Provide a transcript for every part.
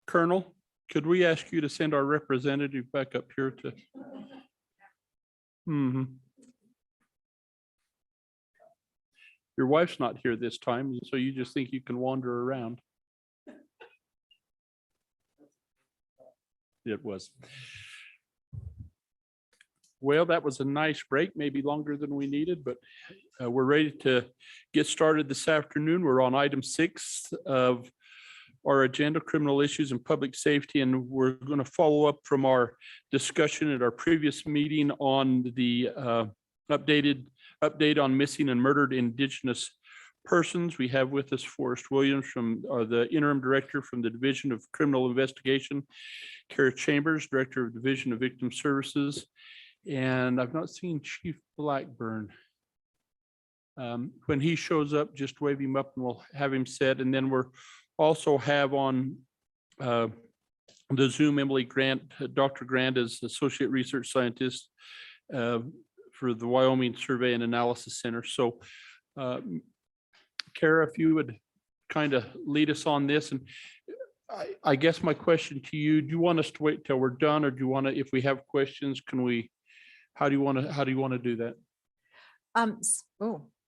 Colonel, could we ask you to send our representative back up here to? Your wife's not here this time, so you just think you can wander around. It was. Well, that was a nice break, maybe longer than we needed, but we're ready to get started this afternoon. We're on item 6 of our agenda, criminal issues and public safety, and we're going to follow up from our discussion at our previous meeting on the update on missing and murdered Indigenous persons. We have with us Forrest Williams from the interim director from the Division of Criminal Investigation, Kara Chambers, director of Division of Victim Services, and I've not seen Chief Blackburn. When he shows up, just wave him up and we'll have him said. And then we're also have on the Zoom Emily Grant. Dr. Grant is Associate Research Scientist for the Wyoming Survey and Analysis Center. So Kara, if you would kind of lead us on this. And I guess my question to you, do you want us to wait till we're done, or do you want to, if we have questions, can we, how do you want to do that?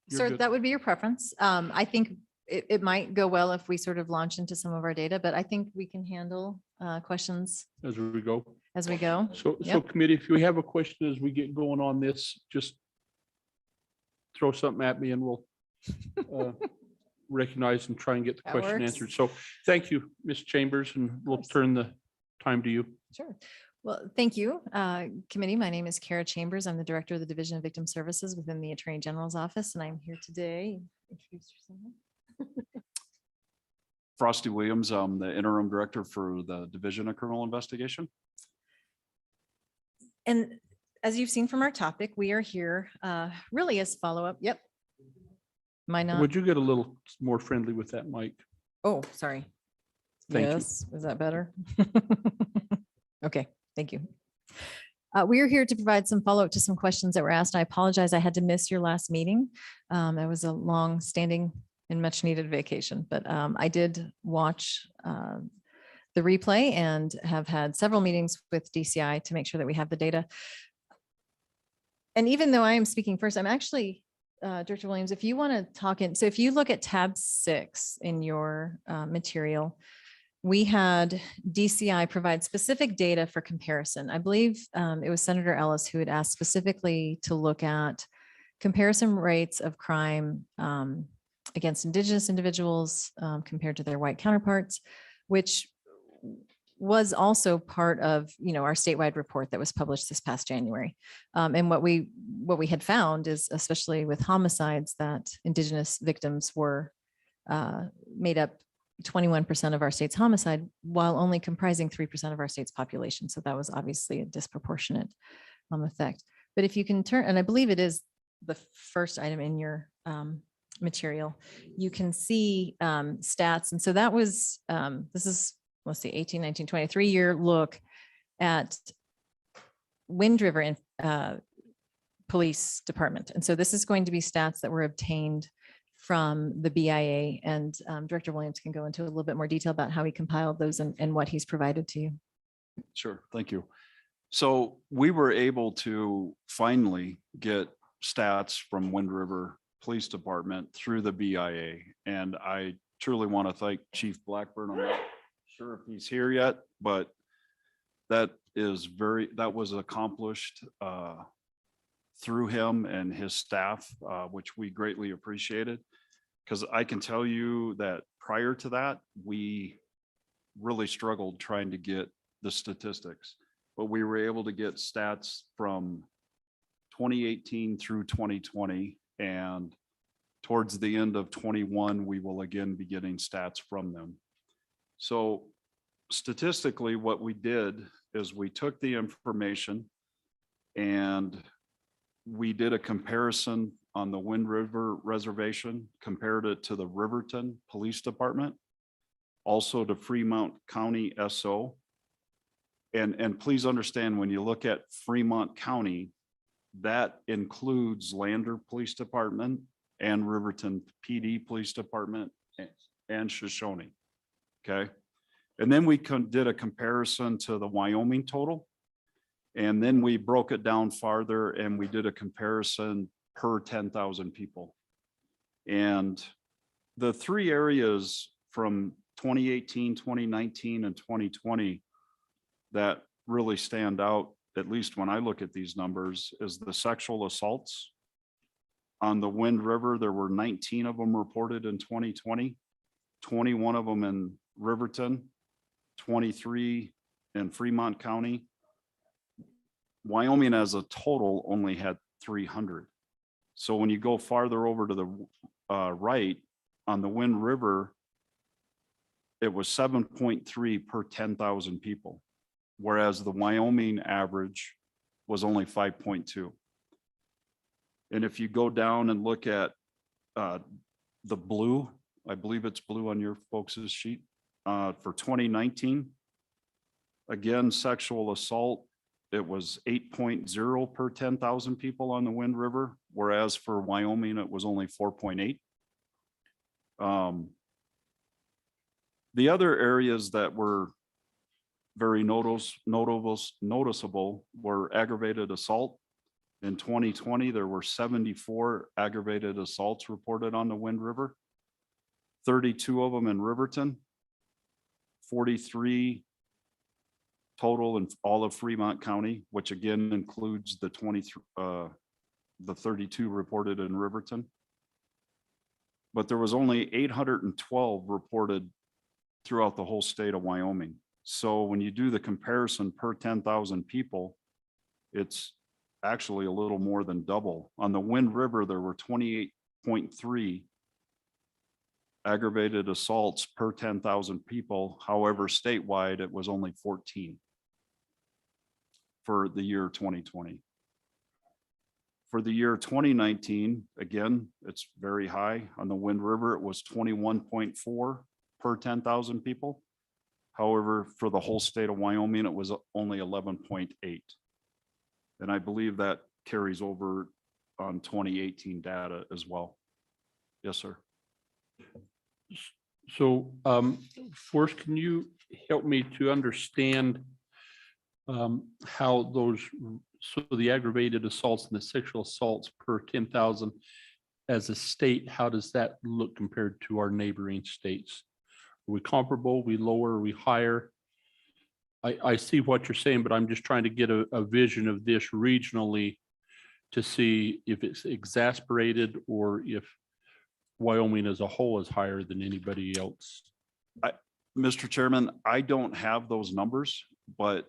Sir, that would be your preference. I think it might go well if we sort of launch into some of our data, but I think we can handle questions as we go. So, Yep. So committee, if you have a question as we get going on this, just throw something at me and we'll recognize and try and get the That question works. answered. So thank you, Ms. Chambers, and we'll turn the time to you. Sure. Well, thank you, committee. My name is Kara Chambers. I'm the director of the Division of Victim Services within the Attorney General's office, and I'm here today. Introduce yourself. Frosty Williams, I'm the interim director for the Division of Criminal Investigation. And as you've seen from our topic, we are here really as follow-up. Yep. Am I not? Would you get a little more friendly with that mic? Oh, sorry. Thank you. Yes, is that better? Okay, thank you. We are here to provide some follow-up to some questions that were asked. I apologize, I had to miss your last meeting. It was a long-standing and much-needed vacation, but I did watch the replay and have had several meetings with DCI to make sure that we have the data. And even though I am speaking first, I'm actually, Director Williams, if you want to talk in, so if you look at tab 6 in your material, we had DCI provide specific data for comparison. I believe it was Senator Ellis who had asked specifically to look at comparison rates of crime against Indigenous individuals compared to their white counterparts, which was also part of, our statewide report that was published this past January. And what we had found is, especially with homicides, that Indigenous victims were made up 21% of our state's homicide, while only comprising 3% of our state's population. So that was obviously a disproportionate effect. But if you can turn, and I believe it is the first item in your material, you can see stats. And so that was, this is, let's see, 18, 19, 23-year look at Wind River Police Department. And so this is going to be stats that were obtained from the BIA, and Director Williams can go into a little bit more detail about how he compiled those and what he's provided to you. Sure, thank you. So we were able to finally get stats from Wind River Police Department through the BIA, and I truly want to thank Chief Blackburn. I'm not sure if he's here yet, but that was accomplished through him and his staff, which we greatly appreciated. Because I can tell you that prior to that, we really struggled trying to get the statistics, but we were able to get stats from 2018 through 2020, and towards the end of 21, we will again be getting stats from them. So statistically, what we did is we took the information and we did a comparison on the Wind River Reservation, compared it to the Riverton Police Department, also to Fremont County SO. And please understand, when you look at Fremont County, that includes Lander Police Department and Riverton PD Police Department and Shoshone, okay? And then we did a comparison to the Wyoming total. And then we broke it down farther and we did a comparison per 10,000 people. And the three areas from 2018, 2019, and 2020 that really stand out, at least when I look at these numbers, is the sexual assaults. On the Wind River, there were 19 of them reported in 2020, 21 of them in Riverton, 23 in Fremont County. Wyoming as a total only had 300. So when you go farther over to the right, on the Wind River, it was 7.3 per 10,000 people, whereas the Wyoming average was only 5.2. And if you go down and look at the blue, I believe it's blue on your folks' sheet, for 2019, again, sexual assault, it was 8.0 per 10,000 people on the Wind River, whereas for Wyoming, it was only 4.8. The other areas that were very noticeable were aggravated assault. In 2020, there were 74 aggravated assaults reported on the Wind River, 32 of them in Riverton, 43 total in all of Fremont County, which again includes the 32 reported in Riverton. But there was only 812 reported throughout the whole state of Wyoming. So when you do the comparison per 10,000 people, it's actually a little more than double. On the Wind River, there were 28.3 aggravated assaults per 10,000 people. However, statewide, it was only 14 for the year 2020. For the year 2019, again, it's very high. On the Wind River, it was 21.4 per 10,000 people. However, for the whole state of Wyoming, it was only 11.8. And I believe that carries over on 2018 data as well. Yes, sir. So first, can you help me to understand how those, so the aggravated assaults and the sexual assaults per 10,000 as a state, how does that look compared to our neighboring states? Are we comparable? Are we lower? Are we higher? I see what you're saying, but I'm just trying to get a vision of this regionally to see if it's exasperated or if Wyoming as a whole is higher than anybody else. Mr. Chairman, I don't have those numbers, but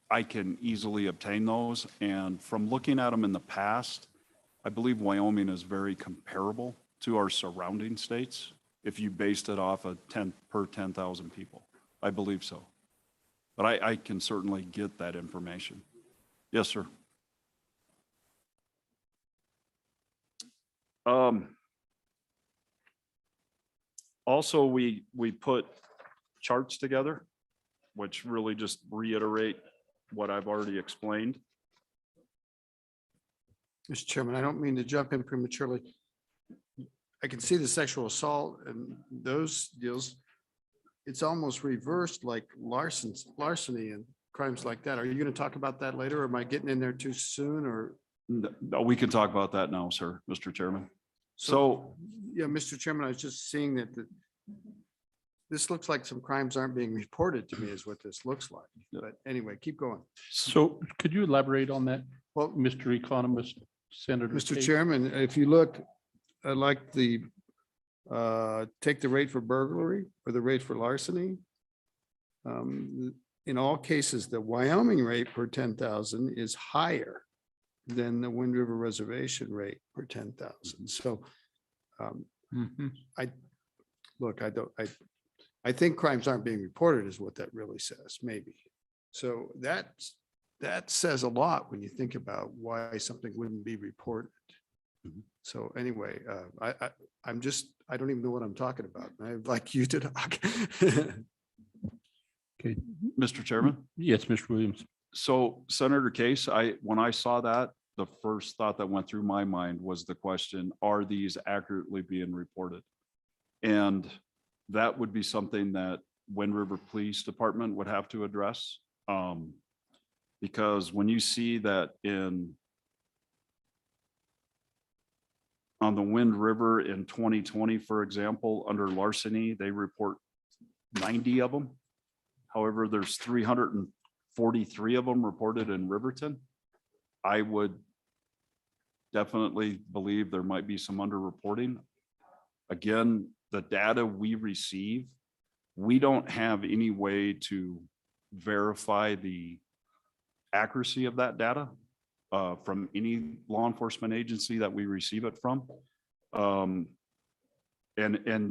I can easily obtain those. And from looking at them in the past, I believe Wyoming is very comparable to our surrounding states. If you based it off of 10 per 10,000 people, I believe so. But I can certainly get that information. Yes, sir. Also, we put charts together, which really just reiterate what I've already explained. Mr. Chairman, I don't mean to jump in prematurely. I can see the sexual assault and those deals. It's almost reversed like larceny and crimes like that. Are you going to talk about that later? Or am I getting in there too soon or? No, we can talk about that now, sir, Mr. Chairman. So, yeah, Mr. Chairman, I was just seeing that this looks like some crimes aren't being reported to me is what this looks like. But anyway, keep going. So could you elaborate on that, Well, Mr. Economist, Senator? Mr. Case? Chairman, if you look, I like the take the rate for burglary or the rate for larceny. In all cases, the Wyoming rate per 10,000 is higher than the Wind River Reservation rate per 10,000. So I think crimes aren't being reported is what that really says, maybe. So that says a lot when you think about why something wouldn't be reported. So anyway, I don't even know what I'm talking about. I'd like you to talk. Okay, Mr. Chairman. yes, Mr. Williams. So Senator Case, when I saw that, the first thought that went through my mind was the question, are these accurately being reported? And that would be something that Wind River Police Department would have to address. Because when you see that on the Wind River in 2020, for example, under larceny, they report 90 of them. However, there's 343 of them reported in Riverton. I would definitely believe there might be some underreporting. Again, the data we receive, we don't have any way to verify the accuracy of that data from any law enforcement agency that we receive it from. And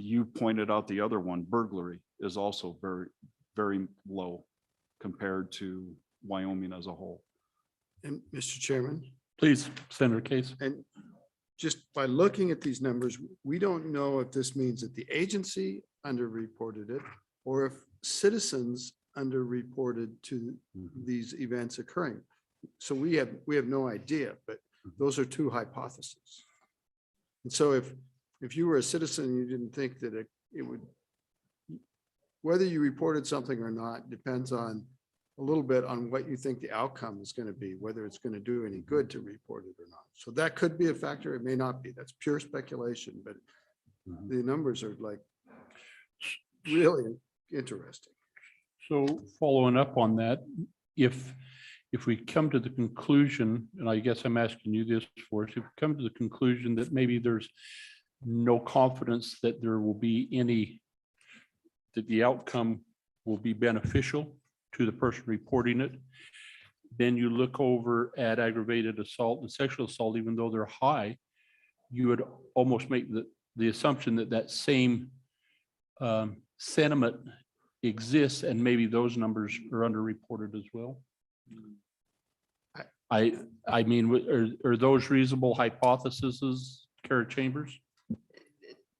you pointed out the other one, burglary, is also very, very low compared to Wyoming as a whole. And Mr. Chairman, Please, Senator Case. and just by looking at these numbers, we don't know if this means that the agency underreported it or if citizens underreported to these events occurring. So we have no idea, but those are two hypotheses. And so if you were a citizen, and you didn't think that it would, whether you reported something or not depends on a little bit on what you think the outcome is going to be, whether it's going to do any good to report it or not. So that could be a factor. It may not be. That's pure speculation, but the numbers are like really interesting. So following up on that, if we come to the conclusion, and I guess I'm asking you this for us, if we come to the conclusion that maybe there's no confidence that there will be any, that the outcome will be beneficial to the person reporting it, then you look over at aggravated assault and sexual assault, even though they're high, you would almost make the assumption that that same sentiment exists, and maybe those numbers are underreported as well. I mean, are those reasonable hypotheses, Kara Chambers?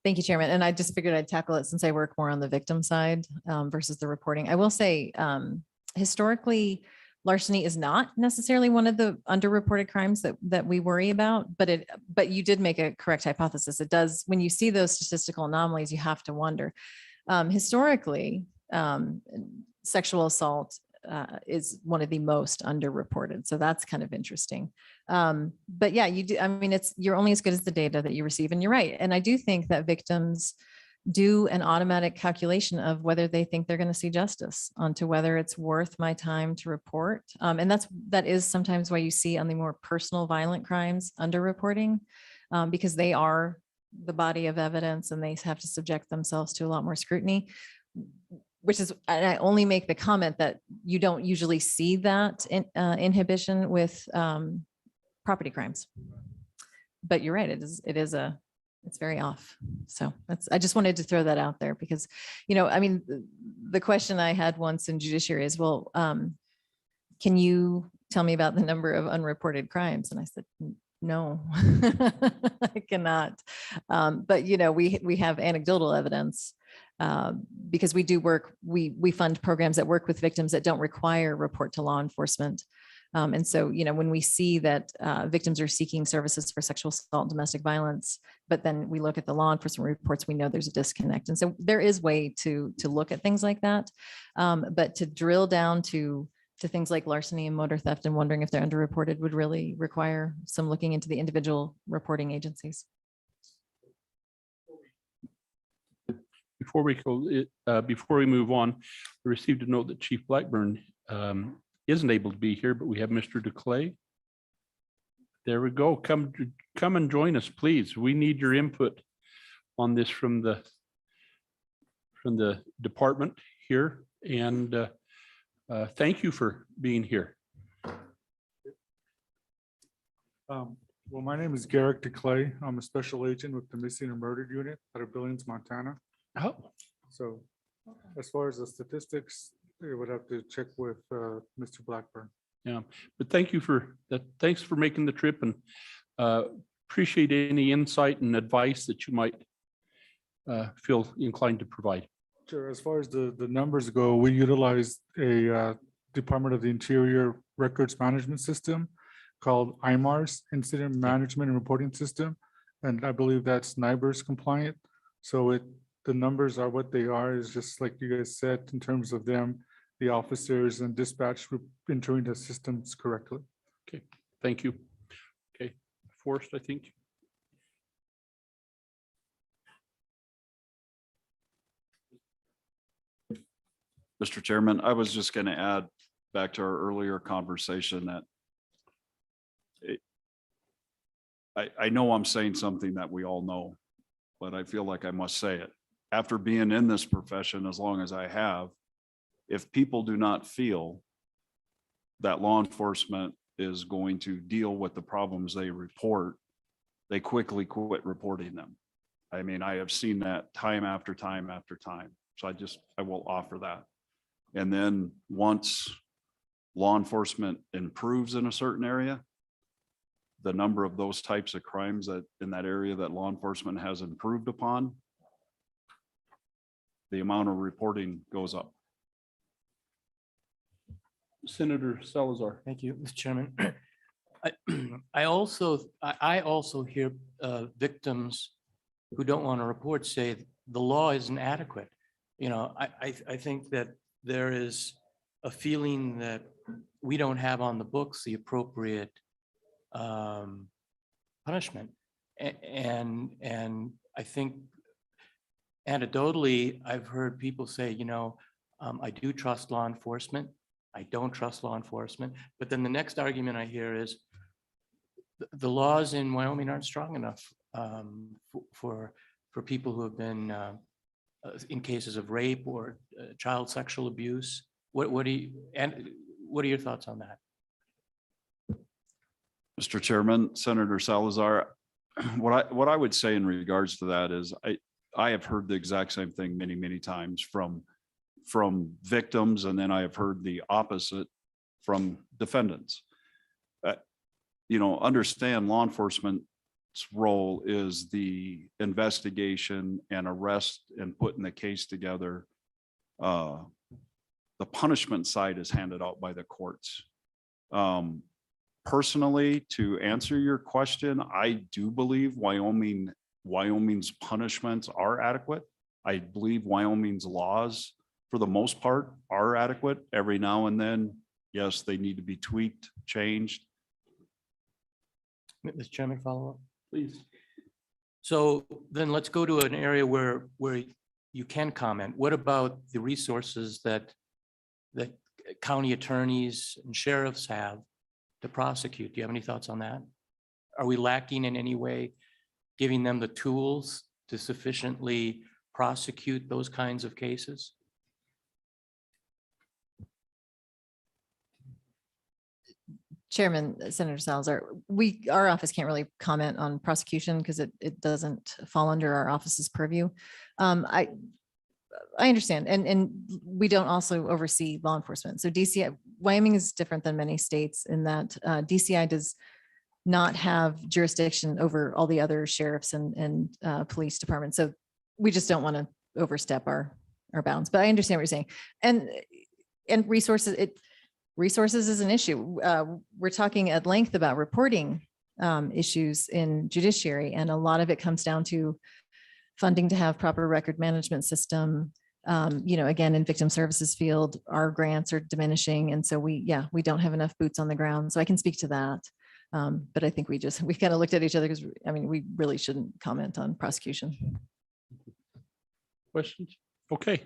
Thank you, Chairman. And I just figured I'd tackle it since I work more on the victim side versus the reporting. I will say, historically, larceny is not necessarily one of the underreported crimes that we worry about, but you did make a correct hypothesis. It does, when you see those statistical anomalies, you have to wonder. Historically, sexual assault is one of the most underreported. So that's kind of interesting. But yeah, you do. I mean, you're only as good as the data that you receive, and you're right. And I do think that victims do an automatic calculation of whether they think they're going to see justice onto whether it's worth my time to report. And that is sometimes why you see on the more personal violent crimes underreporting, because they are the body of evidence and they have to subject themselves to a lot more scrutiny. Which is, and I only make the comment that you don't usually see that inhibition with property crimes. But you're right, it's very off. So I just wanted to throw that out there because, I mean, the question I had once in judiciary is, well, can you tell me about the number of unreported crimes? And I said, no, I cannot. But, we have anecdotal evidence. Because we do work, we fund programs that work with victims that don't require report to law enforcement. And so, when we see that victims are seeking services for sexual assault and domestic violence, but then we look at the law enforcement reports, we know there's a disconnect. And so there is way to look at things like that. But to drill down to things like larceny and motor theft and wondering if they're underreported would really require some looking into the individual reporting agencies. Before we move on, we received a note that Chief Blackburn isn't able to be here, but we have Mr. DeClay. There we go. Come and join us, please. We need your input on this from the department here, and thank you for being here. Well, my name is Garrick DeClay. I'm a special agent with the Missing and Murdered Unit out of Billings, Montana. Oh, So as far as the statistics, you would have to check with Mr. Blackburn. yeah, but thank you for that. Thanks for making the trip, and appreciate any insight and advice that you might feel inclined to provide. Sure. As far as the numbers go, we utilize a Department of the Interior records management system called IMARS, Incident Management and Reporting System. And I believe that's NIBRS compliant. So the numbers are what they are, is just like you guys said, in terms of them, the officers and dispatch entering the systems correctly. Okay, thank you. Okay, Forrest, I think. Mr. Chairman, I was just going to add back to our earlier conversation that I know I'm saying something that we all know, but I feel like I must say it. After being in this profession as long as I have, if people do not feel that law enforcement is going to deal with the problems they report, they quickly quit reporting them. I mean, I have seen that time after time after time. So I will offer that. And then once law enforcement improves in a certain area, the number of those types of crimes that in that area that law enforcement has improved upon, the amount of reporting goes up. Senator Salazar. Thank you, Mr. Chairman. I also hear victims who don't want to report say the law isn't adequate. You know, I think that there is a feeling that we don't have on the books the appropriate punishment. And I think anecdotally, I've heard people say, you know, I do trust law enforcement. I don't trust law enforcement. But then the next argument I hear is the laws in Wyoming aren't strong enough for people who have been in cases of rape or child sexual abuse. What are your thoughts on that? Mr. Chairman, Senator Salazar, what I would say in regards to that is I have heard the exact same thing many, many times from victims, and then I have heard the opposite from defendants. You know, understand law enforcement's role is the investigation and arrest and putting the case together. The punishment side is handed out by the courts. Personally, to answer your question, I do believe Wyoming's punishments are adequate. I believe Wyoming's laws, for the most part, are adequate. Every now and then, yes, they need to be tweaked, changed. Mr. Chairman, follow up. Please. So then let's go to an area where you can comment. What about the resources that county attorneys and sheriffs have to prosecute? Do you have any thoughts on that? Are we lacking in any way, giving them the tools to sufficiently prosecute those kinds of cases? Chairman, Senator Salazar, our office can't really comment on prosecution because it doesn't fall under our office's purview. I understand, and we don't also oversee law enforcement. So DCI, Wyoming is different than many states in that DCI does not have jurisdiction over all the other sheriffs and police departments. So we just don't want to overstep our bounds. But I understand what you're saying, and resources is an issue. We're talking at length about reporting issues in judiciary, and a lot of it comes down to funding to have proper record management system. You know, again, in victim services field, our grants are diminishing. And so we don't have enough boots on the ground. So I can speak to that. But I think we kind of looked at each other because, I mean, we really shouldn't comment on prosecution. Questions? Okay.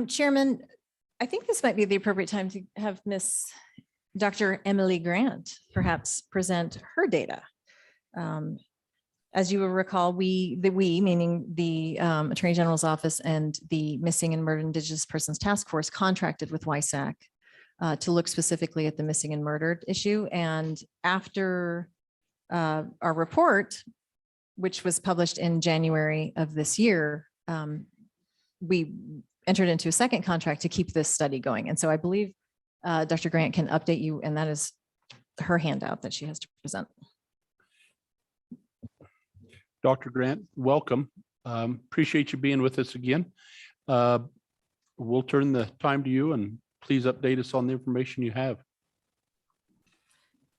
Chairman, I think this might be the appropriate time to have Miss Dr. Emily Grant perhaps present her data. As you will recall, meaning the Attorney General's office and the Missing and Murdered Indigenous Persons Task Force contracted with WISAC to look specifically at the missing and murdered issue. And after our report, which was published in January of this year, we entered into a second contract to keep this study going. And so I believe Dr. Grant can update you, and that is her handout that she has to present. Dr. Grant, welcome. Appreciate you being with us again. We'll turn the time to you, and please update us on the information you have.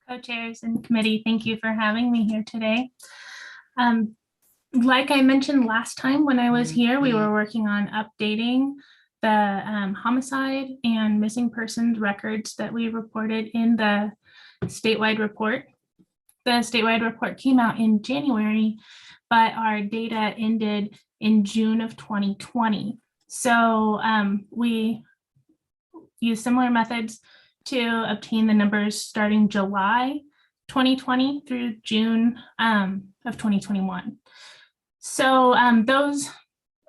Co-chairs and committee, thank you for having me here today. Like I mentioned last time when I was here, we were working on updating the homicide and missing persons records that we reported in the statewide report. The statewide report came out in January, but our data ended in June of 2020. So we use similar methods to obtain the numbers starting July 2020 through June of 2021. So those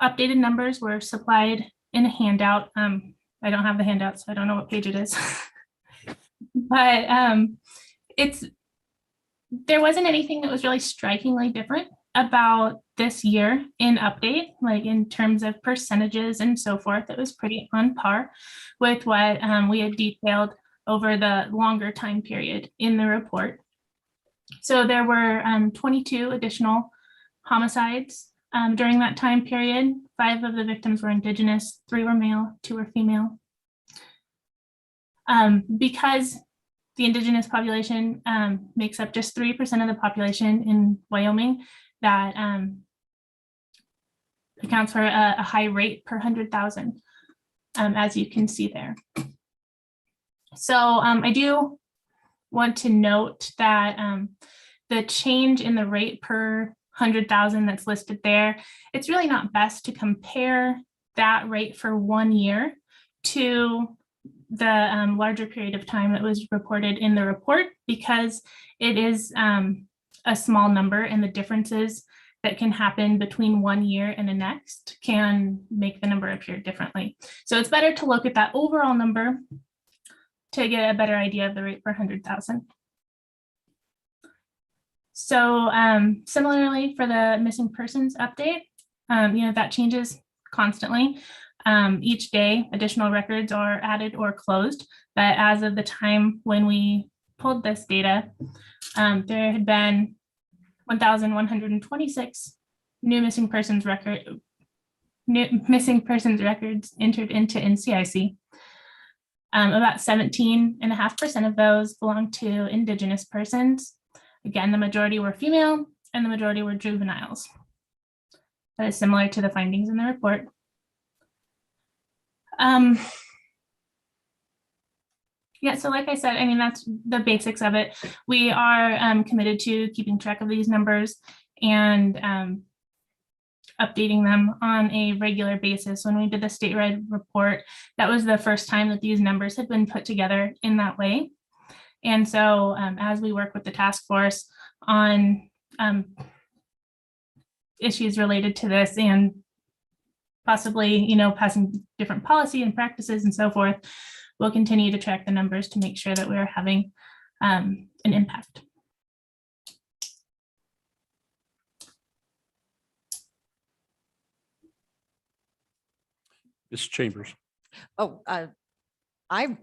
updated numbers were supplied in a handout. I don't have the handout, so I don't know what page it is. But there wasn't anything that was really strikingly different about this year in update, like in terms of percentages and so forth. It was pretty on par with what we had detailed over the longer time period in the report. So there were 22 additional homicides during that time period. 5 of the victims were Indigenous, 3 were male, 2 were female. Because the Indigenous population makes up just 3% of the population in Wyoming, that accounts for a high rate per 100,000, as you can see there. So I do want to note that the change in the rate per 100,000 that's listed there, it's really not best to compare that rate for 1 year to the larger period of time that was reported in the report, because it is a small number, and the differences that can happen between 1 year and the next can make the number appear differently. So it's better to look at that overall number to get a better idea of the rate per 100,000. So similarly for the missing persons update, that changes constantly. Each day, additional records are added or closed, but as of the time when we pulled this data, there had been 1,126 new missing persons records entered into NCIC. About 17.5% of those belong to Indigenous persons. Again, the majority were female and the majority were juveniles. That is similar to the findings in the report. Yeah, so like I said, I mean, that's the basics of it. We are committed to keeping track of these numbers and updating them on a regular basis. When we did the statewide report, that was the first time that these numbers had been put together in that way. And so as we work with the task force on issues related to this and possibly, passing different policy and practices and so forth, we'll continue to track the numbers to make sure that we're having an impact. Ms. Chambers. Oh, I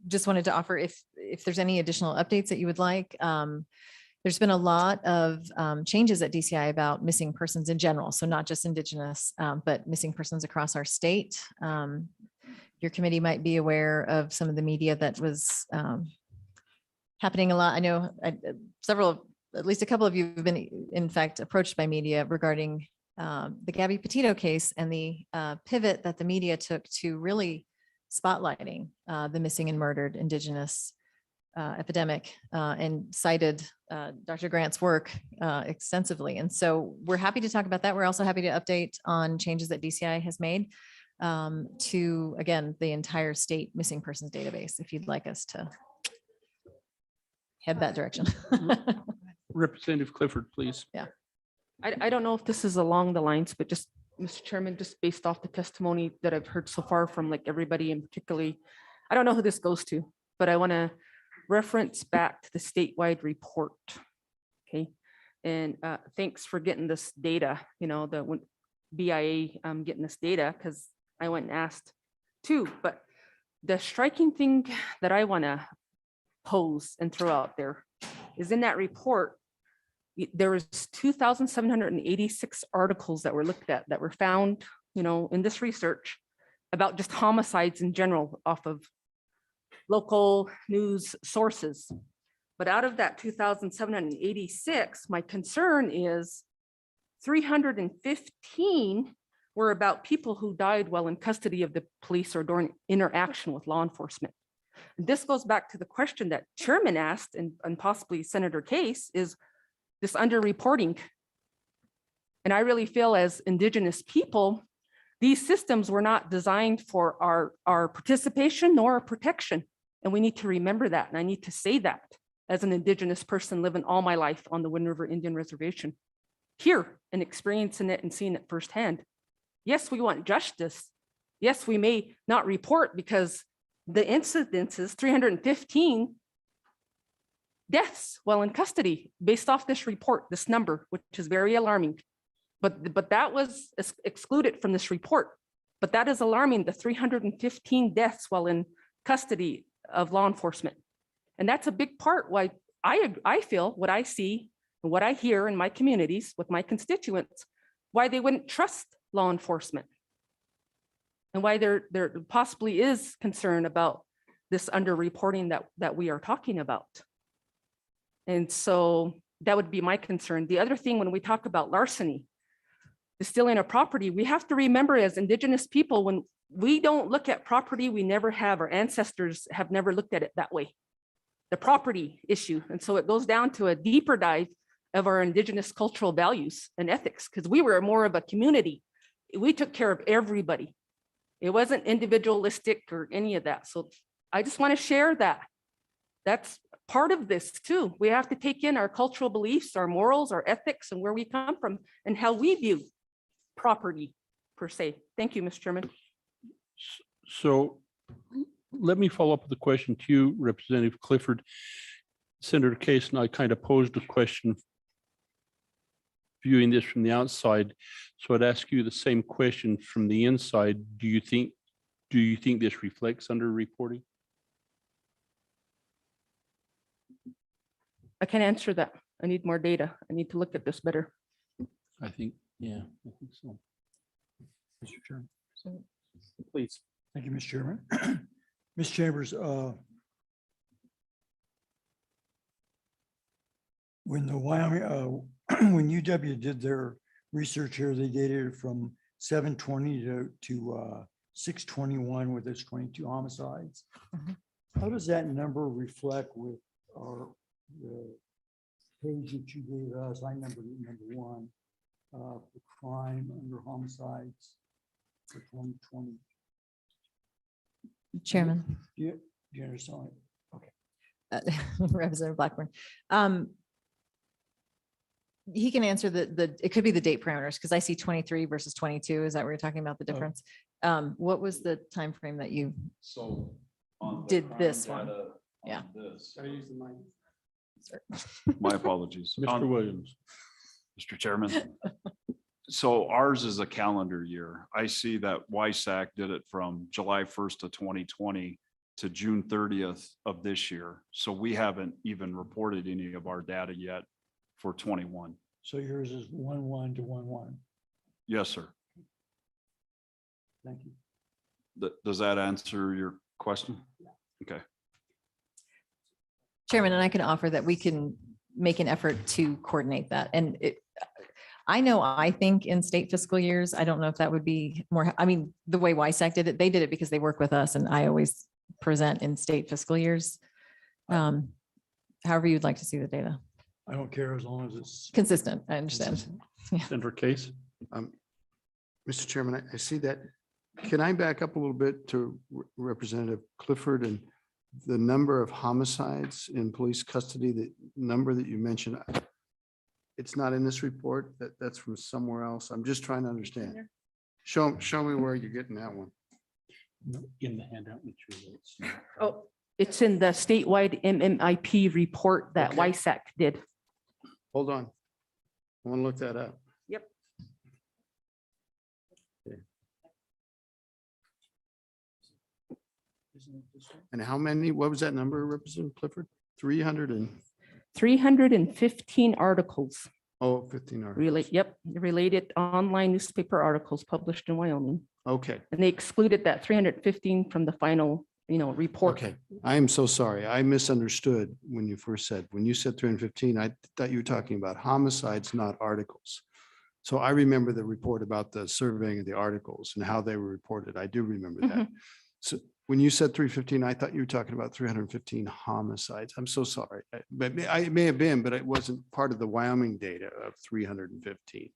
just wanted to offer if there's any additional updates that you would like. There's been a lot of changes at DCI about missing persons in general. So not just Indigenous, but missing persons across our state. Your committee might be aware of some of the media that was happening a lot. I know at least a couple of you have been, in fact, approached by media regarding the Gabby Petito case and the pivot that the media took to really spotlighting the missing and murdered Indigenous epidemic and cited Dr. Grant's work extensively. And so we're happy to talk about that. We're also happy to update on changes that DCI has made to, again, the entire state missing persons database, if you'd like us to head that direction. Representative Clifford, please. Yeah. I don't know if this is along the lines, but just, Mr. Chairman, just based off the testimony that I've heard so far from like everybody, and particularly, I don't know who this goes to, but I want to reference back to the statewide report. Okay. And thanks for getting this data, the BIA getting this data, because I went and asked too. But the striking thing that I want to pose and throw out there is in that report, there was 2,786 articles that were looked at that were found, in this research about just homicides in general off of local news sources. But out of that 2,786, my concern is 315 were about people who died while in custody of the police or during interaction with law enforcement. This goes back to the question that Chairman asked and possibly Senator Case is this underreporting. And I really feel as Indigenous people, these systems were not designed for our participation nor our protection. And we need to remember that. And I need to say that as an Indigenous person living all my life on the Wind River Indian Reservation, here and experiencing it and seeing it firsthand. Yes, we want justice. Yes, we may not report because the incidences, 315 deaths while in custody based off this report, this number, which is very alarming. But that was excluded from this report. But that is alarming, the 315 deaths while in custody of law enforcement. And that's a big part why I feel what I see and what I hear in my communities with my constituents, why they wouldn't trust law enforcement. And why there possibly is concern about this underreporting that we are talking about. And so that would be my concern. The other thing, when we talk about larceny, the stealing of property, we have to remember as Indigenous people, when we don't look at property, we never have, our ancestors have never looked at it that way, the property issue. And so it goes down to a deeper dive of our Indigenous cultural values and ethics, because we were more of a community. We took care of everybody. It wasn't individualistic or any of that. So I just want to share that. That's part of this too. We have to take in our cultural beliefs, our morals, our ethics, and where we come from and how we view property per se. Thank you, Mr. Chairman. So let me follow up with a question to you, Representative Clifford. Senator Case and I kind of posed a question viewing this from the outside. So I'd ask you the same question from the inside. Do you think this reflects underreporting? I can't answer that. I need more data. I need to look at this better. I think so. Mr. Chairman. Please. Thank you, Mr. Chairman. Ms. Chambers, when the Wyoming, when UW did their research here, they dated it from 720 to 621 with its 22 homicides. Mhm. How does that number reflect with the page that you gave us? I numbered it number 1 for crime under homicides for 2020. Chairman, Do you understand? Representative Blackburn. He can answer it could be the date parameters, because I see 23 versus 22. Is that what you're talking about, the difference? What was the time frame that you So on the did crime this one? data on Yeah. this- I use the mic. My apologies. Mr. Williams. Mr. Chairman. So ours is a calendar year. I see that YSAC did it from July 1st of 2020 to June 30th of this year. So we haven't even reported any of our data yet for 21. So yours is 1-1 to 1-1. Yes, sir. Thank you. Does that answer your question? Okay. Chairman, and I can offer that we can make an effort to coordinate that. And I think in state fiscal years, I don't know if that would be more, I mean, the way YSAC did it, they did it because they work with us, and I always present in state fiscal years. However you'd like to see the data. I don't care as long as it's Consistent, I understand. Senator Case. Mr. Chairman, I see that. Can I back up a little bit to Representative Clifford and the number of homicides in police custody, the number that you mentioned? It's not in this report, that's from somewhere else. I'm just trying to understand. Show me where you're getting that one. In the handout materials. Oh, it's in the statewide MMIP report that Okay. YSAC did. Hold on. I want to look that up. Yep. And how many, what was that number, Representative Clifford? 300 and, 315 articles 15 articles. related online newspaper articles published in Wyoming. Okay, And they excluded that 315 from the final report. Okay, I am so sorry. I misunderstood when you first said, when you said 315, I thought you were talking about homicides, not articles. So I remember the report about the surveying of the articles and how they were reported. I do remember that. So when you said 315, I thought you were talking about 315 homicides. I'm so sorry. But it may have been, but it wasn't part of the Wyoming data of 315.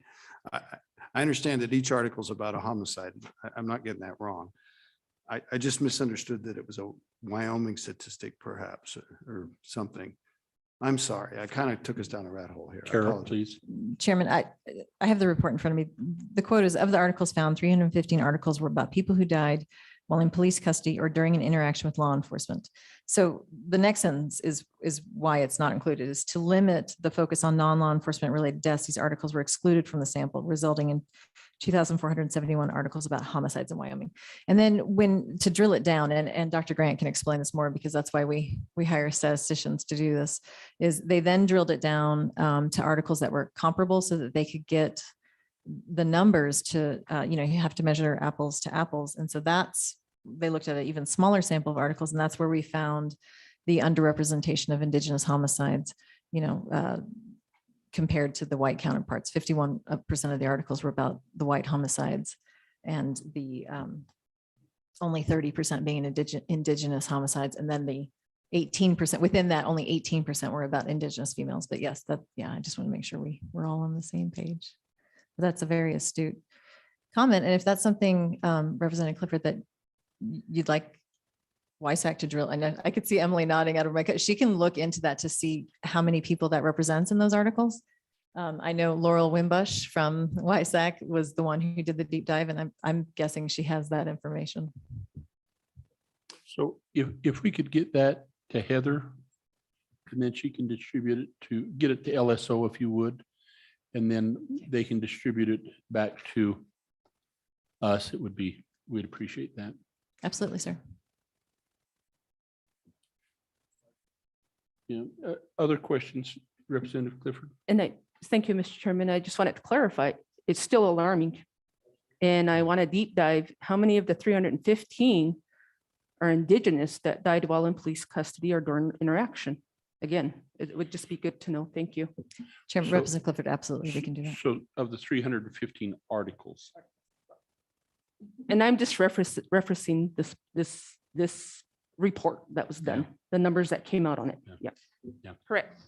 I understand that each article is about a homicide. I'm not getting that wrong. I just misunderstood that it was a Wyoming statistic perhaps or something. I'm sorry. I kind of took us down a rat hole here. I Carol, apologize. please. Chairman, I have the report in front of me. The quote is, of the articles found, 315 articles were about people who died while in police custody or during an interaction with law enforcement. So the next sentence is why it's not included, is to limit the focus on non-law enforcement related deaths. These articles were excluded from the sample, resulting in 2,471 articles about homicides in Wyoming. And then to drill it down, and Dr. Grant can explain this more because that's why we hire statisticians to do this, is they then drilled it down to articles that were comparable so that they could get the numbers to, you have to measure apples to apples. And so they looked at an even smaller sample of articles, and that's where we found the underrepresentation of Indigenous homicides, compared to the white counterparts. 51% of the articles were about the white homicides, and the only 30% being Indigenous homicides. And then the 18% within that, only 18% were about Indigenous females. But yes, I just want to make sure we're all on the same page. That's a very astute comment. And if that's something, Representative Clifford, that you'd like WISAC to drill, and I could see Emily nodding out of my, she can look into that to see how many people that represents in those articles. I know Laurel Wimbush from WISAC was the one who did the deep dive, and I'm guessing she has that information. So if we could get that to Heather, and then she can distribute it get it to LSO if you would, and then they can distribute it back to us, we'd appreciate that. Absolutely, sir. Other questions, Representative Clifford? And thank you, Mr. Chairman. I just wanted to clarify, it's still alarming. And I want to deep dive, how many of the 315 are Indigenous that died while in police custody or during interaction? Again, it would just be good to know. Thank you. Chairman, So- Representative Clifford, absolutely, we can do that. So of the 315 articles, And I'm just referencing this report that was done, the numbers that came out on it. Yeah. Yeah. Yeah. Correct.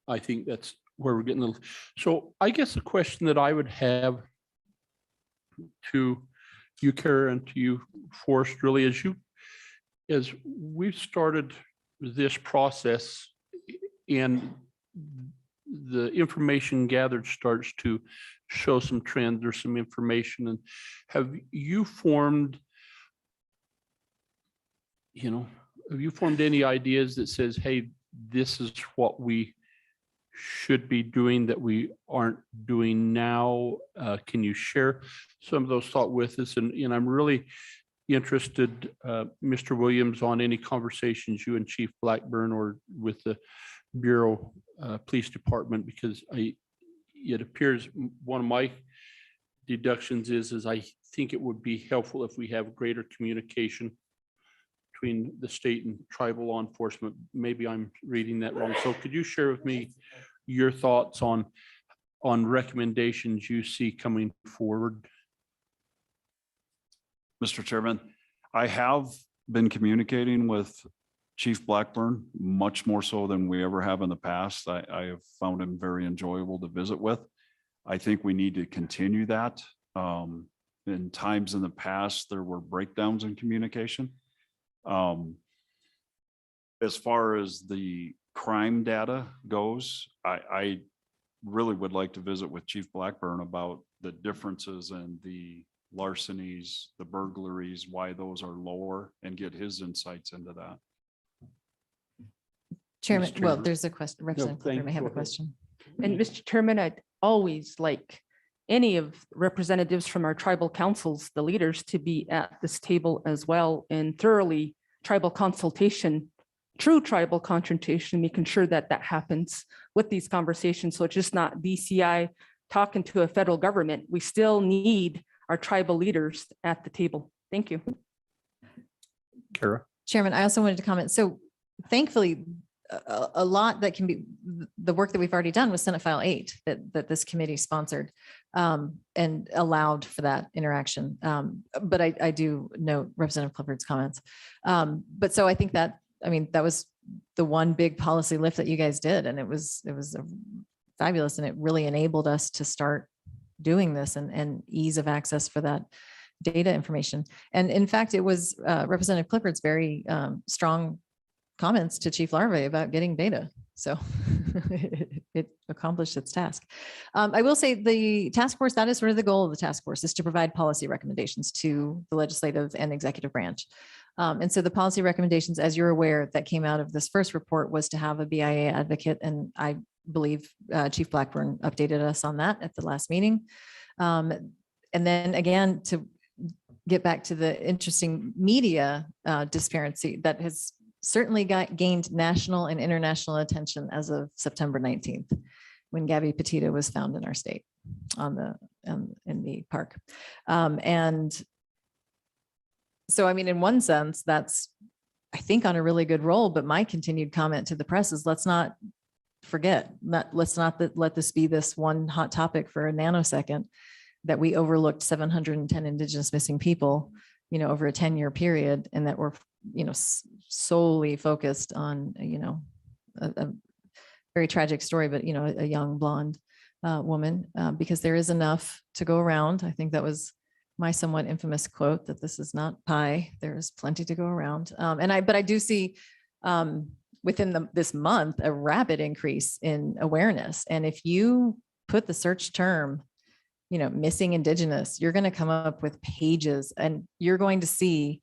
I think that's where we're getting so I guess the question that I would have to you, Kara, and to you, Forrest, really is we've started this process and the information gathered starts to show some trends or some information. And have you formed any ideas that says, hey, this is what we should be doing that we aren't doing now? Can you share some of those thoughts with us? And I'm really interested, Mr. Williams, on any conversations you and Chief Blackburn or with the Bureau Police Department, because it appears one of my deductions is I think it would be helpful if we have greater communication between the state and tribal law enforcement. Maybe I'm reading that wrong. So could you share with me your thoughts on recommendations you see coming forward? Mr. Chairman, I have been communicating with Chief Blackburn much more so than we ever have in the past. I have found him very enjoyable to visit with. I think we need to continue that. In times in the past, there were breakdowns in communication. As far as the crime data goes, I really would like to visit with Chief Blackburn about the differences in the larcenies, the burglaries, why those are lower, and get his insights into that. Chairman, Mr. well, Chairman. there's a question. Representative Clifford thank- may have go a ahead. question. And Mr. Chairman, I'd always like any of representatives from our tribal councils, the leaders, to be at this table as well, and thoroughly tribal consultation, true tribal consultation, making sure that that happens with these conversations. So it's just not DCI talking to a federal government. We still need our tribal leaders at the table. Thank you. Tara. Chairman, I also wanted to comment. So thankfully, a lot that can be, the work that we've already done with Senate File 8 that this committee sponsored and allowed for that interaction. But I do note Representative Clifford's comments. But so I think that, I mean, that was the one big policy lift that you guys did. And it was fabulous. And it really enabled us to start doing this and ease of access for that data information. And in fact, it was Representative Clifford's very strong comments to Chief Larvae about getting data. So it accomplished its task. I will say the task force, that is sort of the goal of the task force, is to provide policy recommendations to the legislative and executive branch. And so the policy recommendations, as you're aware, that came out of this first report was to have a BIA advocate. And I believe Chief Blackburn updated us on that at the last meeting. And then again, to get back to the interesting media disparity that has certainly gained national and international attention as of September 19th, when Gabby Petito was found in our state in the park. And so, I mean, in one sense, that's, I think, on a really good roll, but my continued comment to the press is let's not forget, let's not let this be this one hot topic for a nanosecond, that we overlooked 710 Indigenous missing people, you know, over a 10-year period, and that we're, you know, solely focused on, you know, a very tragic story, but, you know, a young blonde woman, because there is enough to go around. I think that was my somewhat infamous quote, that this is not pie. There's plenty to go around. But I do see within this month, a rapid increase in awareness. And if you put the search term, you know, missing Indigenous, you're going to come up with pages, and you're going to see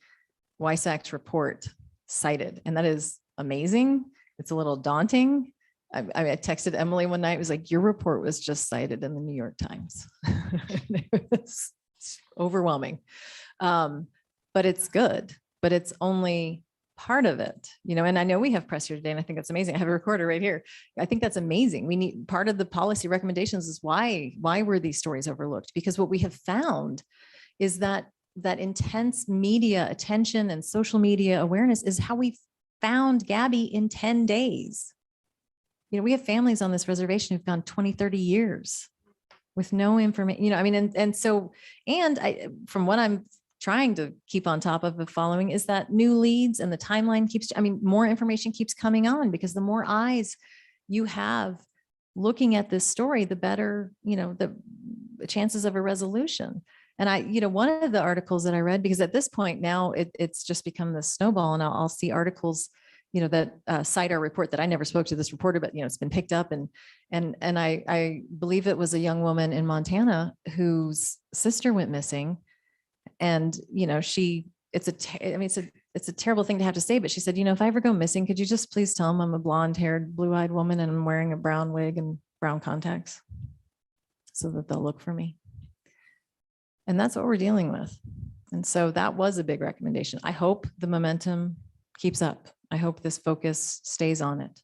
WISAC's report cited. And that is amazing. It's a little daunting. I texted Emily one night, it was like, your report was just cited in the New York Times. It was overwhelming. But it's good, but it's only part of it, you know. And I know we have press here today, and I think that's amazing. I have a recorder right here. I think that's amazing. We need, part of the policy recommendations is why were these stories overlooked? Because what we have found is that intense media attention and social media awareness is how we found Gabby in 10 days. You know, we have families on this reservation who've gone 20, 30 years with no information, you know, I mean, and so, and from what I'm trying to keep on top of the following is that new leads and the timeline keeps, I mean, more information keeps coming on, because the more eyes you have looking at this story, the better, you know, the chances of a resolution. And you know, one of the articles that I read, because at this point now it's just become the snowball, and I'll see articles, you know, that cite our report that I never spoke to this reporter, but, you know, it's been picked up. And I believe it was a young woman in Montana whose sister went missing. And, you know, it's a terrible thing to have to say, but she said, you know, if I ever go missing, could you just please tell them I'm a blonde haired, blue eyed woman, and I'm wearing a brown wig and brown contacts, so that they'll look for me. And that's what we're dealing with. And so that was a big recommendation. I hope the momentum keeps up. I hope this focus stays on it.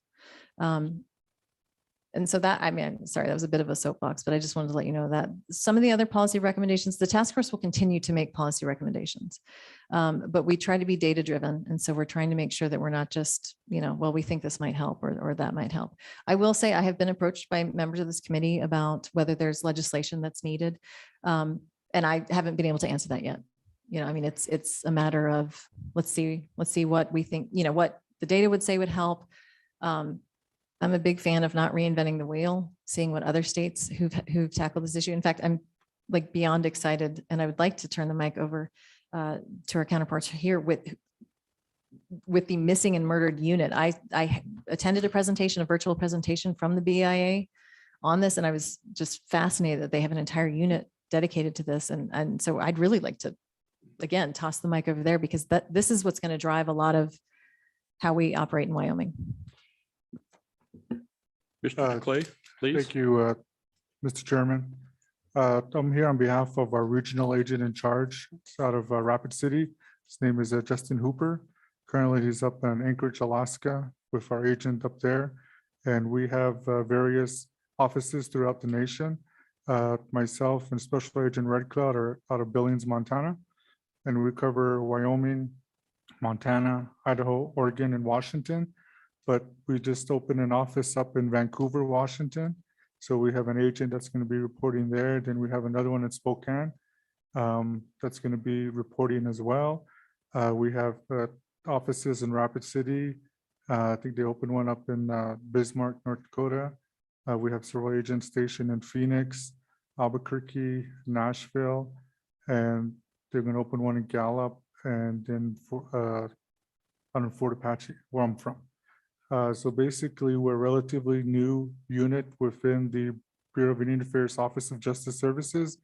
And so that, I mean, sorry, that was a bit of a soapbox, but I just wanted to let you know that some of the other policy recommendations, the task force will continue to make policy recommendations, but we try to be data driven. And so we're trying to make sure that we're not just, you know, well, we think this might help or that might help. I will say I have been approached by members of this committee about whether there's legislation that's needed. And I haven't been able to answer that yet. You know, I mean, it's a matter of, let's see what we think, you know, what the data would say would help. I'm a big fan of not reinventing the wheel, seeing what other states who've tackled this issue. In fact, I'm like beyond excited, and I would like to turn the mic over to our counterparts here with the missing and murdered unit. I attended a virtual presentation from the BIA on this, and I was just fascinated that they have an entire unit dedicated to this. And so I'd really like to, again, toss the mic over there, because this is what's going to drive a lot of how we operate in Wyoming. Mr. Clay, please. Thank you, Mr. Chairman. I'm here on behalf of our regional agent in charge out of Rapid City. His name is Justin Hooper. Currently, he's up in Anchorage, Alaska with our agent up there. And we have various offices throughout the nation. Myself and Special Agent Red Cloud are out of Billings, Montana. And we cover Wyoming, Montana, Idaho, Oregon, and Washington. But we just opened an office up in Vancouver, Washington. So we have an agent that's going to be reporting there. Then we have another one in Spokane that's going to be reporting as well. We have offices in Rapid City. I think they opened one up in Bismarck, North Dakota. We have several agents stationed in Phoenix, Albuquerque, Nashville, and they're going to open one in Gallup and then out in Fort Apache, where I'm from. So basically, we're a relatively new unit within the Bureau of Indian Affairs Office of Justice Services.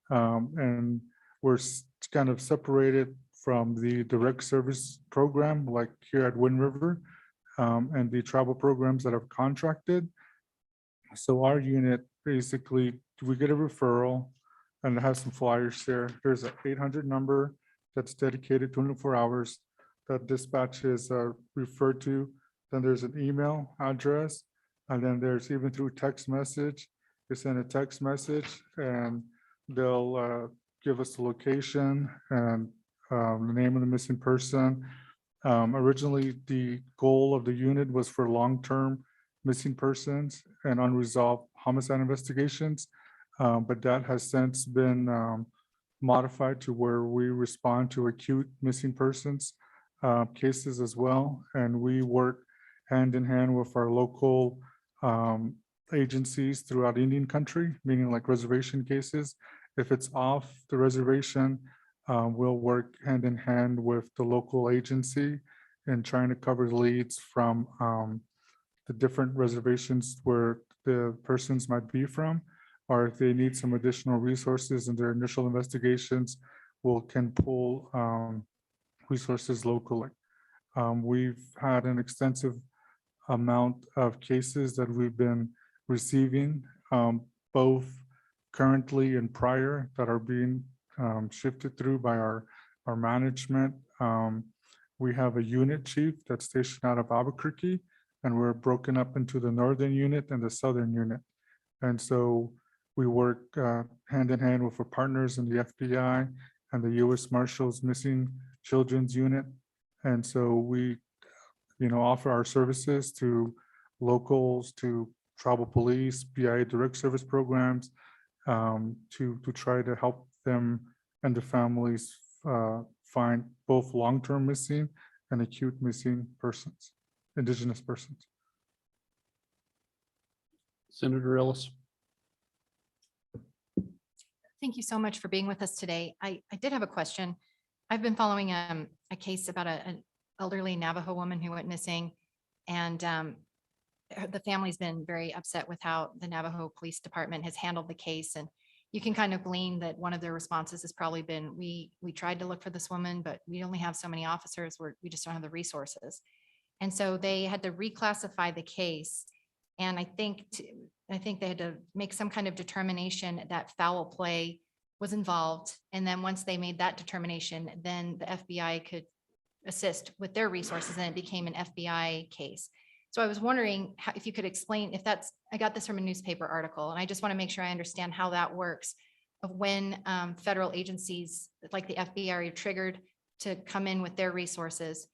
And we're kind of separated from the direct service program, like here at Wind River, and the travel programs that are contracted. So our unit, basically, we get a referral and it has some flyers there. There's an 800 number that's dedicated 24 hours that dispatch is referred to. Then there's an email address, and then there's even through text message. You send a text message and they'll give us the location and the name of the missing person. Originally, the goal of the unit was for long-term missing persons and unresolved homicide investigations, but that has since been modified to where we respond to acute missing persons cases as well. And we work hand in hand with our local agencies throughout Indian country, meaning like reservation cases. If it's off the reservation, we'll work hand in hand with the local agency and trying to cover leads from the different reservations where the persons might be from, or if they need some additional resources in their initial investigations, can pull resources locally. We've had an extensive amount of cases that we've been receiving, both currently and prior, that are being shifted through by our management. We have a unit chief that's stationed out of Albuquerque, and we're broken up into the northern unit and the southern unit. And so we work hand in hand with our partners in the FBI and the U.S. Marshals Missing Children's Unit. And so we, offer our services to locals, to tribal police, BIA direct service programs, to try to help them and the families find both long-term missing and acute missing persons, Indigenous persons. Senator Ellis. Thank you so much for being with us today. I did have a question. I've been following a case about an elderly Navajo woman who went missing, and the family's been very upset with how the Navajo Police Department has handled the case. And you can kind of glean that one of their responses has probably been, we tried to look for this woman, but we only have so many officers, we just don't have the resources. And so they had to reclassify the case. And I think they had to make some kind of determination that foul play was involved. And then once they made that determination, then the FBI could assist with their resources, and it became an FBI case. So I was wondering if you could explain if that's, I got this from a newspaper article, and I just want to make sure I understand how that works of when federal agencies like the FBI are triggered to come in with their resources.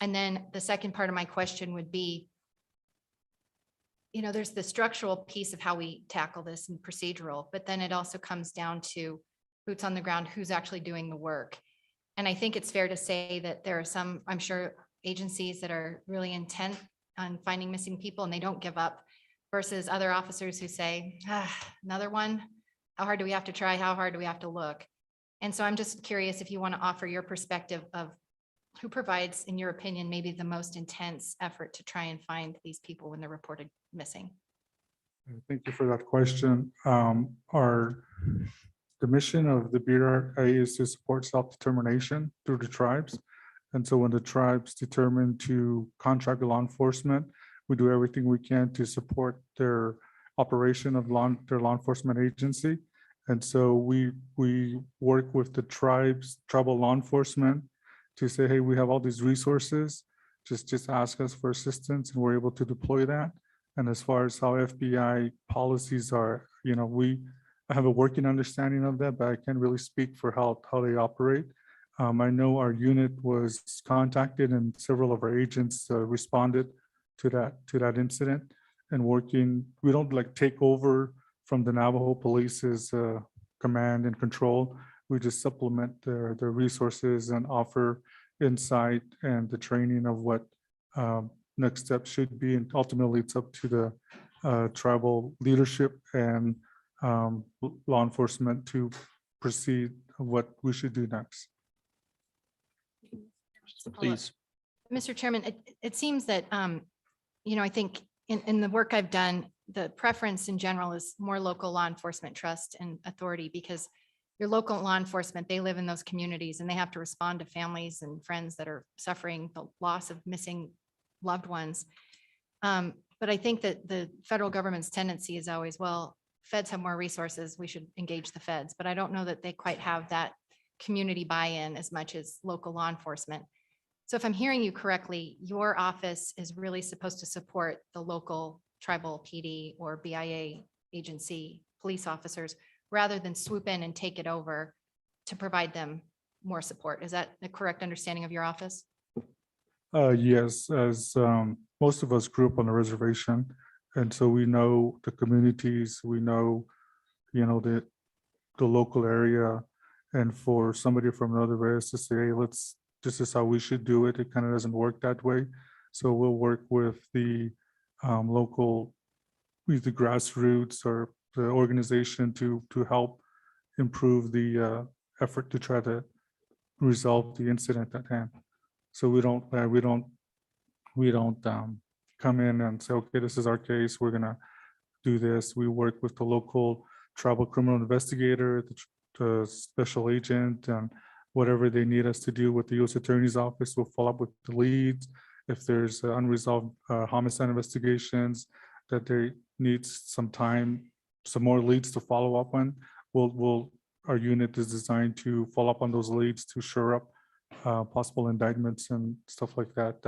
And then the second part of my question would be, there's the structural piece of how we tackle this and procedural, but then it also comes down to boots on the ground, who's actually doing the work. And I think it's fair to say that there are some, I'm sure, agencies that are really intent on finding missing people and they don't give up, versus other officers who say, another one, how hard do we have to try? How hard do we have to look? And so I'm just curious if you want to offer your perspective of who provides, in your opinion, maybe the most intense effort to try and find these people when they're reported missing. Thank you for that question. The mission of the BRA is to support self-determination through the tribes. And so when the tribes determine to contract law enforcement, we do everything we can to support their operation of their law enforcement agency. And so we work with the tribal law enforcement to say, hey, we have all these resources, just ask us for assistance, and we're able to deploy that. And as far as how FBI policies are, I have a working understanding of that, but I can't really speak for how they operate. I know our unit was contacted and several of our agents responded to that incident and working. We don't like take over from the Navajo Police's command and control. We just supplement their resources and offer insight and the training of what next steps should be. And ultimately, it's up to the tribal leadership and law enforcement to proceed what we should do next. Please. Mr. Chairman, it seems that, I think in the work I've done, the preference in general is more local law enforcement trust and authority, because your local law enforcement, they live in those communities and they have to respond to families and friends that are suffering the loss of missing loved ones. But I think that the federal government's tendency is always, well, feds have more resources, we should engage the feds. But I don't know that they quite have that community buy-in as much as local law enforcement. So if I'm hearing you correctly, your office is really supposed to support the local tribal PD or BIA agency police officers, rather than swoop in and take it over to provide them more support. Is that a correct understanding of your office? Yes, as most of us grew up on a reservation, and so we know the communities, we know, the local area, and for somebody from another race to say, hey, this is how we should do it, it kind of doesn't work that way. So we'll work with the local, the grassroots or the organization to help improve the effort to try to resolve the incident at hand. So we don't come in and say, okay, this is our case, we're gonna do this. We work with the local tribal criminal investigator, the special agent, and whatever they need us to do with the U.S. Attorney's Office. We'll follow up with the leads. If there's unresolved homicide investigations that they need some time, some more leads to follow up on, our unit is designed to follow up on those leads to shore up possible indictments and stuff like that.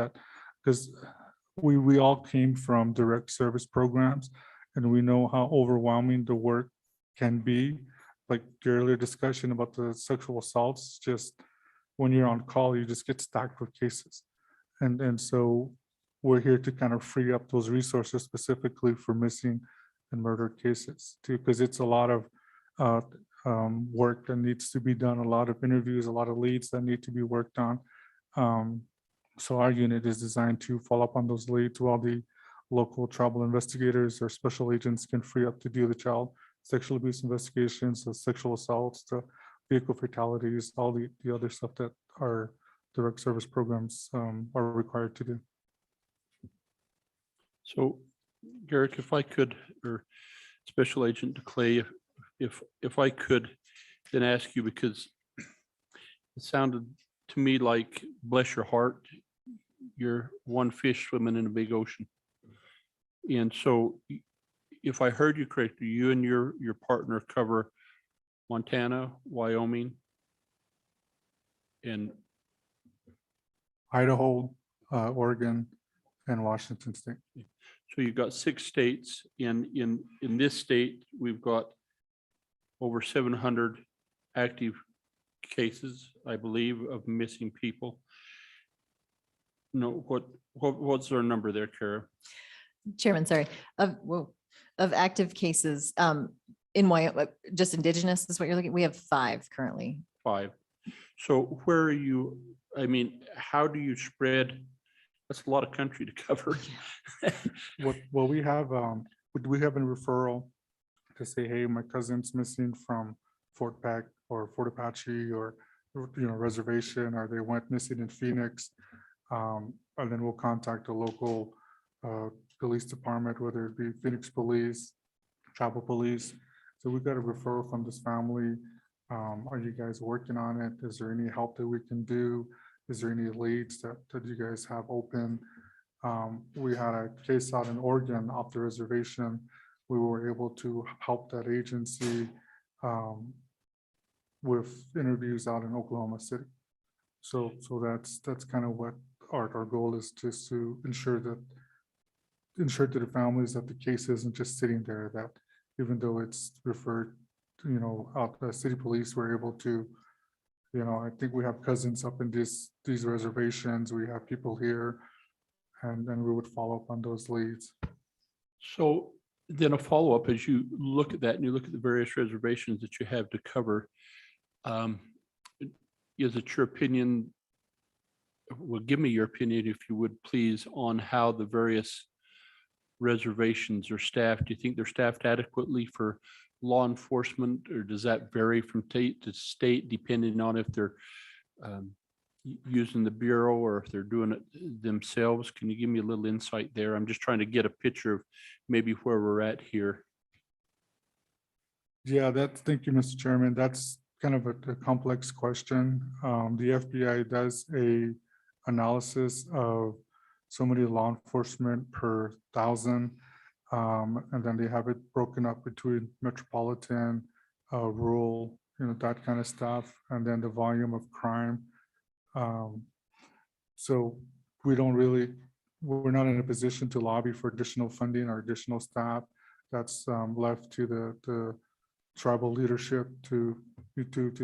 Because we all came from direct service programs, and we know how overwhelming the work can be. Like the earlier discussion about the sexual assaults, just when you're on call, you just get stacked with cases. And so we're here to kind of free up those resources specifically for missing and murdered cases too, because it's a lot of work that needs to be done, a lot of interviews, a lot of leads that need to be worked on. So our unit is designed to follow up on those leads while the local tribal investigators or special agents can free up to do the child sexual abuse investigations, the sexual assaults, the vehicle fatalities, all the other stuff that our direct service programs are required to do. So Garrick, if I could, or Special Agent DeClay, if I could then ask you, because it sounded to me like, bless your heart, you're one fish swimming in a big ocean. And so if I heard you correctly, you and your partner cover Montana, Wyoming, and Idaho, Oregon, and Washington State. so you've got 6 states. In this state, we've got over 700 active cases, I believe, of missing people. No, what's our number there, Kara? Chairman, sorry, of active cases in Wyoming, just indigenous is what you're looking, we have 5 currently. 5. So where are you, I mean, how do you spread? That's a lot of country to cover. Well, we have a referral to say, hey, my cousin's missing from Fort Peck or Fort Apache or reservation, or they went missing in Phoenix. And then we'll contact the local police department, whether it be Phoenix Police, Tribal Police. So we got a referral from this family. Are you guys working on it? Is there any help that we can do? Is there any leads that you guys have open? We had a case out in Oregon off the reservation. We were able to help that agency with interviews out in Oklahoma City. So that's kind of what our goal is, just to ensure to the families that the case isn't just sitting there, that even though it's referred, out the city police were able to You know, I think we have cousins up in these reservations. We have people here. And then we would follow up on those leads. So then a follow-up, as you look at that and you look at the various reservations that you have to cover, is it your opinion, well, give me your opinion, if you would please, on how the various reservations are staffed? Do you think they're staffed adequately for law enforcement, or does that vary from state to state depending on if they're using the Bureau or if they're doing it themselves? Can you give me a little insight there? I'm just trying to get a picture of maybe where we're at here. Yeah, thank you, Mr. Chairman. That's kind of a complex question. The FBI does a analysis of so many law enforcement per 1,000. And then they have it broken up between metropolitan, rural, that kind of stuff, and then the volume of crime. So we're not in a position to lobby for additional funding or additional staff. That's left to the tribal leadership to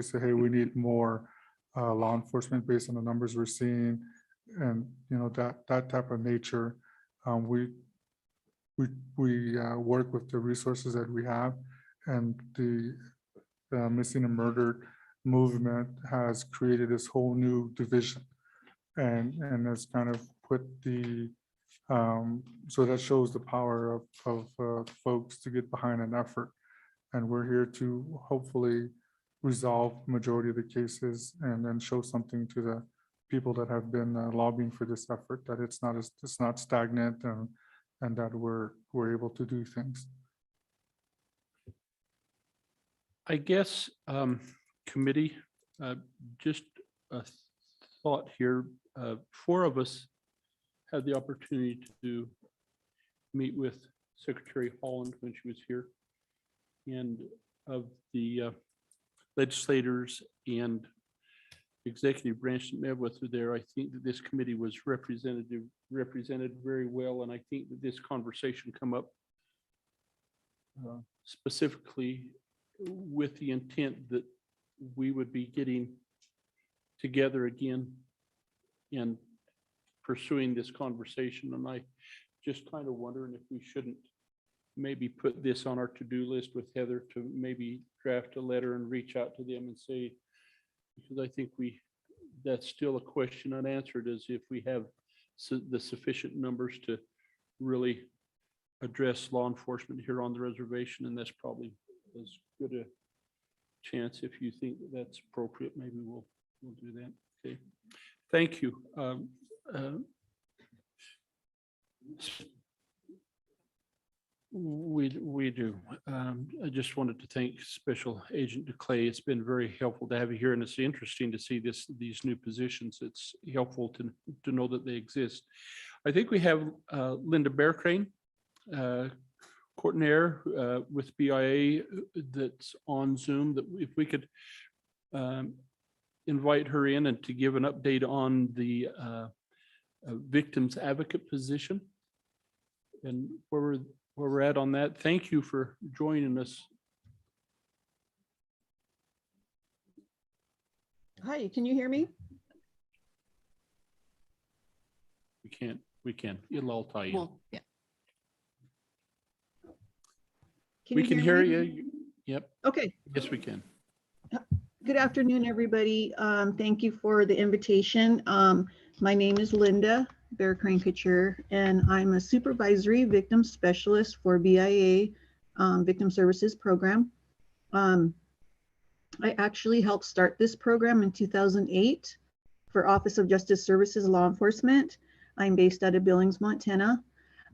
say, hey, we need more law enforcement based on the numbers we're seeing, and that type of nature. We work with the resources that we have, and the missing and murdered movement has created this whole new division, and has kind of put the so that shows the power of folks to get behind an effort. And we're here to hopefully resolve majority of the cases and then show something to the people that have been lobbying for this effort, that it's not stagnant, and that we're able to do things. I guess, committee, just a thought here. 4 of us had the opportunity to meet with Secretary Holland when she was here. And of the legislators and executive branch that met with her there, I think that this committee was represented very well. And I think that this conversation come up specifically with the intent that we would be getting together again and pursuing this conversation. And I just kind of wondering if we shouldn't maybe put this on our to-do list with Heather to maybe draft a letter and reach out to them and say, because I think that's still a question unanswered, as if we have the sufficient numbers to really address law enforcement here on the reservation. And that's probably as good a chance. If you think that that's appropriate, maybe we'll do that. Okay, thank you. We do. I just wanted to thank Special Agent DeClay. It's been very helpful to have you here, and it's interesting to see these new positions. It's helpful to know that they exist. I think we have Linda Bearcrane, Courtnaire with BIA that's on Zoom, that if we could invite her in and to give an update on the victims advocate position and where we're at on that. Thank you for joining us. Hi, can you hear me? We can. It'll all tie in. Well, yeah. We can hear me? you. Yep. Okay. Yes, we can. Good afternoon, everybody. Thank you for the invitation. My name is Linda Bearcrane Couture, and I'm a supervisory victim specialist for BIA Victim Services Program. I actually helped start this program in 2008 for Office of Justice Services Law Enforcement. I'm based out of Billings, Montana.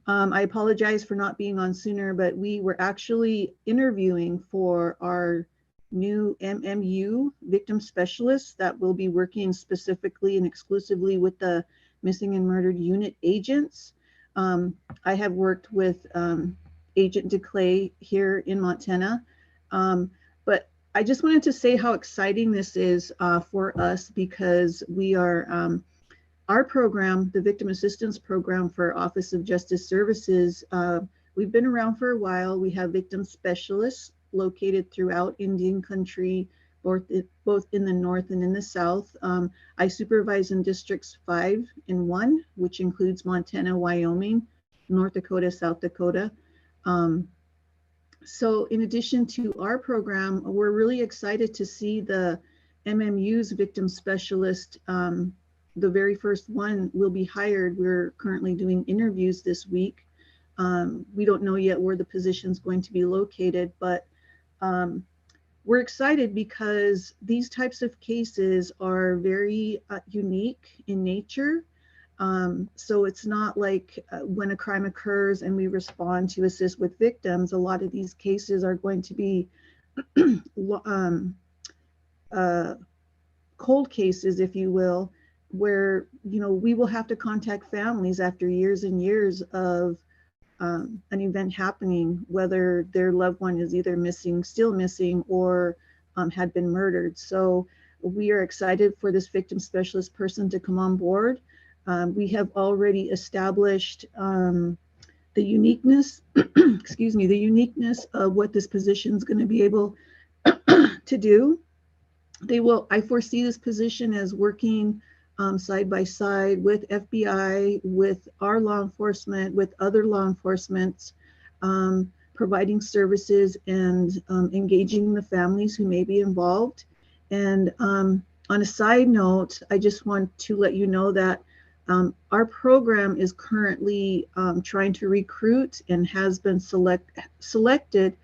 I apologize for not being on sooner, but we were actually interviewing for our new MMU victim specialists that will be working specifically and exclusively with the missing and murdered unit agents. I have worked with Agent DeClay here in Montana, but I just wanted to say how exciting this is for us, because we are, our program, the Victim Assistance Program for Office of Justice Services, we've been around for a while. We have victim specialists located throughout Indian country, both in the north and in the south. I supervise in districts 5 and 1, which includes Montana, Wyoming, North Dakota, South Dakota. So in addition to our program, we're really excited to see the MMU's victim specialist. The very first one will be hired. We're currently doing interviews this week. We don't know yet where the position is going to be located, but we're excited because these types of cases are very unique in nature. So it's not like when a crime occurs and we respond to assist with victims. A lot of these cases are going to be cold cases, if you will, where, you know, we will have to contact families after years and years of an event happening, whether their loved one is either missing, still missing, or had been murdered. So we are excited for this victim specialist person to come on board. We have already established the uniqueness, excuse me, the uniqueness of what this position is going to be able to do. I foresee this position as working side by side with FBI, with our law enforcement, with other law enforcement, providing services and engaging the families who may be involved. And on a side note, I just want to let you know that our program is currently trying to recruit and has been selected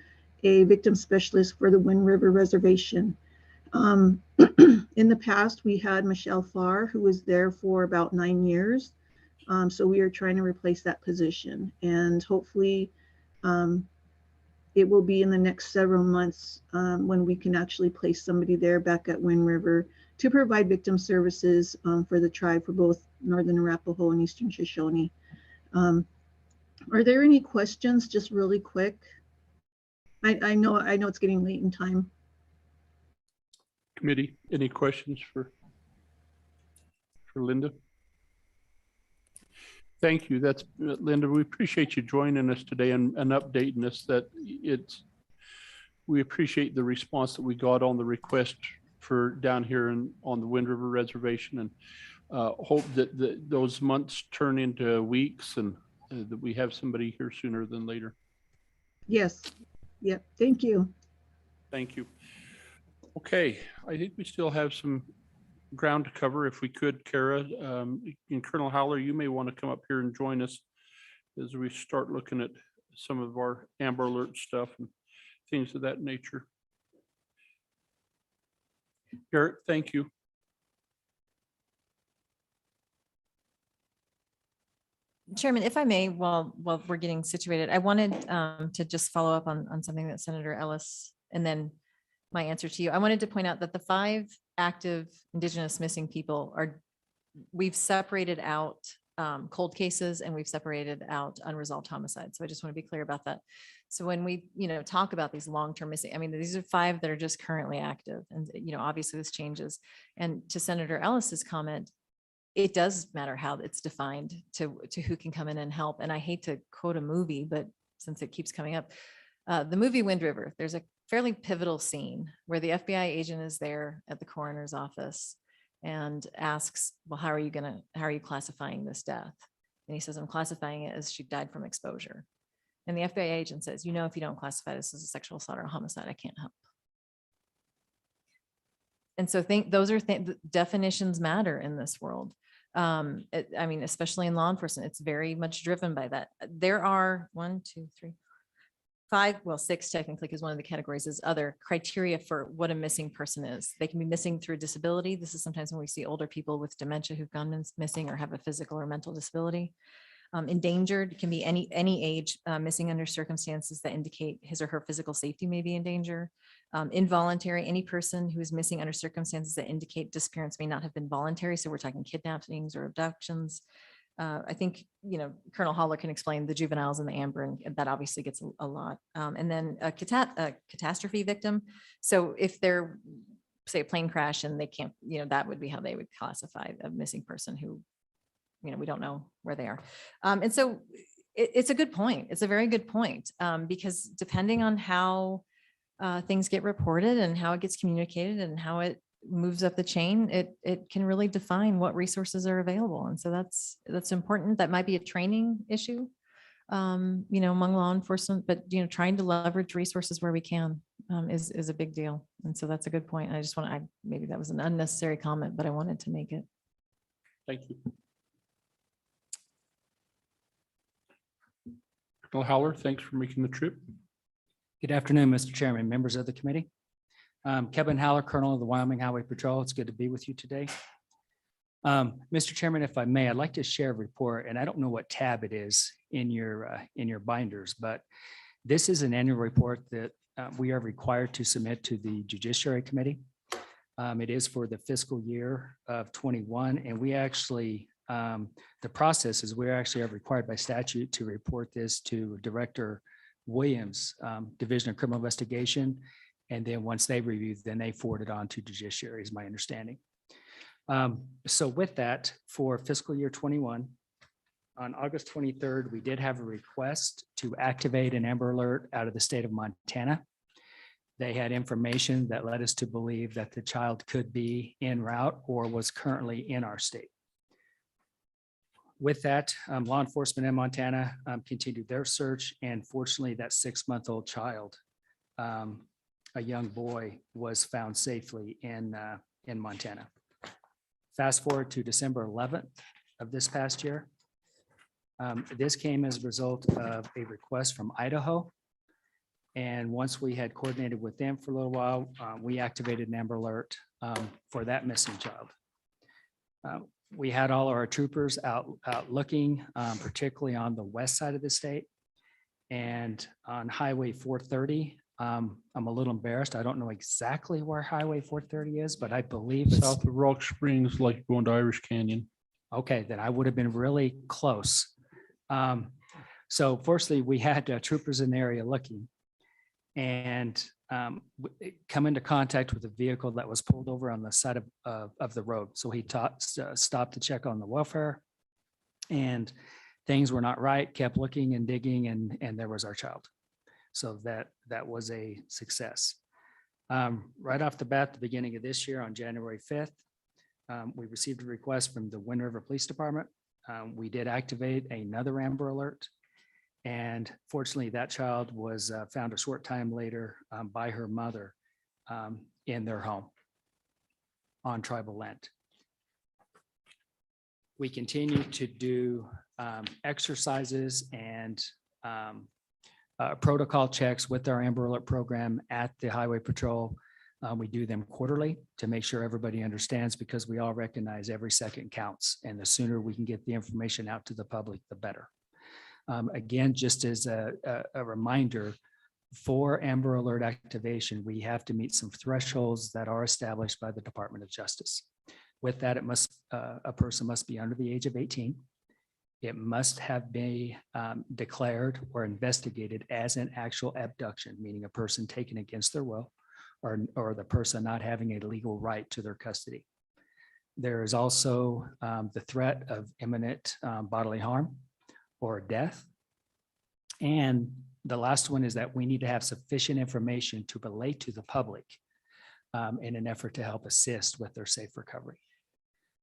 a victim specialist for the Wind River Reservation. In the past, we had Michelle Farr, who was there for about 9 years. So we are trying to replace that position, and hopefully it will be in the next several months when we can actually place somebody there back at Wind River to provide victim services for the tribe, for both Northern Arapaho and Eastern Shoshone. Are there any questions, just really quick? I know it's getting late in time. Committee, any questions for Linda? Thank you. That's Linda. We appreciate you joining us today and updating us that we appreciate the response that we got on the request for down here on the Wind River Reservation, and hope that those months turn into weeks and that we have somebody here sooner than later. Yes. Yep. Thank you. Thank you. Okay, I think we still have some ground to cover. If we could, Kara, and Colonel Howler, you may want to come up here and join us as we start looking at some of our Amber Alert stuff and things of that nature. Garrett, thank you. Chairman, if I may, while we're getting situated, I wanted to just follow up on something that Senator Ellis, and then my answer to you. I wanted to point out that the 5 active Indigenous missing people we've separated out cold cases, and we've separated out unresolved homicides. So I just want to be clear about that. So when we, talk about these long-term missing, I mean, these are 5 that are just currently active, and, obviously this changes. And to Senator Ellis's comment, it does matter how it's defined to who can come in and help. And I hate to quote a movie, but since it keeps coming up, the movie Wind River, there's a fairly pivotal scene where the FBI agent is there at the coroner's office and asks, well, how are you classifying this death? And he says, I'm classifying it as she died from exposure. And the FBI agent says, if you don't classify this as a sexual assault or a homicide, I can't help. And so those are definitions matter in this world. I mean, especially in law enforcement, it's very much driven by that. There are 1, 2, 3, 5, well, 6 technically, because one of the categories is other criteria for what a missing person is. They can be missing through disability. This is sometimes when we see older people with dementia who've gone missing or have a physical or mental disability. Endangered can be any age, missing under circumstances that indicate his or her physical safety may be in danger. Involuntary, any person who is missing under circumstances that indicate disappearance may not have been voluntary. So we're talking kidnappings or abductions. I think, Colonel Haller can explain the juveniles and the amber, and that obviously gets a lot. And then a catastrophe victim. So if they're, say, a plane crash and they can't, that would be how they would classify a missing person who, we don't know where they are. And so it's a good point. It's a very good point, because depending on how things get reported and how it gets communicated and how it moves up the chain, it can really define what resources are available. And so that's important. That might be a training issue, among law enforcement, but, trying to leverage resources where we can is a big deal. And so that's a good point. Maybe that was an unnecessary comment, but I wanted to make it. Thank you. Colonel Howler, thanks for making the trip. Good afternoon, Mr. Chairman, members of the committee. Kevin Howler, Colonel of the Wyoming Highway Patrol. It's good to be with you today. Mr. Chairman, if I may, I'd like to share a report, and I don't know what tab it is in your binders, but this is an annual report that we are required to submit to the Judiciary Committee. It is for the fiscal year of 21, and we actually, the process is we're actually required by statute to report this to Director Williams, Division of Criminal Investigation. And then once they review, then they forward it on to Judiciary, is my understanding. So with that, for fiscal year 21, on August 23rd, we did have a request to activate an Amber Alert out of the state of Montana. They had information that led us to believe that the child could be en route or was currently in our state. With that, law enforcement in Montana continued their search, and fortunately, that 6-month-old child, a young boy, was found safely in Montana. Fast forward to December 11th of this past year. This came as a result of a request from Idaho. And once we had coordinated with them for a little while, we activated an Amber Alert for that missing child. We had all our troopers out looking, particularly on the west side of the state. And on Highway 430, I'm a little embarrassed. I don't know exactly where Highway 430 is, but I believe it's South of Rock Springs, like going to Irish Canyon. okay. Then I would have been really close. So fortunately, we had troopers in the area looking, and come into contact with a vehicle that was pulled over on the side of the road. So he stopped to check on the welfare, and things were not right, kept looking and digging, and there was our child. So that was a success. Right off the bat, the beginning of this year, on January 5th, we received a request from the Wind River Police Department. We did activate another Amber Alert. And fortunately, that child was found a short time later by her mother in their home on tribal land. We continue to do exercises and protocol checks with our Amber Alert program at the Highway Patrol. We do them quarterly to make sure everybody understands, because we all recognize every second counts, and the sooner we can get the information out to the public, the better. Again, just as a reminder, for Amber Alert activation, we have to meet some thresholds that are established by the Department of Justice. With that, a person must be under the age of 18. It must have been declared or investigated as an actual abduction, meaning a person taken against their will, or the person not having a legal right to their custody. There is also the threat of imminent bodily harm or death. And the last one is that we need to have sufficient information to relate to the public in an effort to help assist with their safe recovery.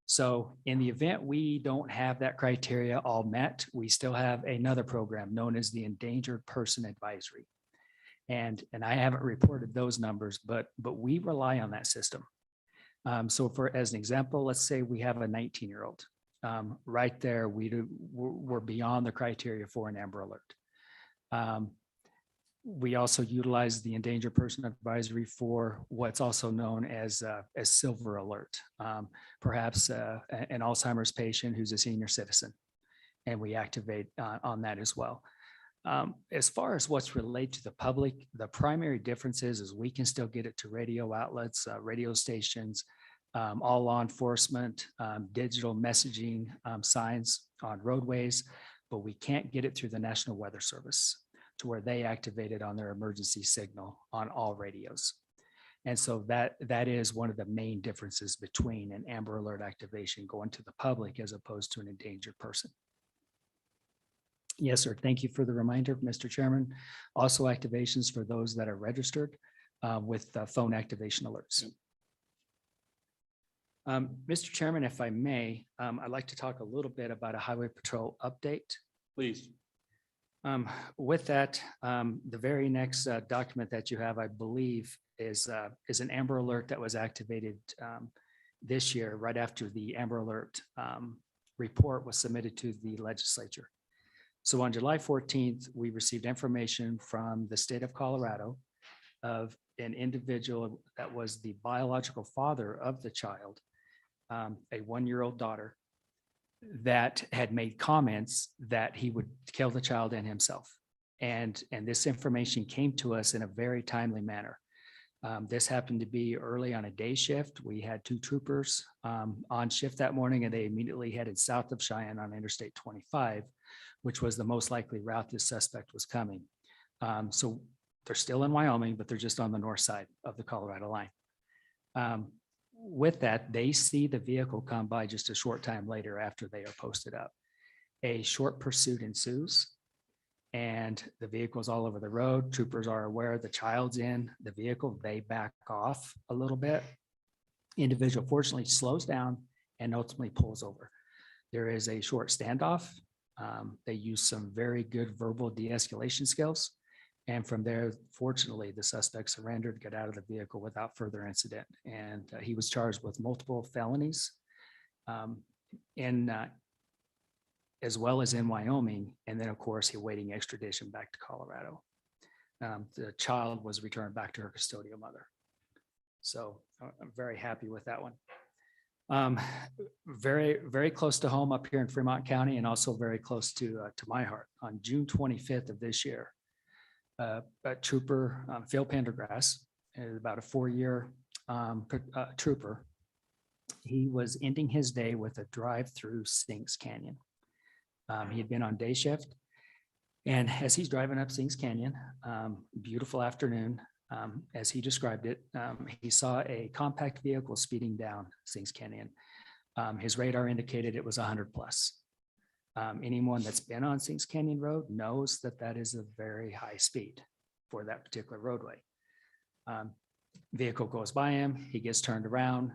So in the event we don't have that criteria all met, we still have another program known as the Endangered Person Advisory. And I haven't reported those numbers, but we rely on that system. So as an example, let's say we have a 19-year-old. Right there, we're beyond the criteria for an Amber Alert. We also utilize the Endangered Person Advisory for what's also known as Silver Alert, perhaps an Alzheimer's patient who's a senior citizen, and we activate on that as well. As far as what's relayed to the public, the primary difference is we can still get it to radio outlets, radio stations, all law enforcement, digital messaging signs on roadways, but we can't get it through the National Weather Service to where they activate it on their emergency signal on all radios. And so that is one of the main differences between an Amber Alert activation going to the public as opposed to an endangered person. Yes, sir. Thank you for the reminder, Mr. Chairman. Also, activations for those that are registered. with phone activation alerts. Mr. Chairman, if I may, I'd like to talk a little bit about a highway patrol update. Please. With that, the very next document that you have, I believe, is an Amber Alert that was activated this year, right after the Amber Alert report was submitted to the legislature. So on July 14th, we received information from the state of Colorado of an individual that was the biological father of the child, a 1-year-old daughter, that had made comments that he would kill the child and himself. And this information came to us in a very timely manner. This happened to be early on a day shift. We had 2 troopers on shift that morning, and they immediately headed south of Cheyenne on Interstate 25, which was the most likely route this suspect was coming. So they're still in Wyoming, but they're just on the north side of the Colorado line. With that, they see the vehicle come by just a short time later after they are posted up. A short pursuit ensues, and the vehicle's all over the road. Troopers are aware the child's in the vehicle. They back off a little bit. Individual fortunately slows down and ultimately pulls over. There is a short standoff. They use some very good verbal de-escalation skills. And from there, fortunately, the suspect surrendered, got out of the vehicle without further incident. And he was charged with multiple felonies as well as in Wyoming. And then, of course, he awaiting extradition back to Colorado. The child was returned back to her custodial mother. So I'm very happy with that one. Very, very close to home up here in Fremont County, and also very close to my heart. On June 25th of this year, a trooper, Phil Pendergrass, about a 4-year trooper. He was ending his day with a drive through Sinks Canyon. He had been on day shift, and as he's driving up Sinks Canyon, beautiful afternoon, as he described it, he saw a compact vehicle speeding down Sinks Canyon. His radar indicated it was 100 plus. Anyone that's been on Sinks Canyon Road knows that that is a very high speed for that particular roadway. Vehicle goes by him, he gets turned around.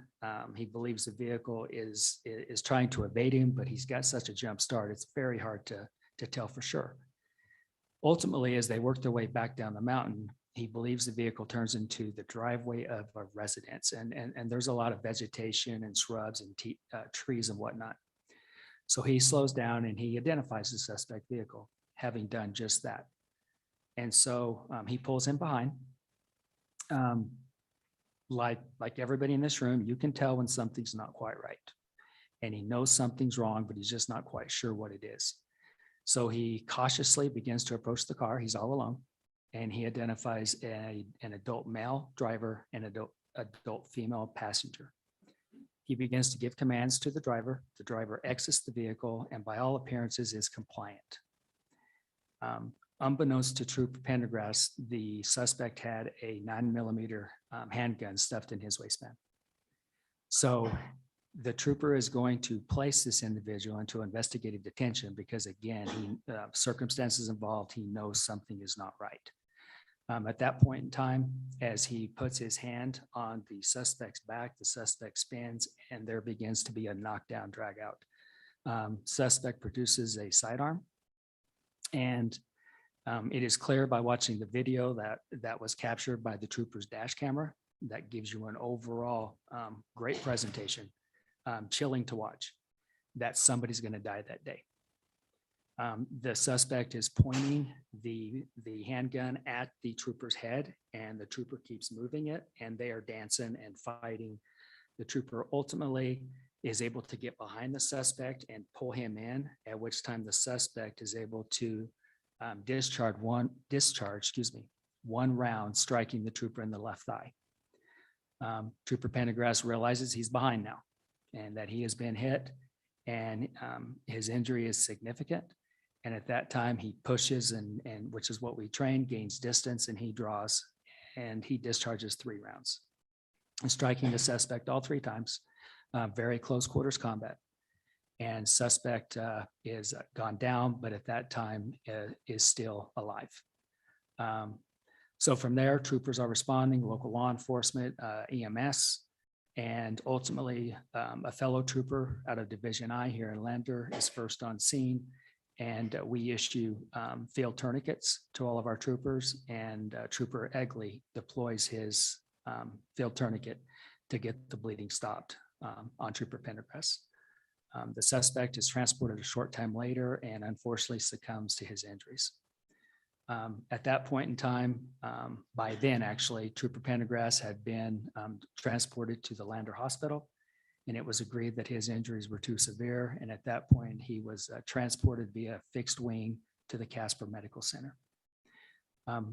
He believes the vehicle is trying to evade him, but he's got such a jump start, it's very hard to tell for sure. Ultimately, as they work their way back down the mountain, he believes the vehicle turns into the driveway of a residence, and there's a lot of vegetation and shrubs and trees and whatnot. So he slows down and he identifies the suspect vehicle, having done just that. And so he pulls in behind. Like everybody in this room, you can tell when something's not quite right. And he knows something's wrong, but he's just not quite sure what it is. So he cautiously begins to approach the car. He's all alone. And he identifies an adult male driver and adult female passenger. He begins to give commands to the driver. The driver exits the vehicle and by all appearances is compliant. Unbeknownst to Trooper Pendergrass, the suspect had a 9mm handgun stuffed in his waistband. So the trooper is going to place this individual into investigative detention because, again, circumstances involved, he knows something is not right. At that point in time, as he puts his hand on the suspect's back, the suspect spins and there begins to be a knockdown, drag out. Suspect produces a sidearm, and it is clear by watching the video that was captured by the trooper's dash camera that gives you an overall great presentation, chilling to watch, that somebody's going to die that day. The suspect is pointing the handgun at the trooper's head, and the trooper keeps moving it, and they are dancing and fighting. The trooper ultimately is able to get behind the suspect and pull him in, at which time the suspect is able to discharge one round, striking the trooper in the left thigh. Trooper Pendergrass realizes he's behind now and that he has been hit, and his injury is significant. And at that time, he pushes and which is what we train, gains distance, and he draws, and he discharges 3 rounds, striking the suspect all 3 times. Very close quarters combat. And suspect is gone down, but at that time is still alive. So from there, troopers are responding, local law enforcement, EMS, and ultimately a fellow trooper out of Division I here in Lander is first on scene. And we issue field tourniquets to all of our troopers, and Trooper Egley deploys his field tourniquet to get the bleeding stopped on Trooper Pendergrass. The suspect is transported a short time later and unfortunately succumbs to his injuries. At that point in time, by then actually, Trooper Pendergrass had been transported to the Lander Hospital, and it was agreed that his injuries were too severe. And at that point, he was transported via fixed wing to the Casper Medical Center.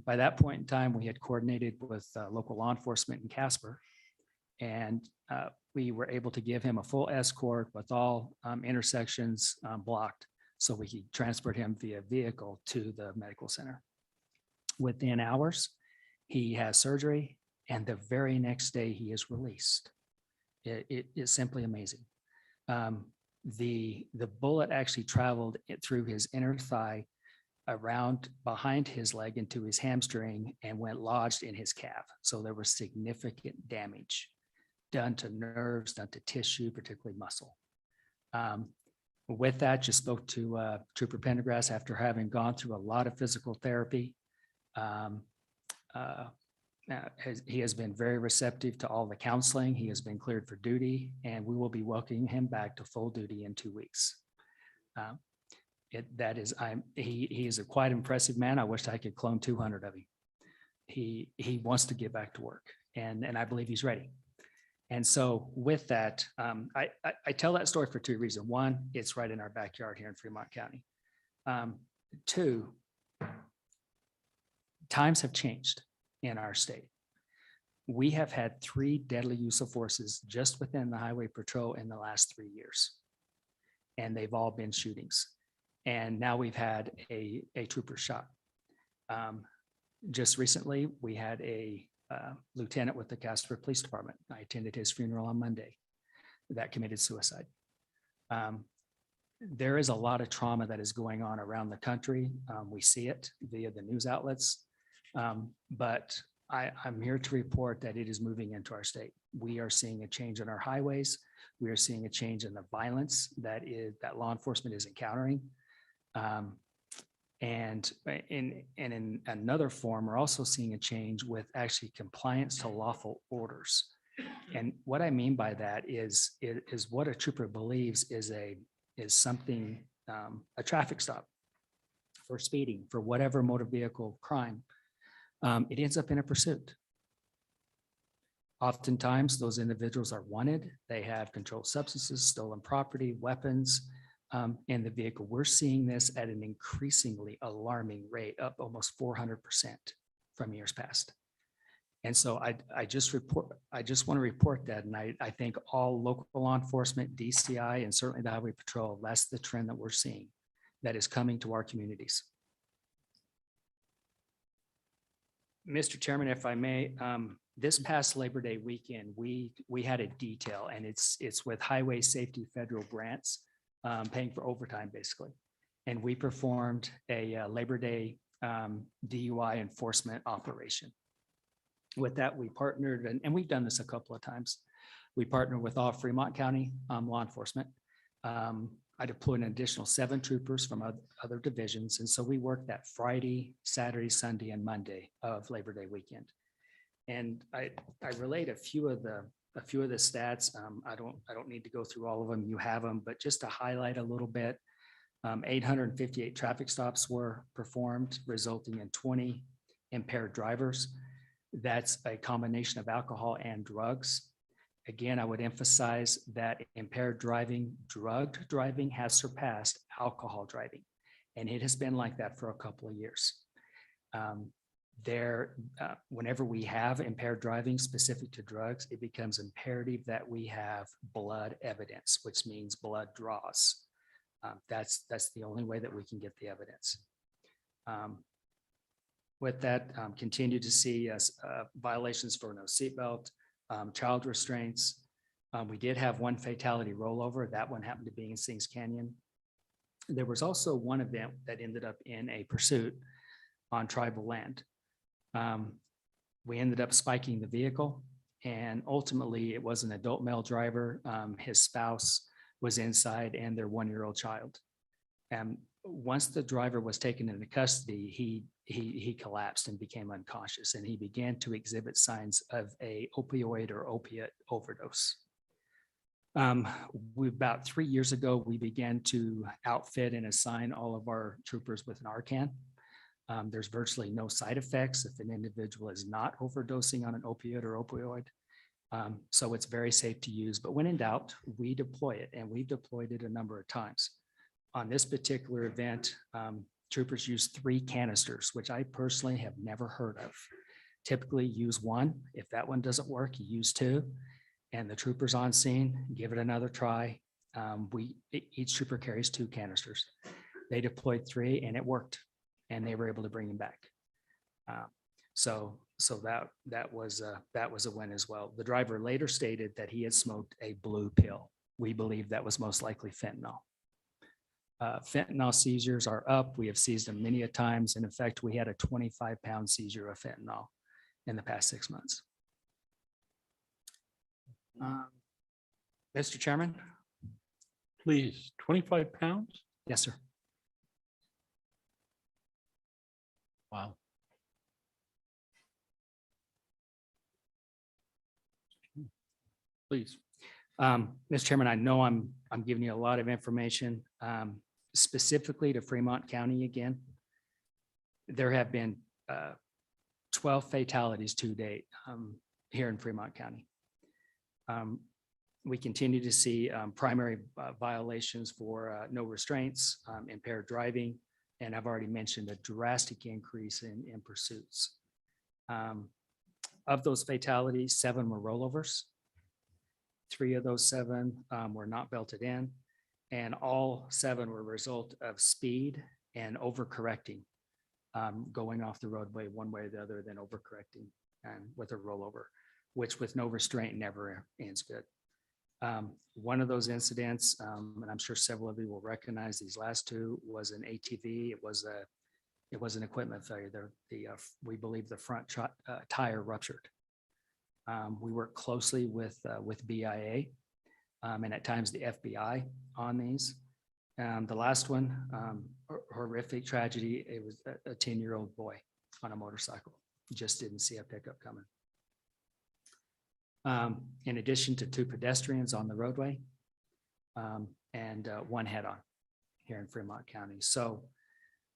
By that point in time, we had coordinated with local law enforcement in Casper, and we were able to give him a full escort with all intersections blocked, so we could transport him via vehicle to the medical center. Within hours, he has surgery, and the very next day he is released. It is simply amazing. The bullet actually traveled through his inner thigh, around behind his leg into his hamstring, and went lodged in his calf. So there was significant damage done to nerves, done to tissue, particularly muscle. With that, just spoke to Trooper Pendergrass after having gone through a lot of physical therapy. He has been very receptive to all the counseling. He has been cleared for duty, and we will be welcoming him back to full duty in 2 weeks. He is a quite impressive man. I wish I could clone 200 of him. He wants to get back to work, and I believe he's ready. And so with that, I tell that story for two reasons. One, it's right in our backyard here in Fremont County. Two, times have changed in our state. We have had 3 deadly use of forces just within the Highway Patrol in the last 3 years. And they've all been shootings. And now we've had a trooper shot. Just recently, we had a lieutenant with the Casper Police Department. I attended his funeral on Monday that committed suicide. There is a lot of trauma that is going on around the country. We see it via the news outlets. But I'm here to report that it is moving into our state. We are seeing a change in our highways. We are seeing a change in the violence that law enforcement is encountering. And in another form, we're also seeing a change with actually compliance to lawful orders. And what I mean by that is what a trooper believes is something, a traffic stop for speeding, for whatever motor vehicle crime. It ends up in a pursuit. Oftentimes, those individuals are wanted. They have controlled substances, stolen property, weapons in the vehicle. We're seeing this at an increasingly alarming rate, up almost 400% from years past. And so I just want to report that. And I think all local law enforcement, DCI, and certainly the Highway Patrol, that's the trend that we're seeing that is coming to our communities. Mr. Chairman, if I may, this past Labor Day weekend, we had a detail, and it's with Highway Safety Federal grants, paying for overtime basically. And we performed a Labor Day DUI enforcement operation. With that, we partnered, and we've done this a couple of times. We partnered with all Fremont County law enforcement. I deployed an additional 7 troopers from other divisions. And so we worked that Friday, Saturday, Sunday, and Monday of Labor Day weekend. And I relayed a few of the stats. I don't need to go through all of them. You have them, but just to highlight a little bit, 858 traffic stops were performed, resulting in 20 impaired drivers. That's a combination of alcohol and drugs. Again, I would emphasize that impaired driving, drugged driving has surpassed alcohol driving, and it has been like that for a couple of years. Whenever we have impaired driving specific to drugs, it becomes imperative that we have blood evidence, which means blood draws. That's the only way that we can get the evidence. With that, continue to see violations for no seatbelt, child restraints. We did have 1 fatality rollover. That one happened to be in Sings Canyon. There was also one event that ended up in a pursuit on tribal land. We ended up spiking the vehicle, and ultimately it was an adult male driver. His spouse was inside and their 1-year-old child. And once the driver was taken into custody, he collapsed and became unconscious, and he began to exhibit signs of a opioid or opiate overdose. About 3 years ago, we began to outfit and assign all of our troopers with an Narcan. There's virtually no side effects if an individual is not overdosing on an opiate or opioid. So it's very safe to use, but when in doubt, we deploy it, and we've deployed it a number of times. On this particular event, troopers use 3 canisters, which I personally have never heard of. Typically use 1. If that one doesn't work, you use 2. And the troopers on scene, give it another try. Each trooper carries 2 canisters. They deployed 3 and it worked, and they were able to bring him back. So that was a win as well. The driver later stated that he had smoked a blue pill. We believe that was most likely fentanyl. Fentanyl seizures are up. We have seized them many a times. And in fact, we had a 25-pound seizure of fentanyl in the past 6 months. Mr. Chairman? Please, 25 pounds? Yes, sir. Wow. Please. Mr. Chairman, I know I'm giving you a lot of information, specifically to Fremont County again. There have been 12 fatalities to date here in Fremont County. We continue to see primary violations for no restraints, impaired driving, and I've already mentioned a drastic increase in pursuits. Of those fatalities, 7 were rollovers. 3 of those 7 were not belted in, and all 7 were a result of speed and overcorrecting, going off the roadway one way or the other, then overcorrecting and with a rollover, which with no restraint never ends good. One of those incidents, and I'm sure several of you will recognize these last 2, was an ATV. It was an equipment failure. We believe the front tire ruptured. We work closely with BIA and at times the FBI on these. The last one, horrific tragedy. It was a 10-year-old boy on a motorcycle. Just didn't see a pickup coming. In addition to 2 pedestrians on the roadway and 1 head-on here in Fremont County. So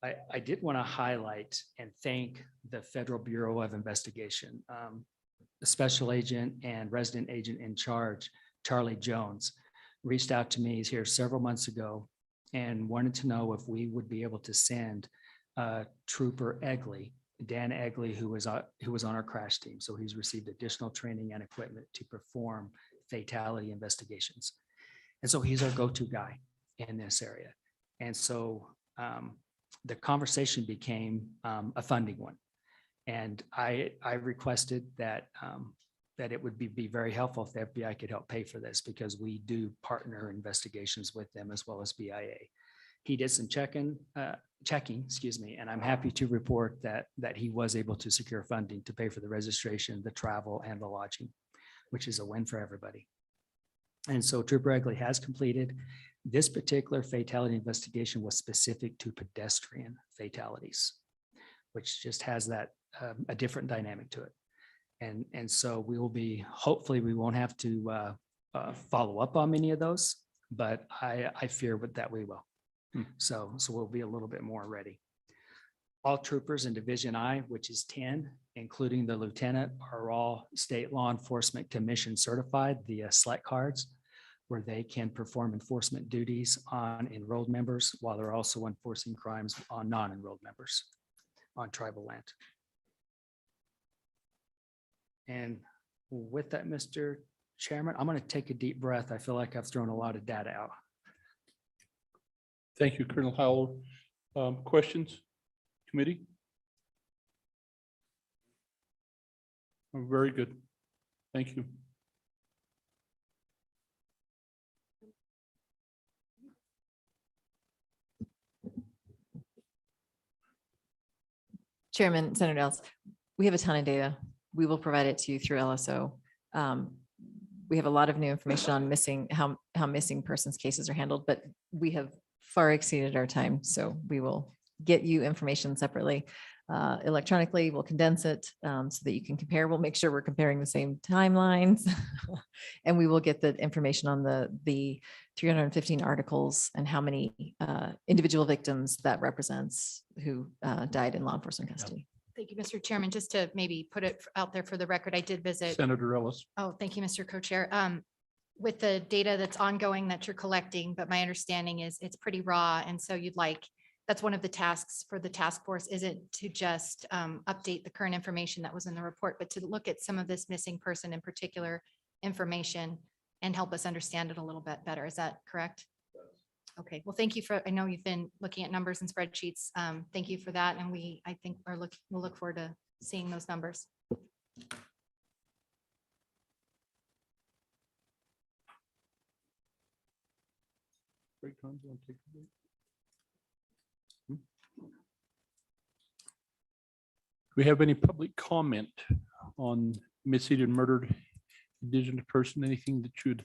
I did want to highlight and thank the Federal Bureau of Investigation. The special agent and resident agent in charge, Charlie Jones, reached out to me here several months ago and wanted to know if we would be able to send Trooper Egley, Dan Egley, who was on our crash team. So he's received additional training and equipment to perform fatality investigations. And so he's our go-to guy in this area. And so the conversation became a funding one. And I requested that it would be very helpful if the FBI could help pay for this, because we do partner investigations with them as well as BIA. He did some checking, and I'm happy to report that he was able to secure funding to pay for the registration, the travel, and the lodging, which is a win for everybody. And so Trooper Egley has completed. This particular fatality investigation was specific to pedestrian fatalities, which just has that a different dynamic to it. And so we will be, hopefully we won't have to follow up on many of those, but I fear that we will. So we'll be a little bit more ready. All troopers in Division I, which is 10, including the lieutenant, are all State Law Enforcement Commission certified, the SLEC cards, where they can perform enforcement duties on enrolled members while they're also enforcing crimes on non-enrolled members on tribal land. And with that, Mr. Chairman, I'm going to take a deep breath. I feel like I've thrown a lot of data out. Thank you, Colonel Howell. Questions, committee? Very good. Thank you. Chairman, Senator Ellis, we have a ton of data. We will provide it to you through LSO. We have a lot of new information on how missing persons cases are handled, but we have far exceeded our time. So we will get you information separately. Electronically, we'll condense it so that you can compare. We'll make sure we're comparing the same timelines. And we will get the information on the 315 articles and how many individual victims that represents who died in law enforcement custody. Thank you, Mr. Chairman. Just to maybe put it out there for the record, I did visit. Senator Ellis. Oh, thank you, Mr. Co-Chair. With the data that's ongoing that you're collecting, but my understanding is it's pretty raw. And so that's one of the tasks for the task force, isn't to just update the current information that was in the report, but to look at some of this missing person in particular information and help us understand it a little bit better. Is that correct? Okay, well, thank you I know you've been looking at numbers and spreadsheets. Thank you for that. And I think we'll look forward to seeing those numbers. Break time, you wanna take a break? Do we have any public comment on missing and murdered Indigenous person? Anything that should?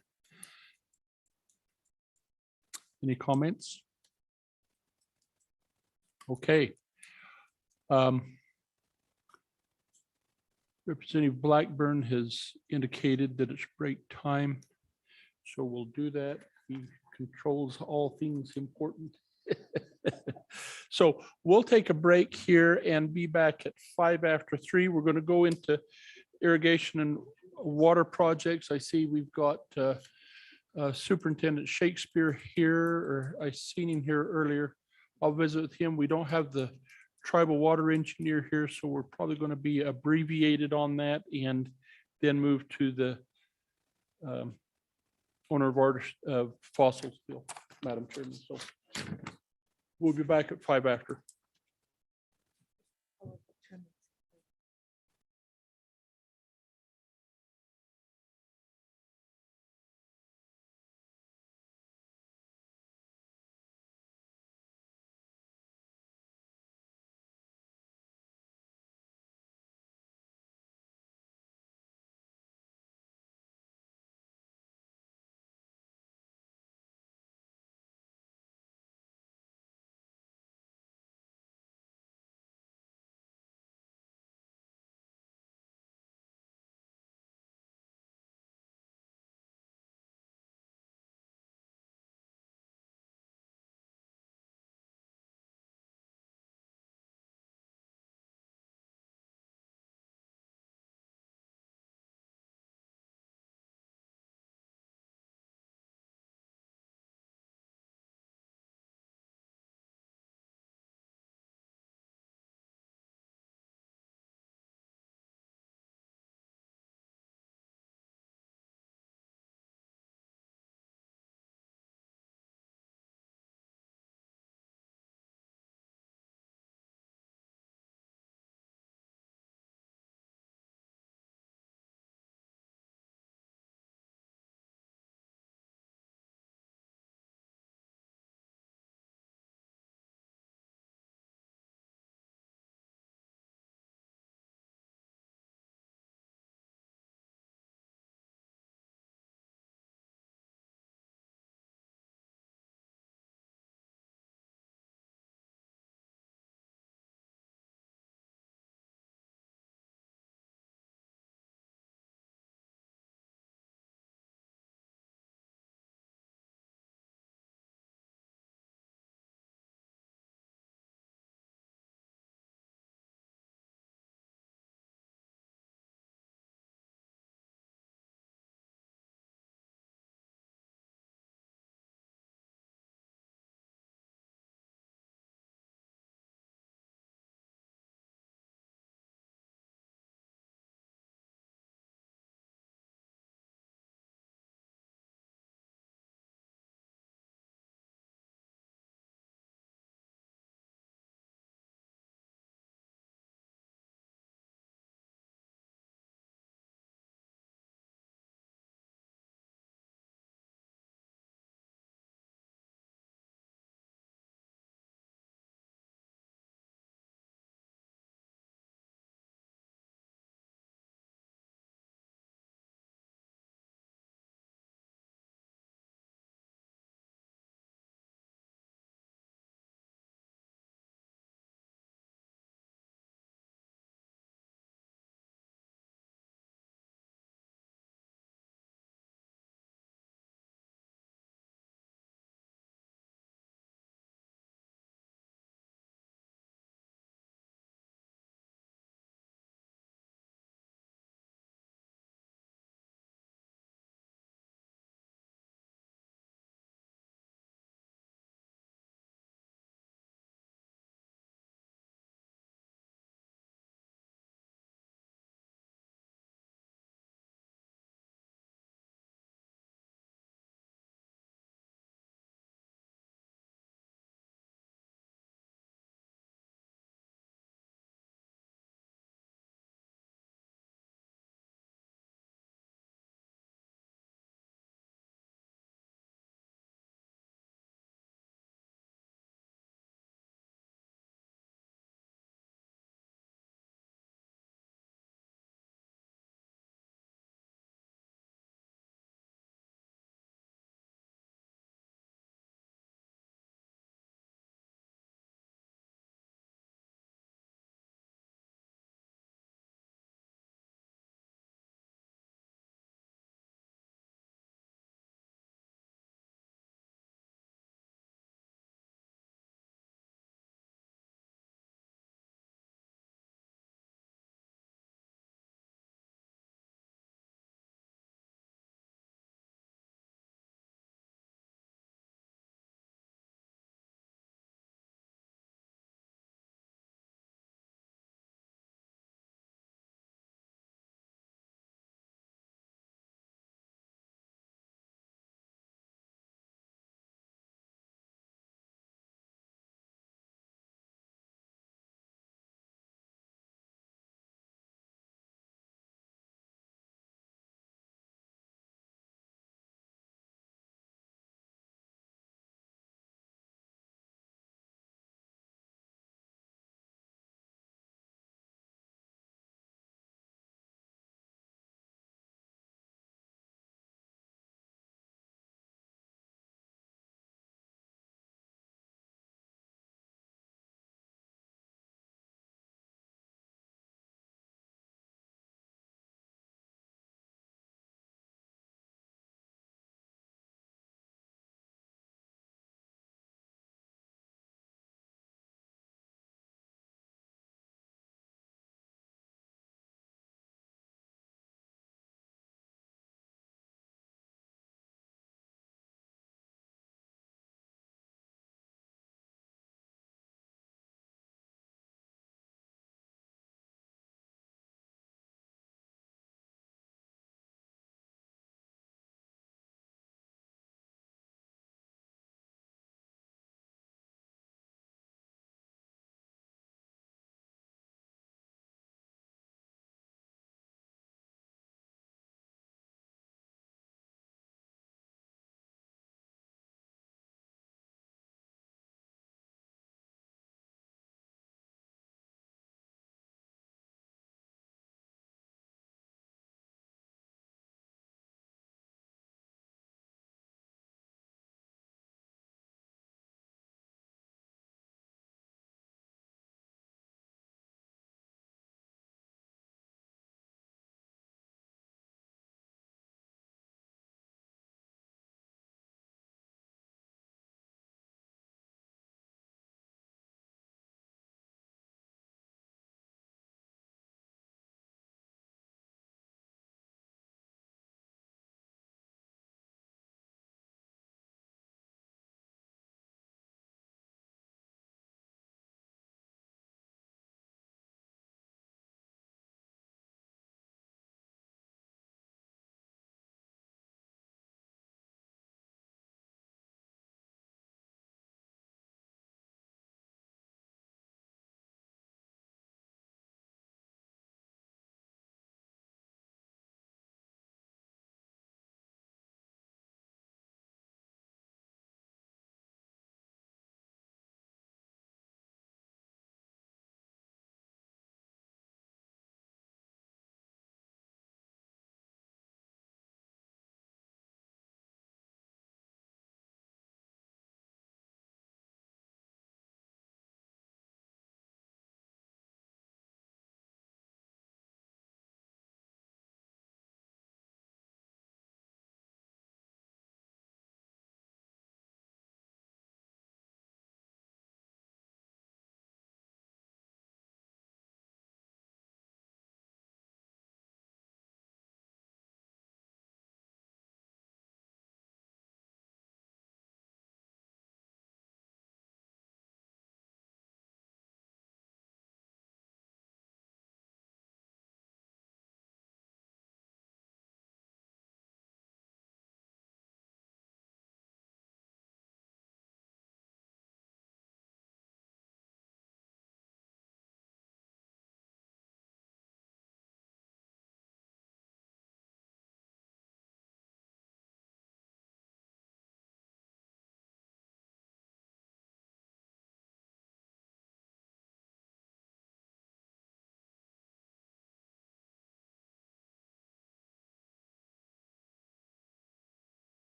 Any comments? Okay. Representative Blackburn has indicated that it's break time. So we'll do that. He controls all things important. So we'll take a break here and be back at 3:05. We're going to go into irrigation and water projects. I see we've got Superintendent Shakespeare here, or I seen him here earlier. I'll visit with him. We don't have the tribal water engineer here, so we're probably going to be abbreviated on that and then move to the owner of our fossil fuel, Madam Chairman. So we'll be back at 5:05.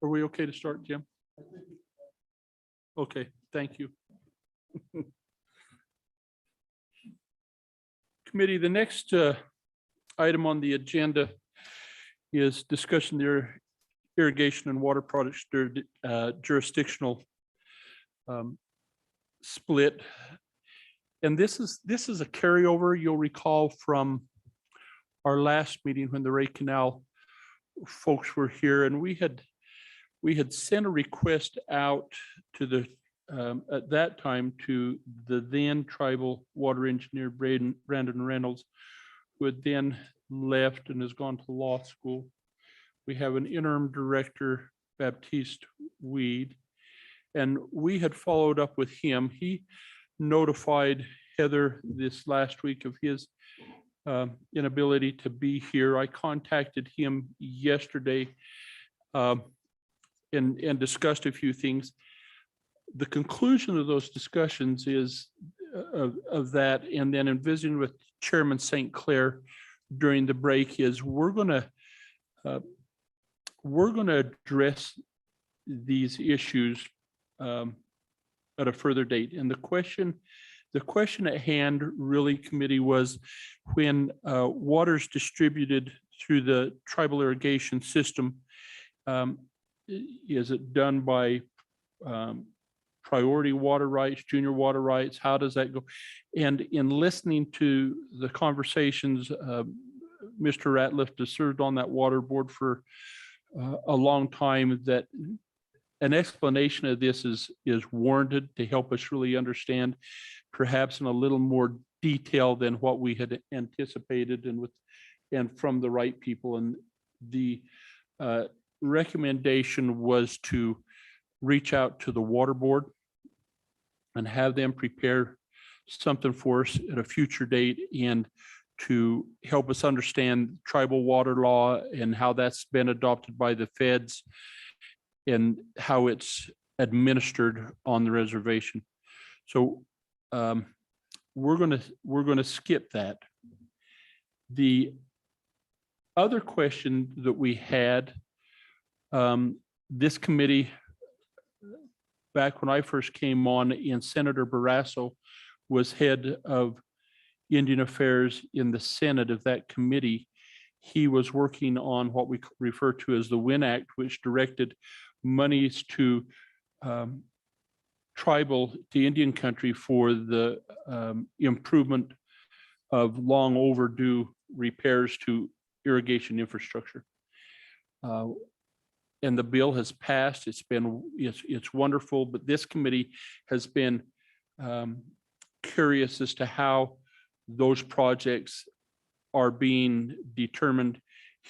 Are we okay to start, Jim? Okay, thank you. Committee, the next item on the agenda is discussion their irrigation and water products jurisdictional split. And this is a carryover, you'll recall, from our last meeting when the Ray Canal folks were here, and we had sent a request out to the at that time to the then tribal water engineer Brandon Reynolds, who had then left and has gone to law school. We have an interim director, Baptiste Weed, and we had followed up with him. He notified Heather this last week of his inability to be here. I contacted him yesterday and discussed a few things. The conclusion of those discussions is of that, and then in visiting with Chairman St. Clair during the break, is we're going to address these issues at a further date. And the question at hand, really, committee, was when water is distributed through the tribal irrigation system, is it done by priority water rights, junior water rights? How does that go? And in listening to the conversations, Mr. Ratliff has served on that water board for a long time, that an explanation of this is warranted to help us really understand, perhaps in a little more detail than what we had anticipated, and from the right people. And the recommendation was to reach out to the water board and have them prepare something for us at a future date, and to help us understand tribal water law and how that's been adopted by the feds and how it's administered on the reservation. So we're gonna skip that. The other question that we had, this committee, back when I first came on, and Senator Barrasso was head of Indian Affairs in the Senate of that committee, he was working on what we refer to as the WIN Act, which directed monies to Indian country for the improvement of long overdue repairs to irrigation infrastructure. And the bill has passed. It's wonderful, but this committee has been curious as to how those projects are being determined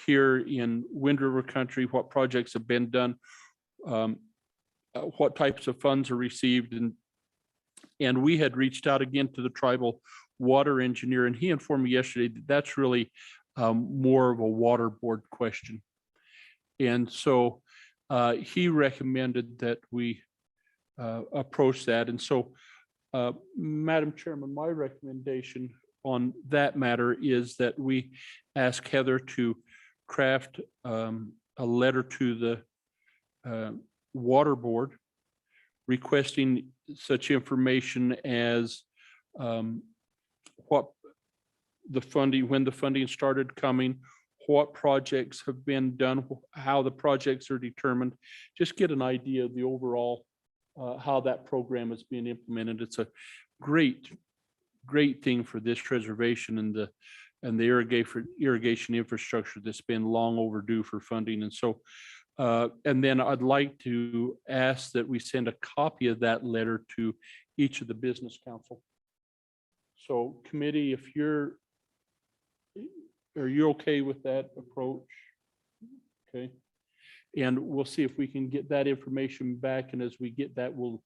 here in Wind River country, what projects have been done, what types of funds are received. And we had reached out again to the tribal water engineer, and he informed me yesterday that that's really more of a water board question. And so he recommended that we approach that. And so, Madam Chairman, my recommendation on that matter is that we ask Heather to craft a letter to the water board requesting such information as what the funding, when the funding started coming, what projects have been done, how the projects are determined, just get an idea of the overall how that program is being implemented. It's a great thing for this reservation and the irrigation infrastructure that's been long overdue for funding. And so, and then I'd like to ask that we send a copy of that letter to each of the business council. So committee, are you okay with that approach? Okay. And we'll see if we can get that information back. And as we get that, we'll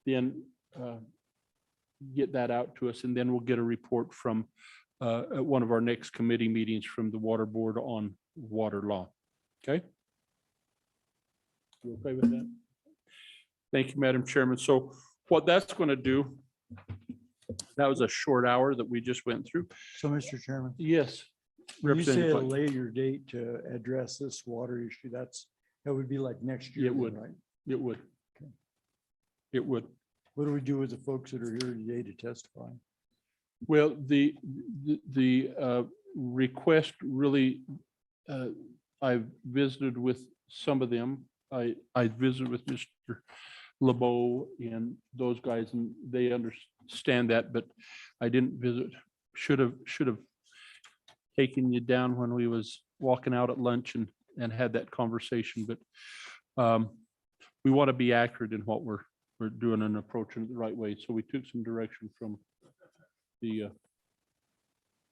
then get that out to us. And then we'll get a report from at one of our next committee meetings from the water board on water law. Okay. You okay with that? Thank you, Madam Chairman. So what that's going to do, that was a short hour that we just went through. So, Mr. Chairman, Yes. when you say a Representative White. later date to address this water issue, that's That would be like next year. It then, would. Right? It would. Okay. It would. What do we do with the folks that are here today to testify? Well, the request really, I've visited with some of them. I visited with Mr. LeBeau and those guys, and they understand that, but I didn't visit. Should have taken you down when we was walking out at lunch and had that conversation, but we want to be accurate in what we're doing and approaching it the right way. So we took some direction from the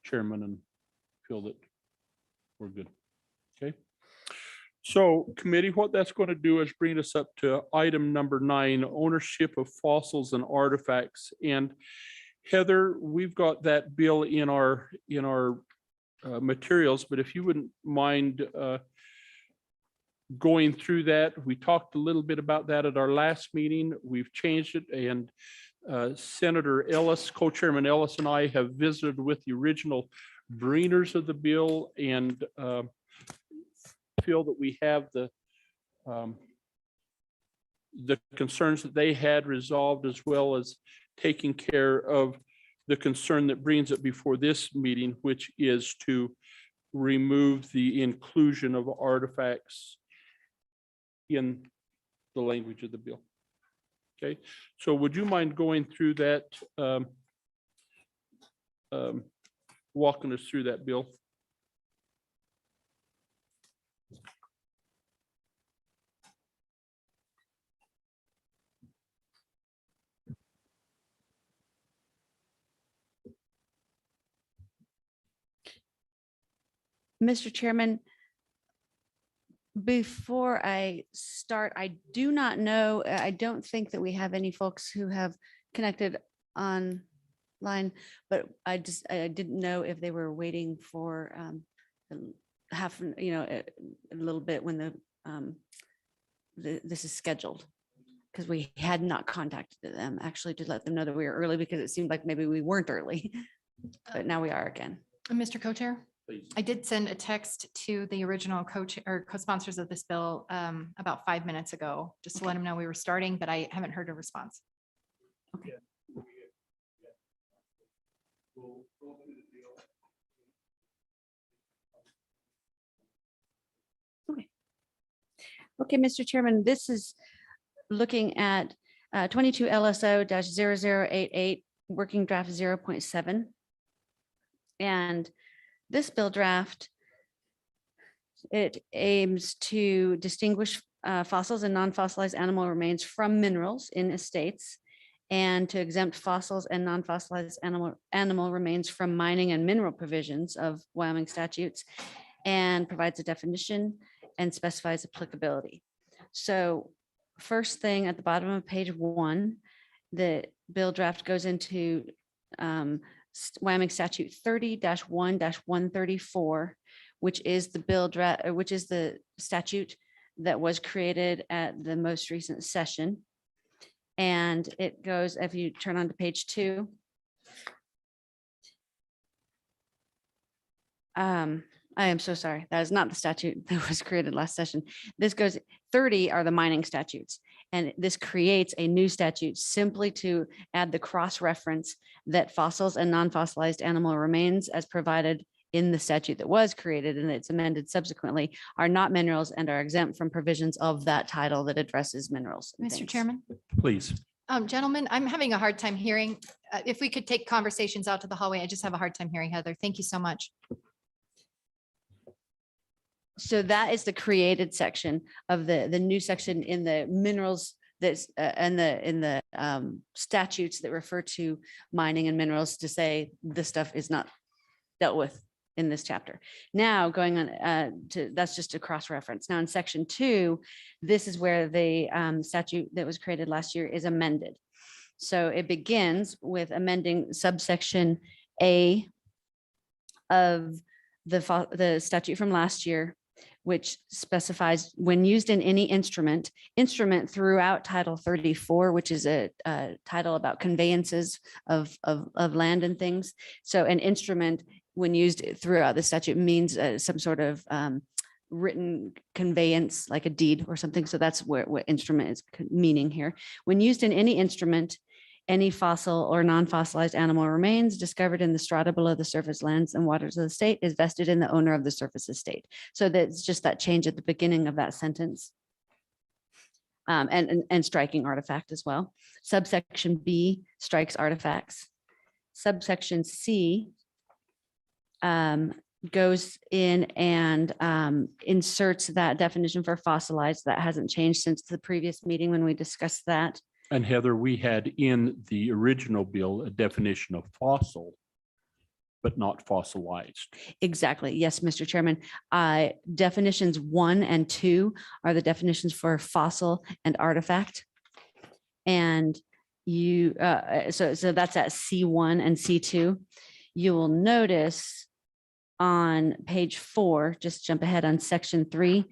chairman and feel that we're good. Okay. So committee, what that's going to do is bring us up to item number 9, ownership of fossils and artifacts. And Heather, we've got that bill in our materials, but if you wouldn't mind going through that. We talked a little bit about that at our last meeting. We've changed it, and Senator Ellis, Co-Chairman Ellis, and I have visited with the original bringers of the bill and feel that we have the concerns that they had resolved, as well as taking care of the concern that brings it before this meeting, which is to remove the inclusion of artifacts in the language of the bill. Okay, so would you mind going through that, walking us through that, Bill? Mr. Chairman, before I start, I do not know, I don't think that we have any folks who have connected online, but I didn't know if they were waiting for half, a little bit when this is scheduled. Because we had not contacted them actually to let them know that we were early, because it seemed like maybe we weren't early, but now we are again. Mr. Co-Chair, I did send a text to the original co-sponsors of this bill about 5 minutes ago, just to let them know we were starting, but I haven't heard a response. Okay. Okay, Mr. Chairman, this is looking at 22 LSO-0088, working draft 0.7. And this bill draft, it aims to distinguish fossils and non-fossilized animal remains from minerals in estates, and to exempt fossils and non-fossilized animal remains from mining and mineral provisions of Wyoming statutes, and provides a definition and specifies applicability. So first thing at the bottom of page 1, the bill draft goes into Wyoming statute 30-1-134, which is the bill draft, which is the statute that was created at the most recent session. And it goes, if you turn on to page 2. I am so sorry. That is not the statute that was created last session. This goes, 30 are the mining statutes. And this creates a new statute simply to add the cross-reference that fossils and non-fossilized animal remains, as provided in the statute that was created and it's amended subsequently, are not minerals and are exempt from provisions of that title that addresses minerals. and Mr. things. Chairman, Please. gentlemen, I'm having a hard time hearing. If we could take conversations out to the hallway, I just have a hard time hearing Heather. Thank you so much. So that is the created section of the new section in the minerals that's in the statutes that refer to mining and minerals, to say this stuff is not dealt with in this chapter. Now going on that's just a cross reference. Now in section 2, this is where the statute that was created last year is amended. So it begins with amending subsection A of the statute from last year, which specifies when used in any instrument throughout Title 34, which is a title about conveyances of land and things. So an instrument, when used throughout the statute, means some sort of written conveyance, like a deed or something. So that's what instrument is meaning here. When used in any instrument, any fossil or non-fossilized animal remains discovered in the strata below the surface lands and waters of the state is vested in the owner of the surface estate. So that's just that change at the beginning of that sentence. And striking artifact as well. Subsection B strikes artifacts. Subsection C goes in and inserts that definition for fossilized. That hasn't changed since the previous meeting when we discussed that. And Heather, we had in the original bill a definition of fossil, but not fossilized. Exactly. Yes, Mr. Chairman. Definitions 1 and 2 are the definitions for fossil and artifact. And you, so that's at C1 and C2. You will notice on page 4, just jump ahead on section 3,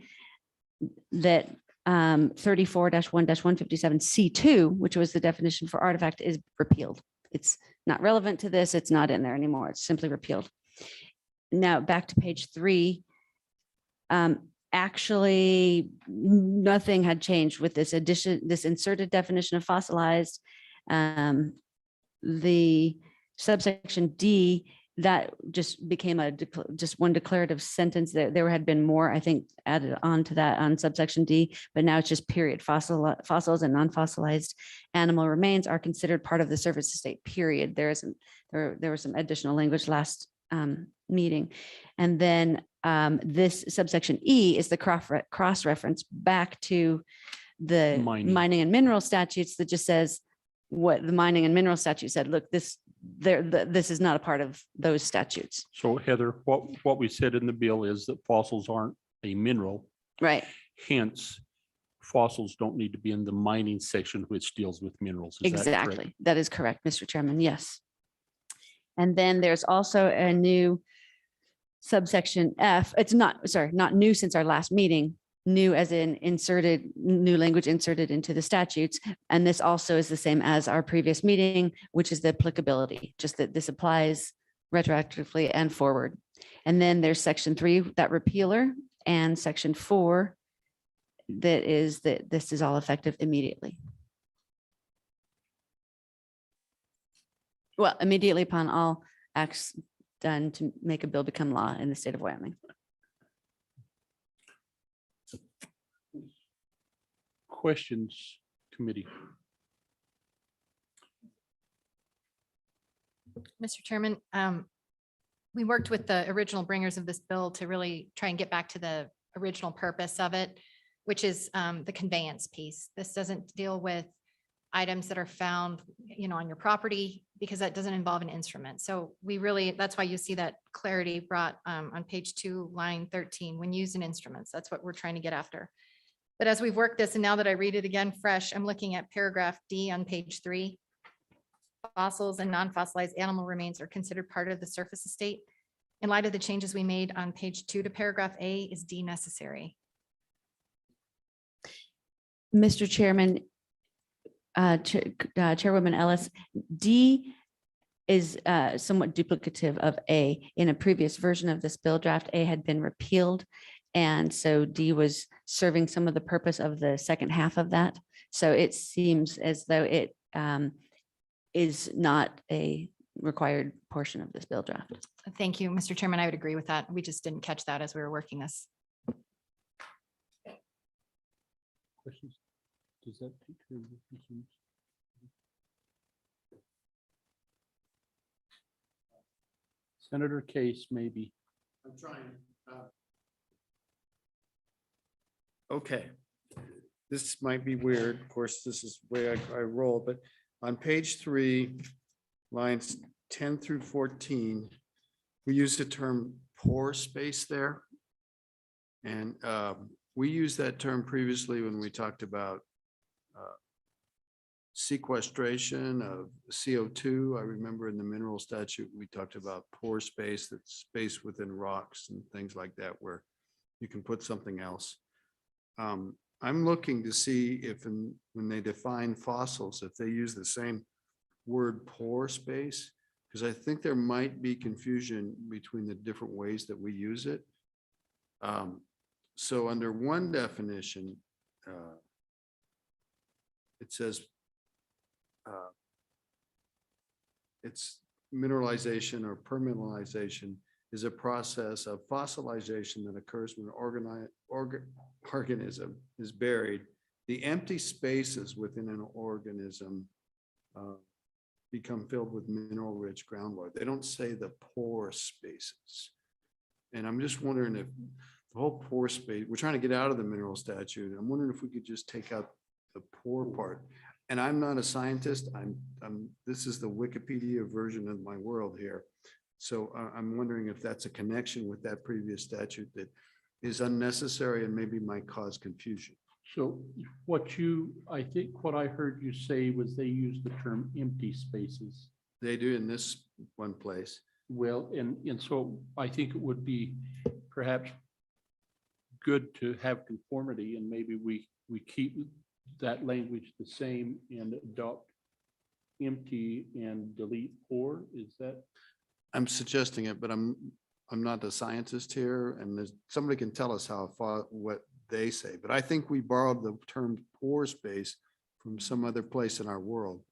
that 34-1-157C2, which was the definition for artifact, is repealed. It's not relevant to this. It's not in there anymore. It's simply repealed. Now back to page 3. Actually, nothing had changed with this addition, this inserted definition of fossilized. The subsection D, that just became just one declarative sentence. There had been more, I think, added on to that on subsection D, but now it's just period. Fossils and non-fossilized animal remains are considered part of the surface estate, period. There was some additional language last meeting. And then this subsection E is the cross-reference back to the mining and mineral statutes that just says what the mining and mineral statute said. Look, this is not a part of those statutes. So Heather, what we said in the bill is that fossils aren't a mineral. Right. Hence, fossils don't need to be in the mining section, which deals with minerals. Is that Exactly. correct? That is correct, Mr. Chairman. Yes. And then there's also a new subsection F. It's not new since our last meeting. New as in new language inserted into the statutes. And this also is the same as our previous meeting, which is the applicability, just that this applies retroactively and forward. And then there's section 3, that repealer, and section 4, that is that this is all effective immediately. Well, immediately upon all acts done to make a bill become law in the state of Wyoming. Questions, committee? Mr. Chairman, we worked with the original bringers of this bill to really try and get back to the original purpose of it, which is the conveyance piece. This doesn't deal with items that are found, on your property, because that doesn't involve an instrument. So that's why you see that clarity brought on page 2, line 13, when used in instruments. That's what we're trying to get after. But as we've worked this, and now that I read it again fresh, I'm looking at paragraph D on page 3. Fossils and non-fossilized animal remains are considered part of the surface estate. In light of the changes we made on page 2 to paragraph A, is D necessary? Mr. Chairman, Chairwoman Ellis, D is somewhat duplicative of A. In a previous version of this bill draft, A had been repealed. And so D was serving some of the purpose of the second half of that. So it seems as though it is not a required portion of this bill draft. Thank you, Mr. Chairman. I would agree with that. We just didn't catch that as we were working this. Questions? Does that take care of your concerns? Senator Case, maybe. I'm trying. Okay. This might be weird. Of course, this is the way I roll, but on page 3, lines 10 through 14, we use the term pore space there. And we used that term previously when we talked about sequestration of CO2. I remember in the mineral statute, we talked about pore space, that's space within rocks and things like that, where you can put something else. I'm looking to see if when they define fossils, if they use the same word pore space, because I think there might be confusion between the different ways that we use it. So under one definition, it says it's mineralization or permineralization is a process of fossilization that occurs when an organism is buried. The empty spaces within an organism become filled with mineral-rich groundwater. They don't say the pore spaces. And I'm just wondering if the whole pore space, we're trying to get out of the mineral statute. I'm wondering if we could just take out the pore part. And I'm not a scientist. This is the Wikipedia version of my world here. So I'm wondering if that's a connection with that previous statute that is unnecessary and maybe might cause confusion. So I think what I heard you say was they use the term empty spaces. They do in this one place. Well, and so I think it would be perhaps good to have conformity, and maybe we keep that language the same and adopt empty and delete pore. Is that? I'm suggesting it, but I'm not a scientist here, and somebody can tell us how far what they say. But I think we borrowed the term pore space from some other place in our world,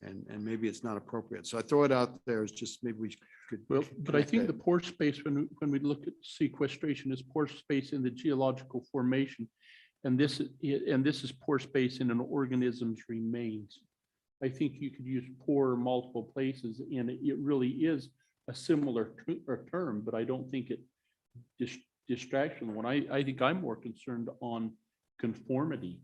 and maybe it's not appropriate. So I throw it out there as just maybe we could. Well, but I think the pore space, when we look at sequestration, is pore space in the geological formation. And this is pore space in an organism's remains. I think you could use pore multiple places, and it really is a similar term, but I don't think it distracts from the one. I think I'm more concerned on conformity,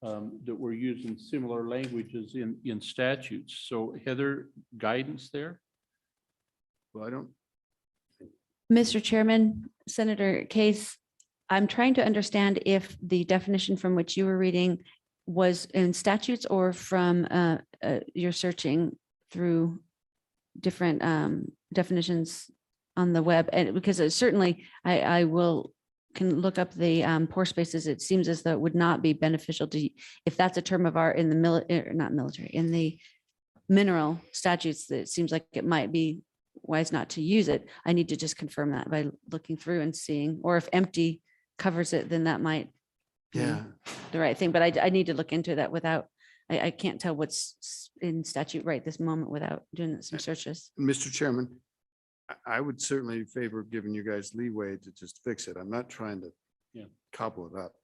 that we're using similar languages in statutes. So Heather, guidance there? Well, I don't. Mr. Chairman, Senator Case, I'm trying to understand if the definition from which you were reading was in statutes or from you're searching through different definitions on the web. And because certainly I can look up the pore spaces. It seems as though it would not be beneficial to, if that's a term of art in the not military, in the mineral statutes, that it seems like it might be wise not to use it. I need to just confirm that by looking through and seeing, or if empty covers it, then that might be the right thing. But I need to look into that without, I can't tell what's in statute right this moment without doing some searches. Mr. Chairman, I would certainly favor giving you guys leeway to just fix it. I'm not trying to cobble it up.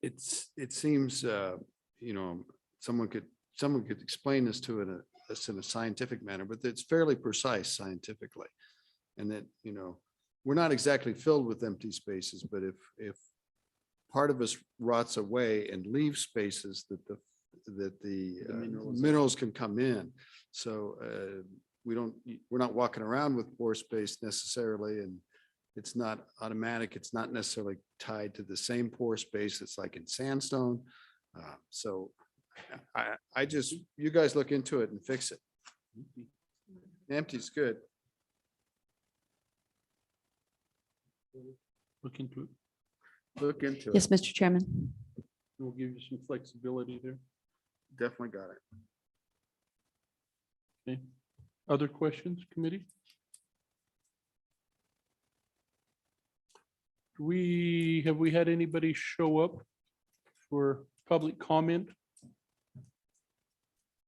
It seems, someone could explain this to us in a scientific manner, but it's fairly precise scientifically. And that, we're not exactly filled with empty spaces, but if part of us rots away and leaves spaces that the minerals can come in. So we're not walking around with pore space necessarily, and it's not automatic. It's not necessarily tied to the same pore space. It's like in sandstone. So I just, you guys look into it and fix it. Empty is good. Look into it. Look into it. Yes, Mr. Chairman. We'll give you some flexibility there. Definitely got it. Okay. Other questions, committee? Have we had anybody show up for public comment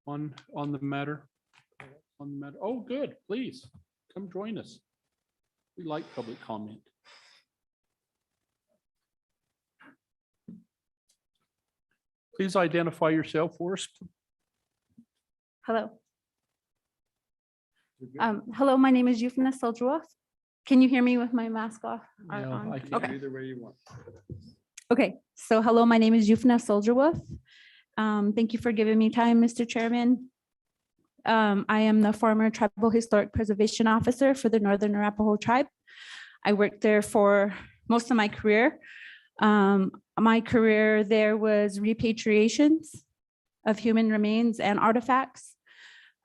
on the matter? Oh, good. Please come join us. We like public comment. Please identify yourself for us. Hello. Hello, my name is Yufna Soldruoff. Can you hear me with my mask off? No, I can't. Okay. Either way you want. Okay, so hello, my name is Yufna Soldruoff. Thank you for giving me time, Mr. Chairman. I am the former Tribal Historic Preservation Officer for the Northern Arapaho Tribe. I worked there for most of my career. My career there was repatriations of human remains and artifacts.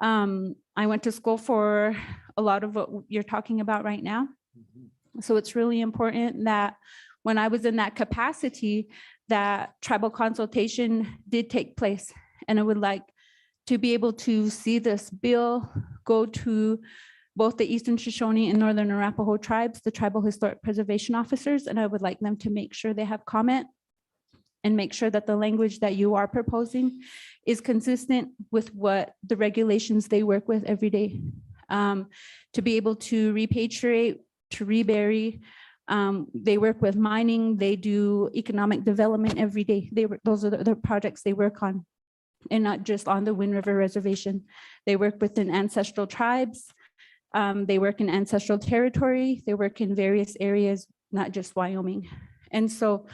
I went to school for a lot of what you're talking about right now. So it's really important that when I was in that capacity, that tribal consultation did take place. And I would like to be able to see this bill go to both the Eastern Shoshone and Northern Arapaho tribes, the tribal historic preservation officers, and I would like them to make sure they have comment and make sure that the language that you are proposing is consistent with what the regulations they work with every day. To be able to repatriate, to rebury, they work with mining, they do economic development every day. Those are the projects they work on, and not just on the Wind River Reservation. They work within ancestral tribes. They work in ancestral territory. They work in various areas, not just Wyoming. And so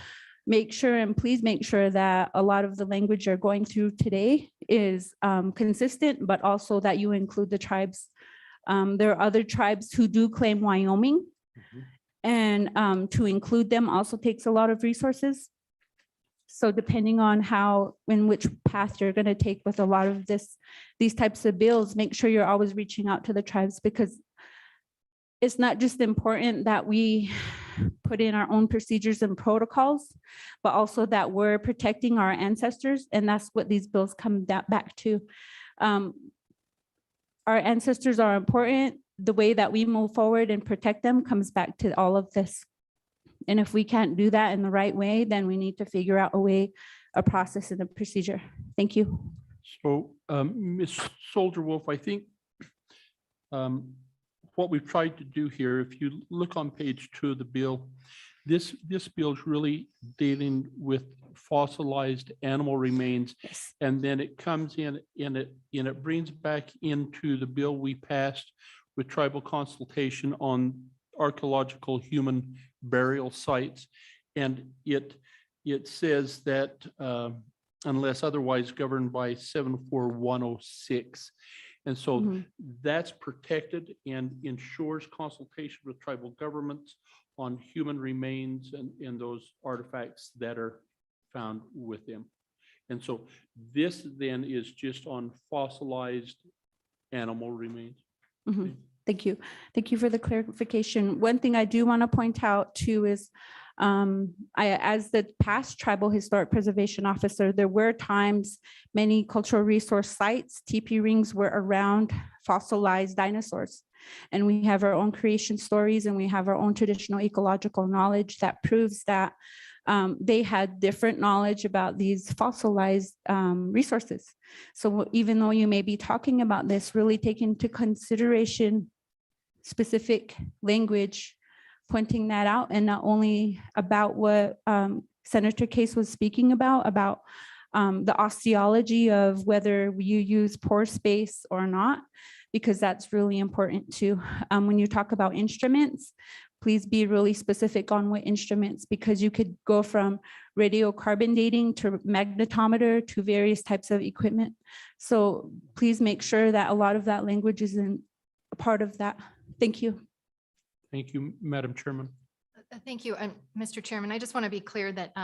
make sure, and please make sure that a lot of the language you're going through today is consistent, but also that you include the tribes. There are other tribes who do claim Wyoming, and to include them also takes a lot of resources. So depending on in which path you're going to take with a lot of these types of bills, make sure you're always reaching out to the tribes, because it's not just important that we put in our own procedures and protocols, but also that we're protecting our ancestors. And that's what these bills come back to. Our ancestors are important. The way that we move forward and protect them comes back to all of this. And if we can't do that in the right way, then we need to figure out a process and a procedure. Thank you. So, Ms. Soldier Wolf, I think what we've tried to do here, if you look on page 2 of the bill, this bill is really dealing with fossilized animal remains. Yes. And then it comes in and it brings back into the bill we passed with tribal consultation on archaeological human burial sites. And it says that unless otherwise governed by 74106. And so that's protected and ensures consultation with tribal governments on human remains and those artifacts that are found with them. And so this then is just on fossilized animal remains. Thank you. Thank you for the clarification. One thing I do want to point out too is as the past tribal historic preservation officer, there were times many cultural resource sites, TP rings, were around fossilized dinosaurs. And we have our own creation stories, and we have our own traditional ecological knowledge that proves that they had different knowledge about these fossilized resources. So even though you may be talking about this, really take into consideration specific language, pointing that out, and not only about what Senator Case was speaking about the osteology of whether you use pore space or not, because that's really important too. When you talk about instruments, please be really specific on what instruments, because you could go from radiocarbon dating to magnetometer to various types of equipment. So please make sure that a lot of that language is in a part of that. Thank you. Thank you, Madam Chairman. Thank you, Mr. Chairman. I just want to be clear that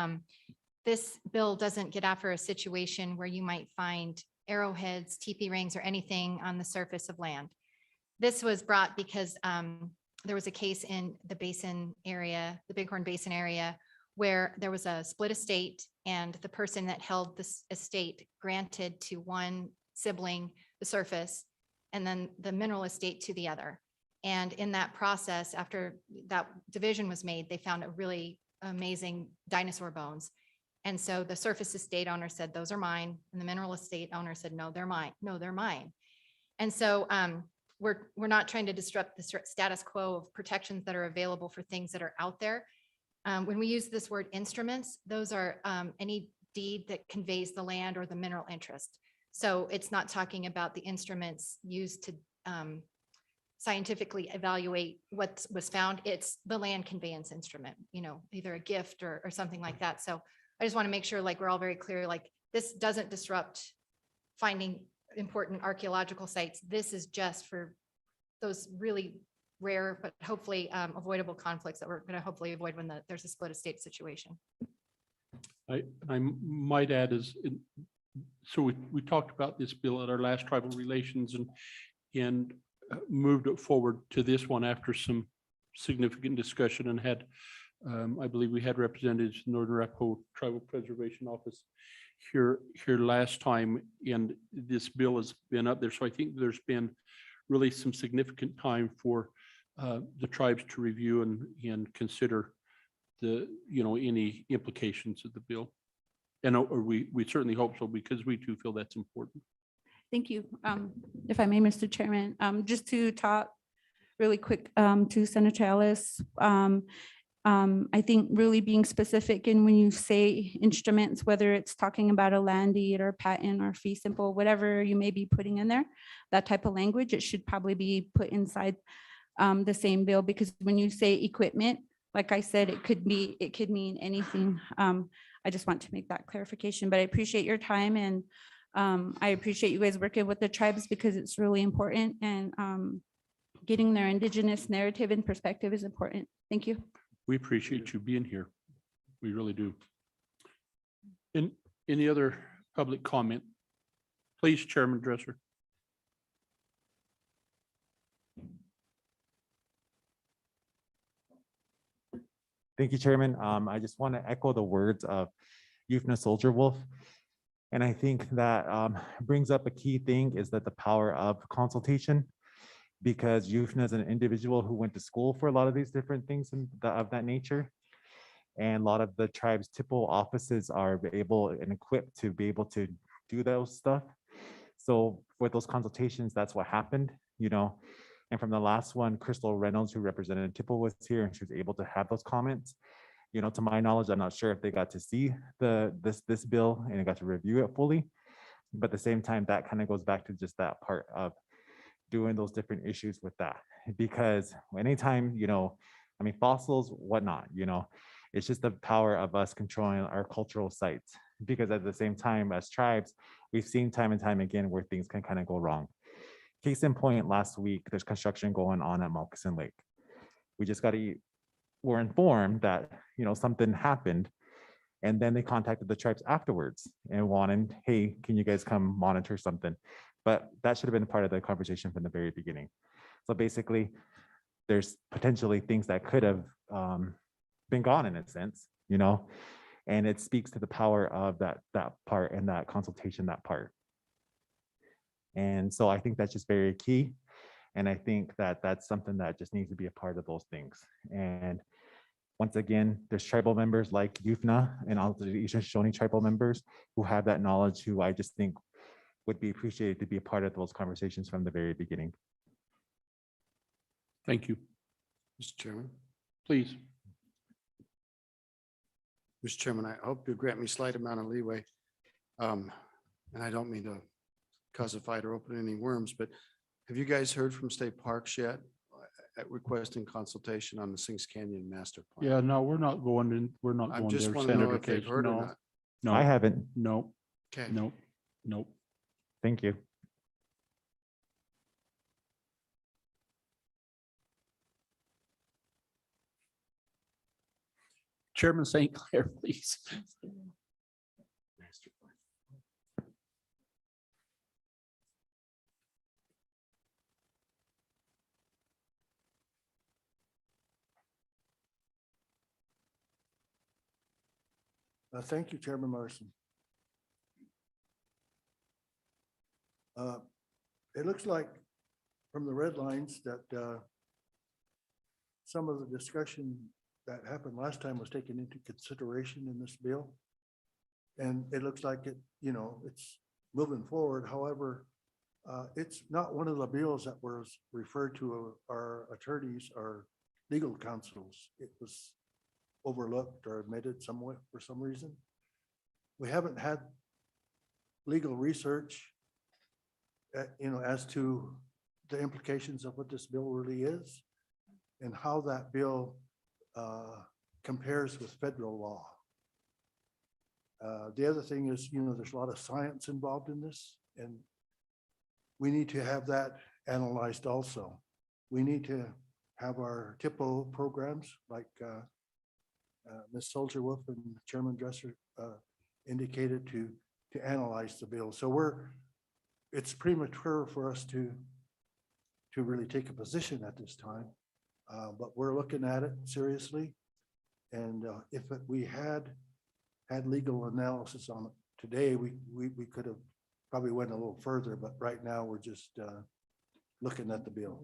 this bill doesn't get after a situation where you might find arrowheads, TP rings, or anything on the surface of land. This was brought because there was a case in the basin area, the Bighorn Basin area, where there was a split estate, and the person that held this estate granted to one sibling the surface and then the mineral estate to the other. And in that process, after that division was made, they found a really amazing dinosaur bones. And so the surface estate owner said, those are mine. And the mineral estate owner said, no, they're mine. No, they're mine. And so we're not trying to disrupt the status quo of protections that are available for things that are out there. When we use this word instruments, those are any deed that conveys the land or the mineral interest. So it's not talking about the instruments used to scientifically evaluate what was found. It's the land conveyance instrument, either a gift or something like that. So I just want to make sure we're all very clear, this doesn't disrupt finding important archaeological sites. This is just for those really rare, but hopefully avoidable conflicts that we're going to hopefully avoid when there's a split estate situation. I might add so we talked about this bill at our last tribal relations and moved it forward to this one after some significant discussion, and had I believe we had representatives from Northern Arapaho Tribal Preservation Office here last time, and this bill has been up there. So I think there's been really some significant time for the tribes to review and consider the, any implications of the bill. And we certainly hope so, because we too feel that's important. Thank you. If I may, Mr. Chairman, just to talk really quick to Senator Ellis. I think really being specific in when you say instruments, whether it's talking about a land deed or patent or fee simple, whatever you may be putting in there, that type of language, it should probably be put inside the same bill, because when you say equipment, like I said, it could mean anything. I just want to make that clarification, but I appreciate your time, and I appreciate you guys working with the tribes, because it's really important, and getting their indigenous narrative and perspective is important. Thank you. We appreciate you being here. We really do. Any other public comment? Please, Chairman Dresser. Thank you, Chairman. I just want to echo the words of Yufna Soldier Wolf. And I think that brings up a key thing, is that the power of consultation, because Yufna is an individual who went to school for a lot of these different things of that nature. And a lot of the tribe's TIPO offices are able and equipped to be able to do those stuff. So for those consultations, that's what happened, And from the last one, Crystal Reynolds, who represented TIPO, was here, and she was able to have those comments. To my knowledge, I'm not sure if they got to see this bill and got to review it fully. But at the same time, that kind of goes back to just that part of doing those different issues with that. Because anytime, fossils, whatnot, it's just the power of us controlling our cultural sites. Because at the same time, as tribes, we've seen time and time again where things can kind of go wrong. Case in point, last week, there's construction going on at Moccasin Lake. We're informed that, something happened, and then they contacted the tribes afterwards and wanted, hey, can you guys come monitor something? But that should have been part of the conversation from the very beginning. So basically, there's potentially things that could have been gone in a sense, and it speaks to the power of that part and that consultation, that part. And so I think that's just very key. And I think that that's something that just needs to be a part of those things. And once again, there's tribal members like Yufna and also the Eastern Shoshone tribal members who have that knowledge, who I just think would be appreciated to be a part of those conversations from the very beginning. Thank you. Mr. Chairman. Please. Mr. Chairman, I hope you grant me a slight amount of leeway. And I don't mean to cause a fight or open any worms, but have you guys heard from state parks yet at requesting consultation on the Sings Canyon master plan? Yeah, no, we're not going in. We're not I going just there, want to know Senator if they've Case. heard or No, not. no, I haven't. no, Okay. nope. Thank you. Chairman St. Clair, please. Thank you, Chairman Larson. It looks like from the red lines that some of the discussion that happened last time was taken into consideration in this bill. And it looks like it's moving forward. However, it's not one of the bills that was referred to our attorneys or legal counsels. It was overlooked or omitted somewhat for some reason. We haven't had legal research, as to the implications of what this bill really is and how that bill compares with federal law. The other thing is, there's a lot of science involved in this, and we need to have that analyzed also. We need to have our TIPO programs like Ms. Soldier Wolf and Chairman Dresser indicated to analyze the bill. So it's premature for us to really take a position at this time, but we're looking at it seriously. And if we had legal analysis on it today, we could have probably went a little further, but right now we're just looking at the bill.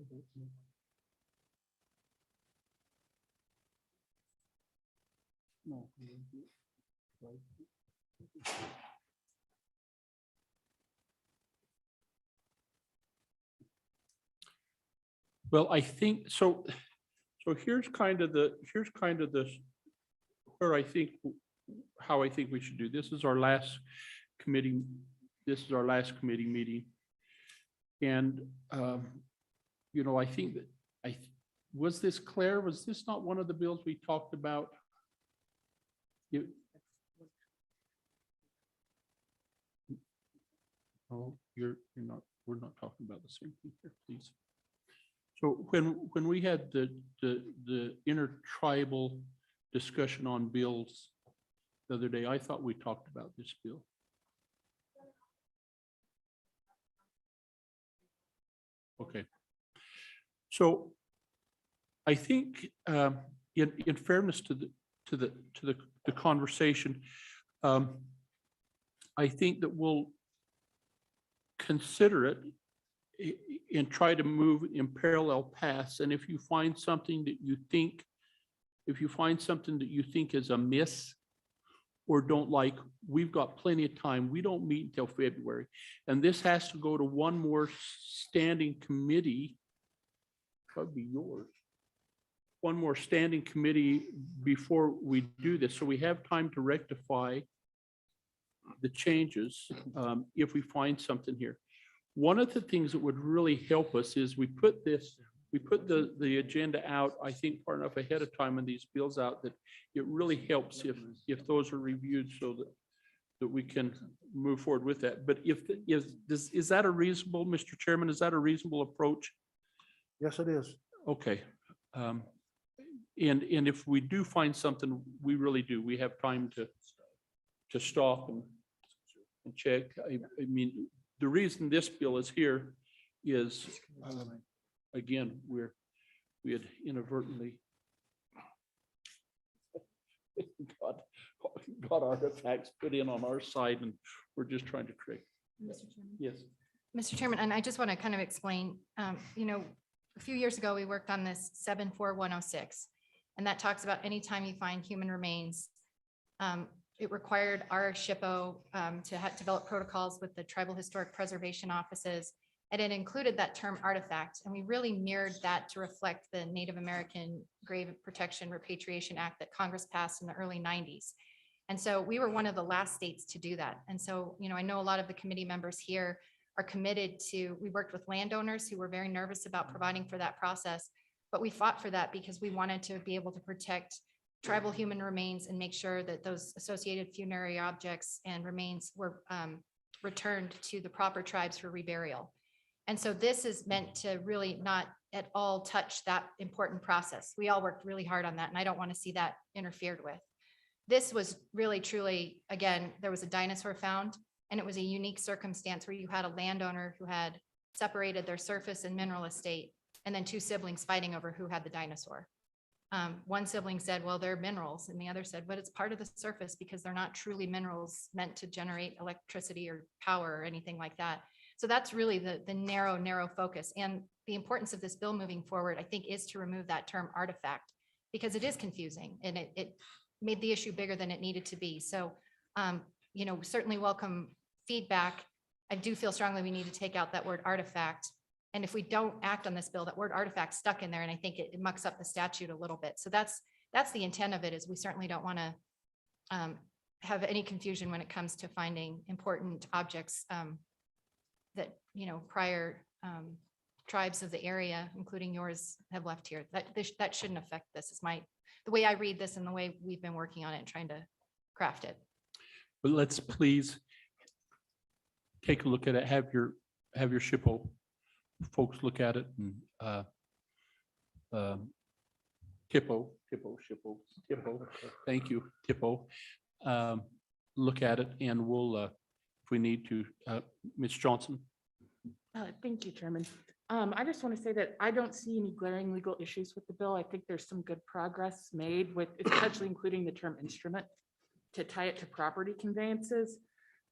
Well, I think, so here's kind of the, where I think, how I think we should do. This is our last committee, meeting. And, you know, I think that, was this Claire, was this not one of the bills we talked about? Oh, you're not, we're not talking about the same thing here, please. So when we had the intertribal discussion on bills the other day, I thought we talked about this bill. Okay. So I think in fairness to the conversation, I think that we'll consider it and try to move in parallel paths. And if you find something that you think, is amiss or don't like, we've got plenty of time. We don't meet until February. And this has to go to one more standing committee. That'd be yours. One more standing committee before we do this. So we have time to rectify the changes if we find something here. One of the things that would really help us is we put the agenda out, I think, far enough ahead of time and these bills out that it really helps if those are reviewed so that we can move forward with that. But is that a reasonable, Mr. Chairman, is that a reasonable approach? Yes, it is. Okay. And if we do find something, we really do. We have time to stop and check. I mean, the reason this bill is here is, again, we had inadvertently got artifacts put in on our side, and we're just trying to create. Yes. Mr. Chairman, and I just want to kind of explain, you know, a few years ago, we worked on this 74106, and that talks about anytime you find human remains, it required our SHPO to develop protocols with the tribal historic preservation offices. And it included that term artifact. And we really mirrored that to reflect the Native American Grave Protection Repatriation Act that Congress passed in the early 90s. And so we were one of the last states to do that. And so, you know, I know a lot of the committee members here are committed to, we worked with landowners who were very nervous about providing for that process, but we fought for that because we wanted to be able to protect tribal human remains and make sure that those associated funerary objects and remains were returned to the proper tribes for reburial. And so this is meant to really not at all touch that important process. We all worked really hard on that, and I don't want to see that interfered with. This was really, truly, again, there was a dinosaur found, and it was a unique circumstance where you had a landowner who had separated their surface and mineral estate, and then two siblings fighting over who had the dinosaur. One sibling said, well, they're minerals. And the other said, but it's part of the surface because they're not truly minerals meant to generate electricity or power or anything like that. So that's really the narrow focus. And the importance of this bill moving forward, I think, is to remove that term artifact because it is confusing and it made the issue bigger than it needed to be. So, you know, certainly welcome feedback. I do feel strongly we need to take out that word artifact. And if we don't act on this bill, that word artifact stuck in there, and I think it mucks up the statute a little bit. So that's the intent of it, is we certainly don't want to have any confusion when it comes to finding important objects that, you know, prior tribes of the area, including yours, have left here. That shouldn't affect this. Is the way I read this and the way we've been working on it and trying to craft it. But let's please take a look at it. Have your SHPO folks look at it, and SHPO, thank you, SHPO. Look at it, and we'll, if we need to, Ms. Johnson. Thank you, Chairman. I just want to say that I don't see any glaring legal issues with the bill. I think there's some good progress made with, especially including the term instrument to tie it to property conveyances.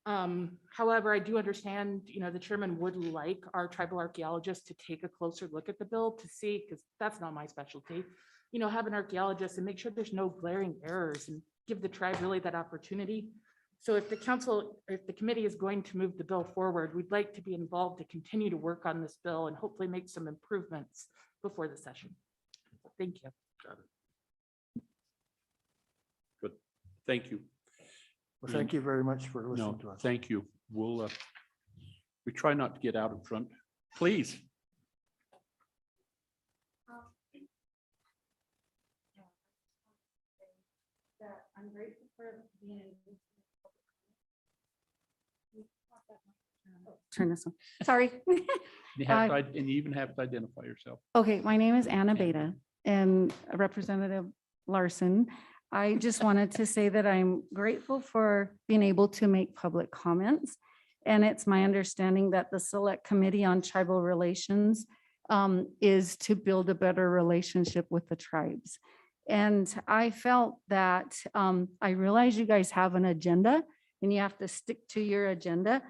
However, I do understand, the chairman would like our tribal archaeologist to take a closer look at the bill to see, because that's not my specialty. Have an archaeologist and make sure there's no glaring errors and give the tribe really that opportunity. So if the committee is going to move the bill forward, we'd like to be involved to continue to work on this bill and hopefully make some improvements before the session. Thank you. Good. Thank you. Well, thank you very much for No, listening to us. thank you. We'll, we try not to get out in front. Please. I'm grateful for being Turn this on. Sorry. You have to, and you even have to identify yourself. Okay, my name is Anna Beta and Representative Larson. I just wanted to say that I'm grateful for being able to make public comments. And it's my understanding that the Select Committee on Tribal Relations is to build a better relationship with the tribes. And I felt that I realize you guys have an agenda and you have to stick to your agenda.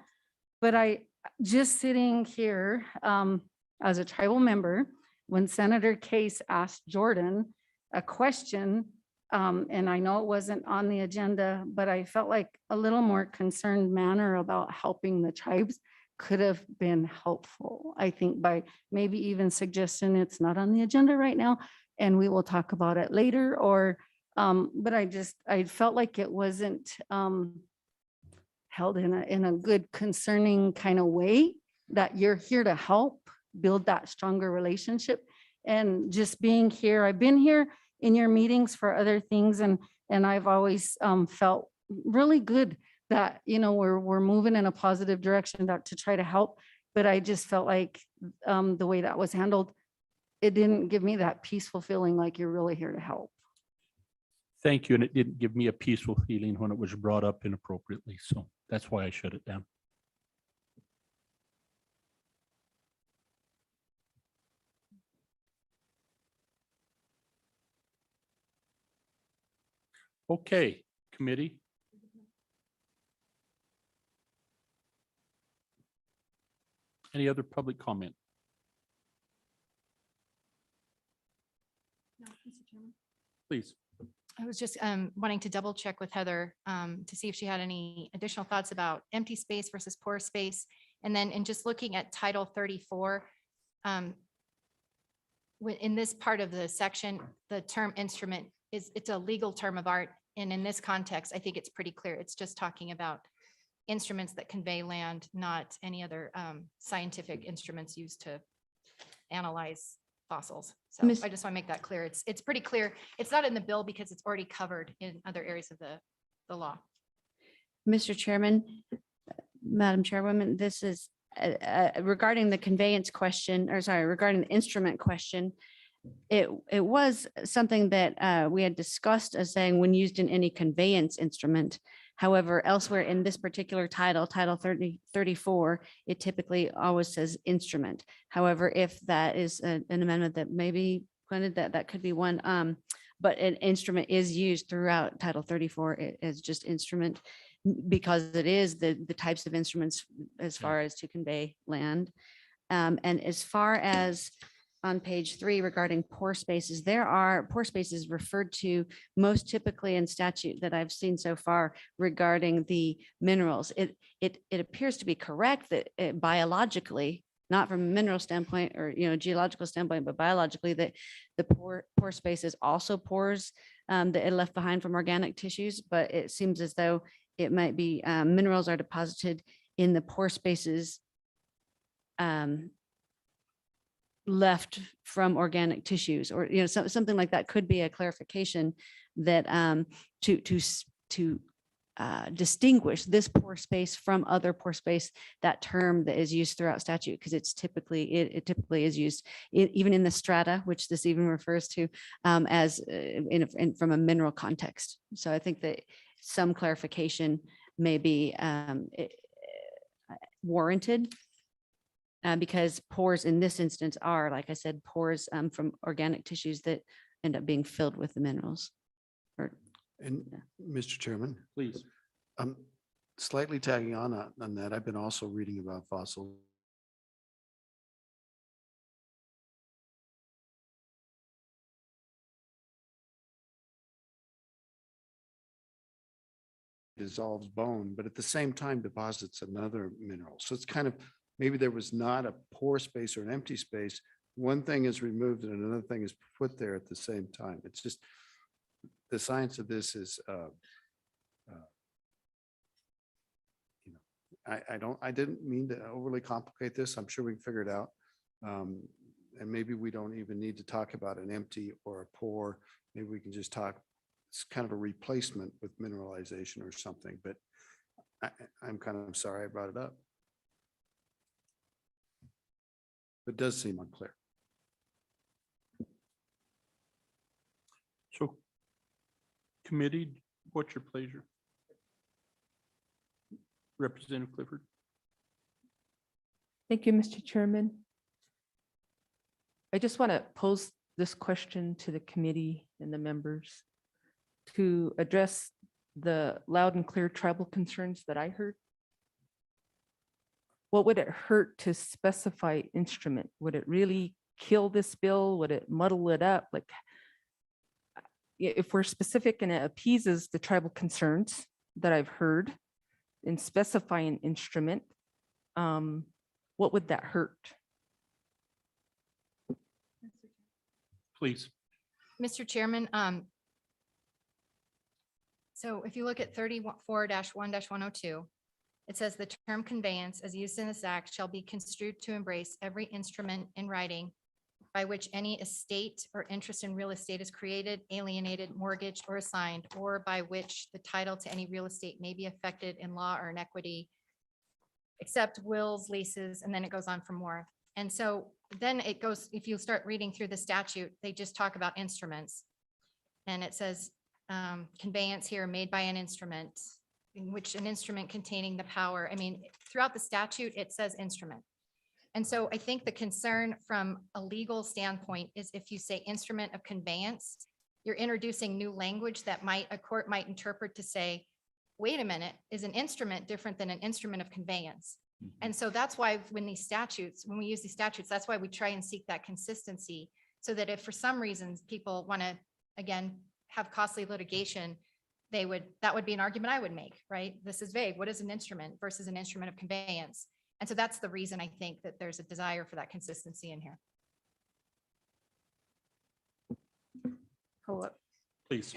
But I just sitting here as a tribal member, when Senator Case asked Jordan a question, and I know it wasn't on the agenda, but I felt like a little more concerned manner about helping the tribes could have been helpful. I think by maybe even suggesting it's not on the agenda right now, and we will talk about it later, or, but I felt like it wasn't held in a good concerning kind of way, that you're here to help build that stronger relationship. And just being here, I've been here in your meetings for other things, and I've always felt really good that, we're moving in a positive direction to try to help. But I just felt like the way that was handled, it didn't give me that peaceful feeling like you're really here to help. Thank you. And it didn't give me a peaceful feeling when it was brought up inappropriately. So that's why I shut it down. Okay, committee. Any other public comment? No, Mr. Chairman. Please. I was just wanting to double check with Heather to see if she had any additional thoughts about empty space versus poor space. And then in just looking at Title 34, in this part of the section, the term instrument it's a legal term of art. And in this context, I think it's pretty clear. It's just talking about instruments that convey land, not any other scientific instruments used to analyze fossils. So Miss- I just want to make that clear. It's pretty clear. It's not in the bill because it's already covered in other areas of the law. Mr. Chairman, Madam Chairwoman, this is regarding the conveyance question, or sorry, regarding the instrument question. It was something that we had discussed as saying when used in any conveyance instrument. However, elsewhere in this particular title, Title 34, it typically always says instrument. However, if that is an amendment that maybe granted that could be one, but an instrument is used throughout Title 34 as just instrument because it is the types of instruments as far as to convey land. And as far as on page 3 regarding pore spaces, there are pore spaces referred to most typically in statute that I've seen so far regarding the minerals. It appears to be correct that biologically, not from a mineral standpoint or geological standpoint, but biologically that the pore space is also pores that it left behind from organic tissues. But it seems as though it might be minerals are deposited in the pore spaces left from organic tissues, or something like that could be a clarification that to distinguish this pore space from other pore space, that term that is used throughout statute, because it's typically it typically is used even in the strata, which this even refers to as from a mineral context. So I think that some clarification may be warranted. Because pores in this instance are, like I said, pores from organic tissues that end up being filled with the minerals. And Mr. Chairman, Please. slightly tagging on that, I've been also reading about fossil dissolves bone, but at the same time deposits another mineral. So it's kind of, maybe there was not a pore space or an empty space. One thing is removed and another thing is put there at the same time. It's just, the science of this is, I didn't mean to overly complicate this. I'm sure we can figure it out. And maybe we don't even need to talk about an empty or a pore. Maybe we can just talk, it's kind of a replacement with mineralization or something, but I'm kind of sorry I brought it up. It does seem unclear. So committee, what's your pleasure? Representative Clifford. Thank you, Mr. Chairman. I just want to pose this question to the committee and the members to address the loud and clear tribal concerns that I heard. What would it hurt to specify instrument? Would it really kill this bill? Would it muddle it up? Like, if we're specific and it appeases the tribal concerns that I've heard in specifying instrument, what would that hurt? Please. Mr. Chairman, so if you look at 34-1-102, it says the term conveyance as used in this act shall be construed to embrace every instrument in writing by which any estate or interest in real estate is created, alienated, mortgaged, or assigned, or by which the title to any real estate may be affected in law or in equity, except wills, leases, and then it goes on for more. And so then it goes, if you start reading through the statute, they just talk about instruments. And it says conveyance here made by an instrument, in which an instrument containing the power. I mean, throughout the statute, it says instrument. And so I think the concern from a legal standpoint is if you say instrument of conveyance, you're introducing new language that a court might interpret to say, wait a minute, is an instrument different than an instrument of conveyance? And so that's why when we use these statutes, that's why we try and seek that consistency, so that if for some reasons people want to, again, have costly litigation, that would be an argument I would make, right? This is vague. What is an instrument versus an instrument of conveyance? And so that's the reason I think that there's a desire for that consistency in here. Hello. Please.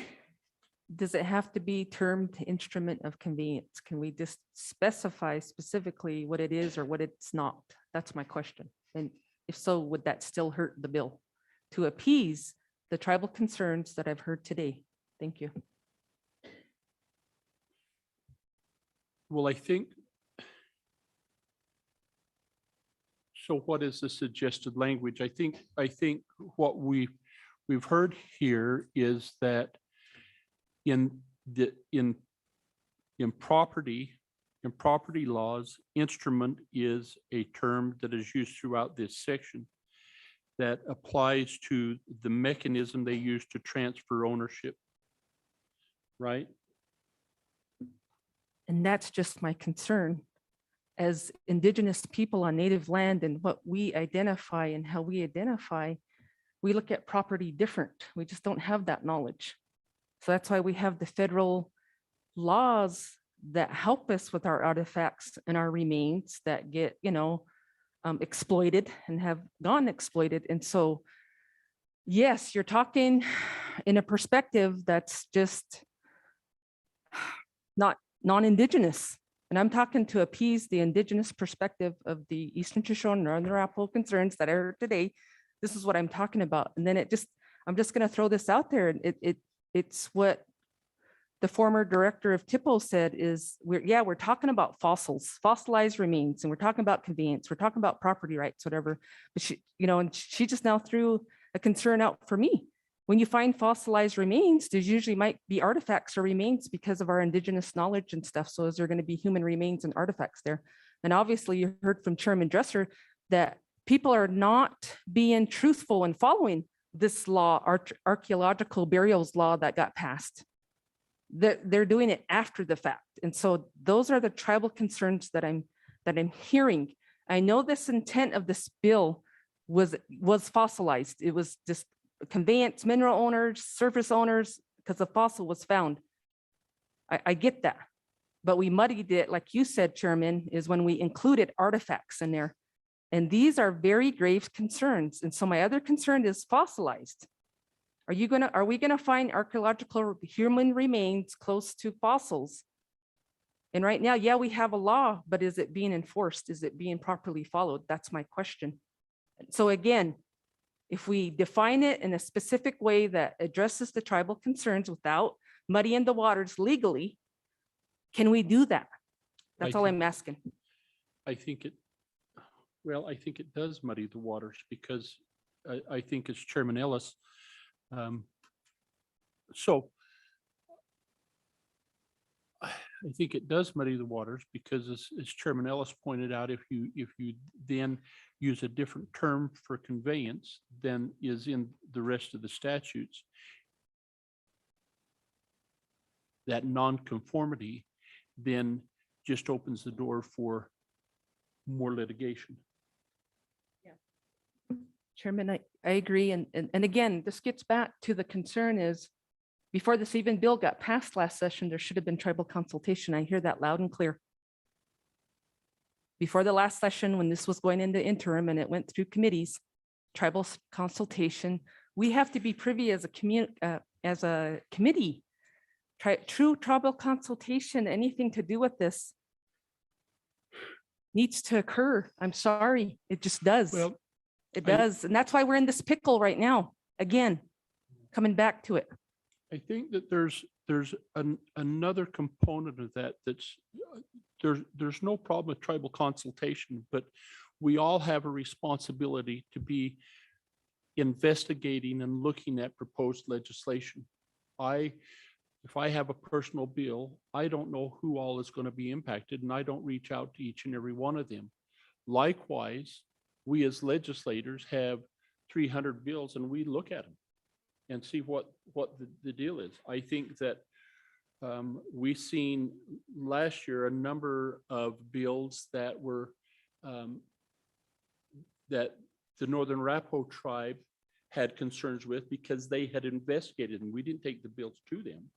Does it have to be termed instrument of conveyance? Can we just specify specifically what it is or what it's not? That's my question. And if so, would that still hurt the bill to appease the tribal concerns that I've heard today? Thank you. Well, I think, so what is the suggested language? I think what we've heard here is that in property laws, instrument is a term that is used throughout this section that applies to the mechanism they use to transfer ownership, right? And that's just my concern. As Indigenous people on Native land and what we identify and how we identify, we look at property different. We just don't have that knowledge. So that's why we have the federal laws that help us with our artifacts and our remains that get, exploited and have gone exploited. And so, yes, you're talking in a perspective that's just not non-Indigenous. And I'm talking to appease the Indigenous perspective of the Eastern Shoshone, Northern Arapaho concerns that I heard today. This is what I'm talking about. And then I'm just going to throw this out there. It's what the former director of TIPO said is, we're talking about fossilized remains, and we're talking about conveyance, we're talking about property rights, whatever. But she just now threw a concern out for me. When you find fossilized remains, there's usually might be artifacts or remains because of our Indigenous knowledge and stuff. So is there going to be human remains and artifacts there? And obviously you heard from Chairman Dresser that people are not being truthful and following this law, archaeological burials law that got passed. They're doing it after the fact. And so those are the tribal concerns that I'm hearing. I know this intent of this bill was fossilized. It was just conveyance, mineral owners, surface owners, because the fossil was found. I get that. But we muddied it, like you said, Chairman, is when we included artifacts in there. And these are very grave concerns. And so my other concern is fossilized. Are we gonna find archaeological human remains close to fossils? And right now, yeah, we have a law, but is it being enforced? Is it being properly followed? That's my question. So again, if we define it in a specific way that addresses the tribal concerns without muddying the waters legally, can we do that? That's all I'm asking. I think it does muddy the waters because I think it's Chairman Ellis. So I think it does muddy the waters because as Chairman Ellis pointed out, if you then use a different term for conveyance than is in the rest of the statutes, that nonconformity then just opens the door for more litigation. Chairman, I agree. And again, this gets back to the concern is before this even bill got passed last session, there should have been tribal consultation. I hear that loud and clear. Before the last session, when this was going into interim and it went through committees, tribal consultation, we have to be privy as a committee. True tribal consultation, anything to do with this needs to occur. I'm sorry, it just does. Well, it does. And that's why we're in this pickle right now. Again, coming back to it. I think that there's another component of that there's no problem with tribal consultation, but we all have a responsibility to be investigating and looking at proposed legislation. If I have a personal bill, I don't know who all is going to be impacted, and I don't reach out to each and every one of them. Likewise, we as legislators have 300 bills and we look at them and see what the deal is. I think that we've seen last year a number of bills that were that the Northern Arapaho tribe had concerns with because they had investigated and we didn't take the bills to them.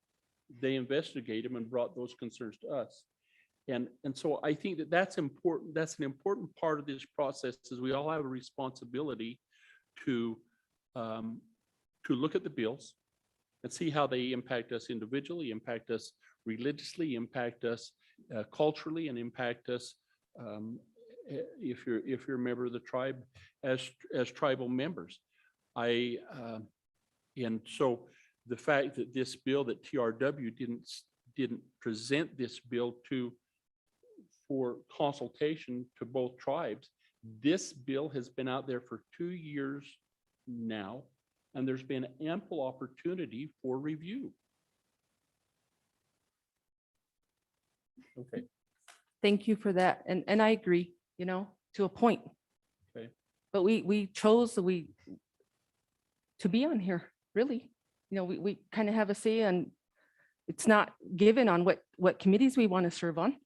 They investigated them and brought those concerns to us. And so I think that that's important. That's an important part of this process is we all have a responsibility to look at the bills and see how they impact us individually, impact us religiously, impact us culturally, and impact us if you're a member of the tribe as tribal members. And so the fact that this bill that TRW didn't present this bill for consultation to both tribes, this bill has been out there for 2 years now, and there's been ample opportunity for review. Okay. Thank you for that. And I agree, to a point. Okay. But we chose to be on here, really. We kind of have a say, and it's not given on what committees we want to serve on.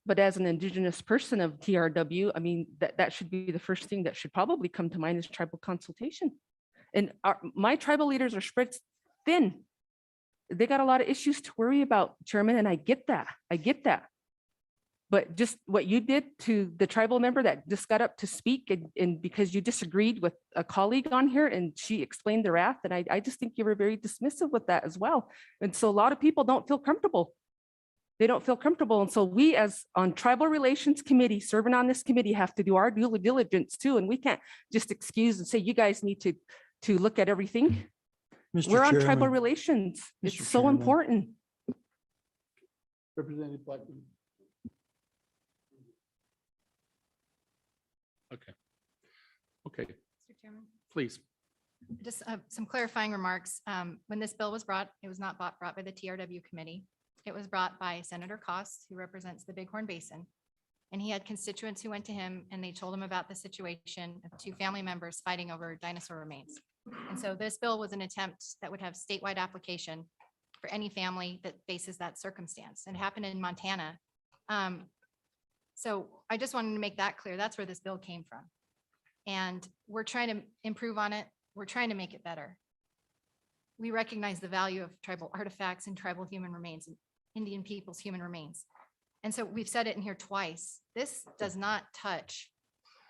But as an Indigenous person of TRW, I mean, that should be the first thing that should probably come to mind is tribal consultation. And my tribal leaders are spread thin. They got a lot of issues to worry about, Chairman, and I get that. But just what you did to the tribal member that just got up to speak and because you disagreed with a colleague on here and she explained the wrath, and I just think you were very dismissive with that as well. And so a lot of people don't feel comfortable. They don't feel comfortable. And so we as on Tribal Relations Committee, serving on this committee, have to do our due diligence too. And we can't just excuse and say, you guys need to look at everything. We're on tribal relations. It's so important. Representative Blackman. Okay. Mr. Chairman, Please. just some clarifying remarks. When this bill was brought, it was not brought by the TRW committee. It was brought by Senator Cost, who represents the Bighorn Basin. And he had constituents who went to him and they told him about the situation of 2 family members fighting over dinosaur remains. And so this bill was an attempt that would have statewide application for any family that faces that circumstance. And it happened in Montana. So I just wanted to make that clear. That's where this bill came from. And we're trying to improve on it. We're trying to make it better. We recognize the value of tribal artifacts and tribal human remains and Indian people's human remains. And so we've said it in here twice. This does not touch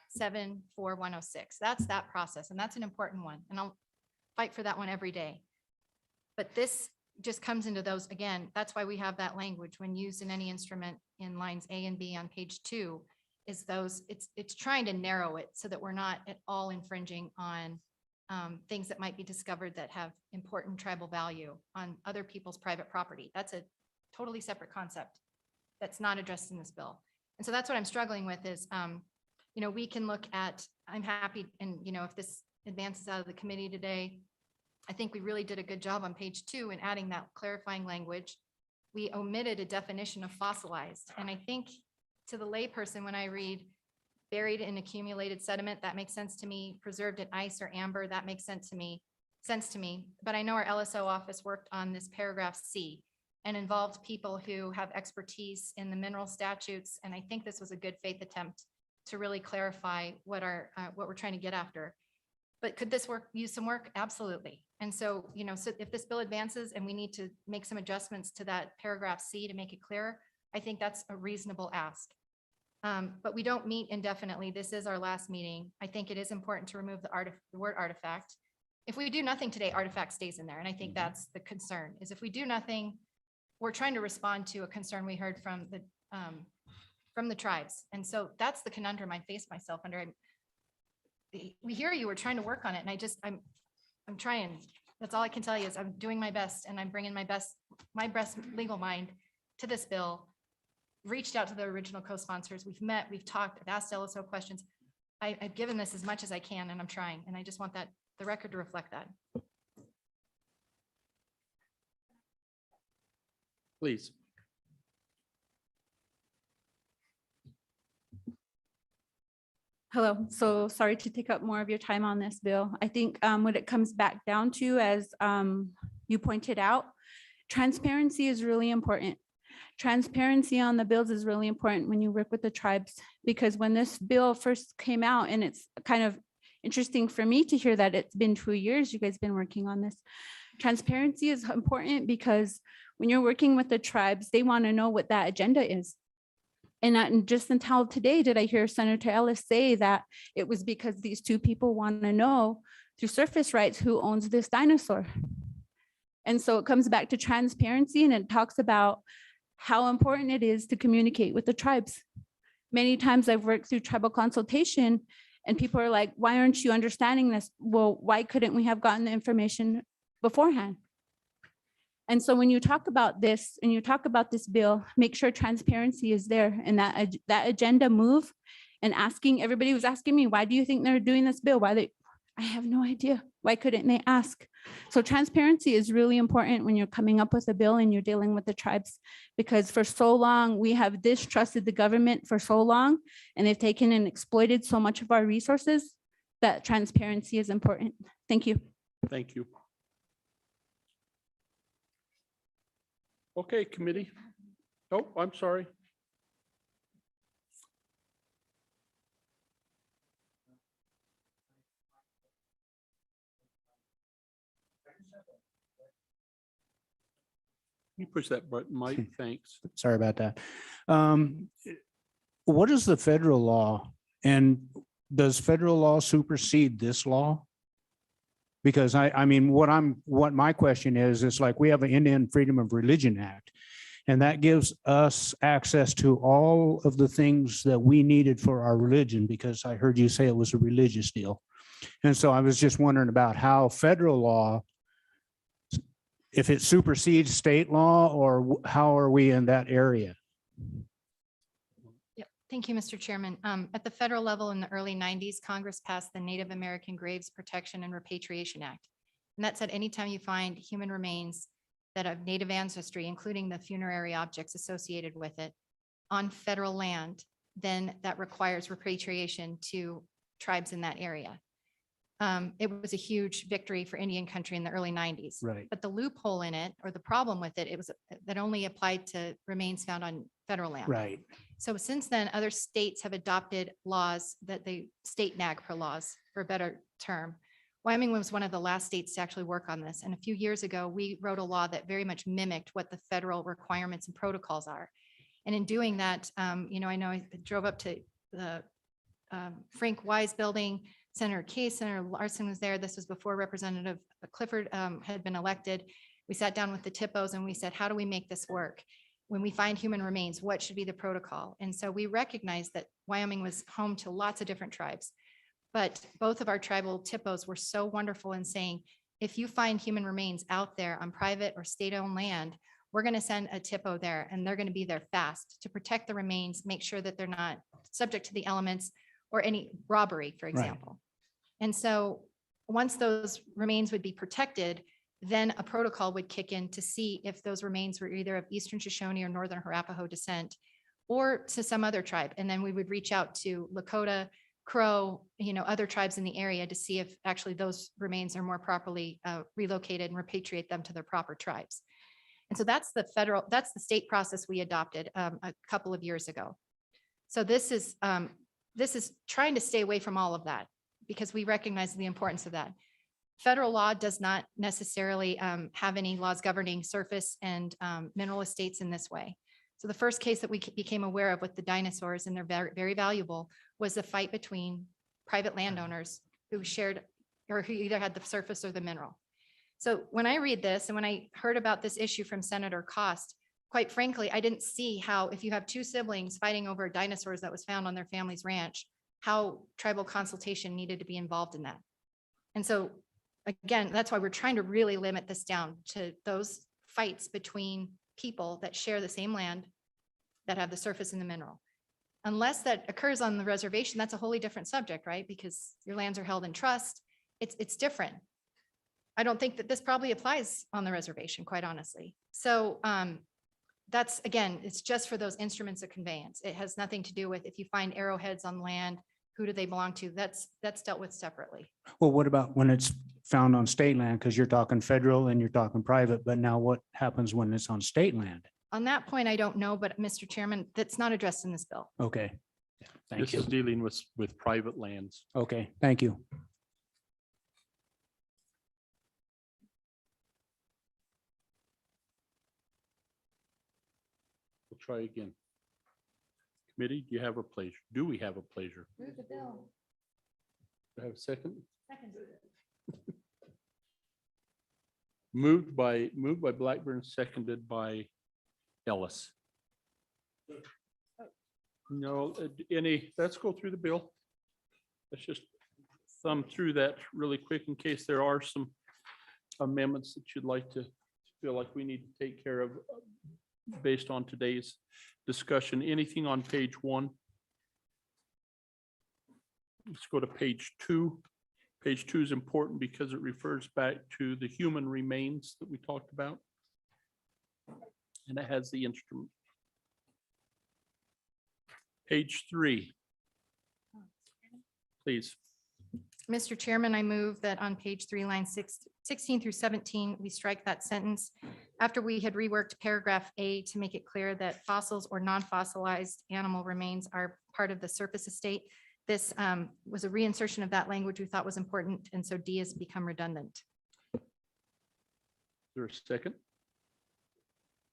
74106. That's that process. And that's an important one. And I'll fight for that one every day. But this just comes into those, again, that's why we have that language when used in any instrument in lines A and B on page 2 is those, it's trying to narrow it so that we're not at all infringing on things that might be discovered that have important tribal value on other people's private property. That's a totally separate concept that's not addressed in this bill. And so that's what I'm struggling with is, we can look at, I'm happy, and if this advances out of the committee today, I think we really did a good job on page 2 in adding that clarifying language. We omitted a definition of fossilized. And I think to the layperson, when I read buried in accumulated sediment, that makes sense to me. Preserved in ice or amber, that makes sense to me. But I know our LSO office worked on this paragraph C and involved people who have expertise in the mineral statutes. And I think this was a good faith attempt to really clarify what we're trying to get after. But could this use some work? Absolutely. And so, so if this bill advances and we need to make some adjustments to that paragraph C to make it clearer, I think that's a reasonable ask. But we don't meet indefinitely. This is our last meeting. I think it is important to remove the word artifact. If we do nothing today, artifact stays in there. And I think that's the concern, is if we do nothing, we're trying to respond to a concern we heard from the tribes. And so that's the conundrum I face myself under. We hear you, we're trying to work on it. And I'm trying. That's all I can tell you is I'm doing my best, and I'm bringing my best legal mind to this bill. Reached out to the original co-sponsors. We've met, we've talked, I've asked LSO questions. I've given this as much as I can, and I'm trying. And I just want the record to reflect that. Please. Hello, so sorry to take up more of your time on this bill. I think what it comes back down to, as you pointed out, transparency is really important. Transparency on the bills is really important when you work with the tribes, because when this bill first came out, and it's kind of interesting for me to hear that it's been 2 years you guys been working on this. Transparency is important because when you're working with the tribes, they want to know what that agenda is. And not just until today did I hear Senator Ellis say that it was because these two people want to know through surface rights who owns this dinosaur. And so it comes back to transparency, and it talks about how important it is to communicate with the tribes. Many times I've worked through tribal consultation and people are like, why aren't you understanding this? Well, why couldn't we have gotten the information beforehand? And so when you talk about this, and you talk about this bill, make sure transparency is there, and that agenda move, and asking, everybody was asking me, why do you think they're doing this bill? I have no idea. Why couldn't they ask? So transparency is really important when you're coming up with a bill and you're dealing with the tribes, because for so long, we have distrusted the government for so long, and they've taken and exploited so much of our resources that transparency is important. Thank you. Thank you. Okay, committee. Oh, I'm sorry. You push that button, Mike. Thanks. Sorry about that. What is the federal law, and does federal law supersede this law? Because I mean, what my question is like, we have an Indian Freedom of Religion Act, and that gives us access to all of the things that we needed for our religion, because I heard you say it was a religious deal. And so I was just wondering about how federal law, if it supersedes state law, or how are we in that area? Yep. Thank you, Mr. Chairman. At the federal level in the early 90s, Congress passed the Native American Graves Protection and Repatriation Act. And that said, anytime you find human remains that have Native ancestry, including the funerary objects associated with it, on federal land, then that requires repatriation to tribes in that area. it was a huge victory for Indian country in the early 90s. Right. But the loophole in it, or the problem with it, it was that only applied to remains found on federal land. Right. So since then, other states have adopted laws that they state NAGPRA laws, for a better term. Wyoming was one of the last states to actually work on this. And a few years ago, we wrote a law that very much mimicked what the federal requirements and protocols are. And in doing that, you know I drove up to the Frank Wise building. Senator Case, Senator Larson was there. This was before Representative Clifford had been elected. We sat down with the TIPOs and we said, how do we make this work? When we find human remains, what should be the protocol? And so we recognized that Wyoming was home to lots of different tribes. But both of our tribal TIPOs were so wonderful in saying, if you find human remains out there on private or state-owned land, we're going to send a TIPO there and they're going to be there fast to protect the remains, make sure that they're not subject to the elements or any robbery, for example. And so once those remains would be protected, then a protocol would kick in to see if those remains were either of Eastern Shoshone or Northern Arapaho descent or to some other tribe. And then we would reach out to Lakota, Crow, other tribes in the area to see if actually those remains are more properly relocated and repatriate them to their proper tribes. And so that's the state process we adopted a couple of years ago. So this is trying to stay away from all of that because we recognize the importance of that. Federal law does not necessarily have any laws governing surface and mineral estates in this way. So the first case that we became aware of with the dinosaurs, and they're very, very valuable, was the fight between private landowners who shared or who either had the surface or the mineral. So when I read this and when I heard about this issue from Senator Cost, quite frankly, I didn't see how, if you have two siblings fighting over dinosaurs that was found on their family's ranch, how tribal consultation needed to be involved in that. And so again, that's why we're trying to really limit this down to those fights between people that share the same land that have the surface and the mineral. Unless that occurs on the reservation, that's a wholly different subject, right? Because your lands are held in trust. It's different. I don't think that this probably applies on the reservation, quite honestly. So that's, again, it's just for those instruments of conveyance. It has nothing to do with if you find arrowheads on land, who do they belong to? That's dealt with separately. Well, what about when it's found on state land? Because you're talking federal and you're talking private, but now what happens when it's on state land? On that point, I don't know, but Mr. Chairman, that's not addressed in this bill. Okay. Thank This you. is dealing with private lands. Okay, thank you. We'll try again. Committee, do you have a pleasure? Do we have a pleasure? Move the bill. Do I have a second? Second. Moved by Blackburn, seconded by Ellis. No, let's go through the bill. Let's just thumb through that really quick in case there are some amendments that you'd like to feel like we need to take care of based on today's discussion. Anything on page 1? Let's go to page 2. Page 2 is important because it refers back to the human remains that we talked about. And it has the instrument. Page 3. Please. Mr. Chairman, I move that on page 3, lines 16 through 17, we strike that sentence after we had reworked paragraph A to make it clear that fossils or non-fossilized animal remains are part of the surface estate. This was a reinsertion of that language we thought was important, and so D has become redundant. Is there a second?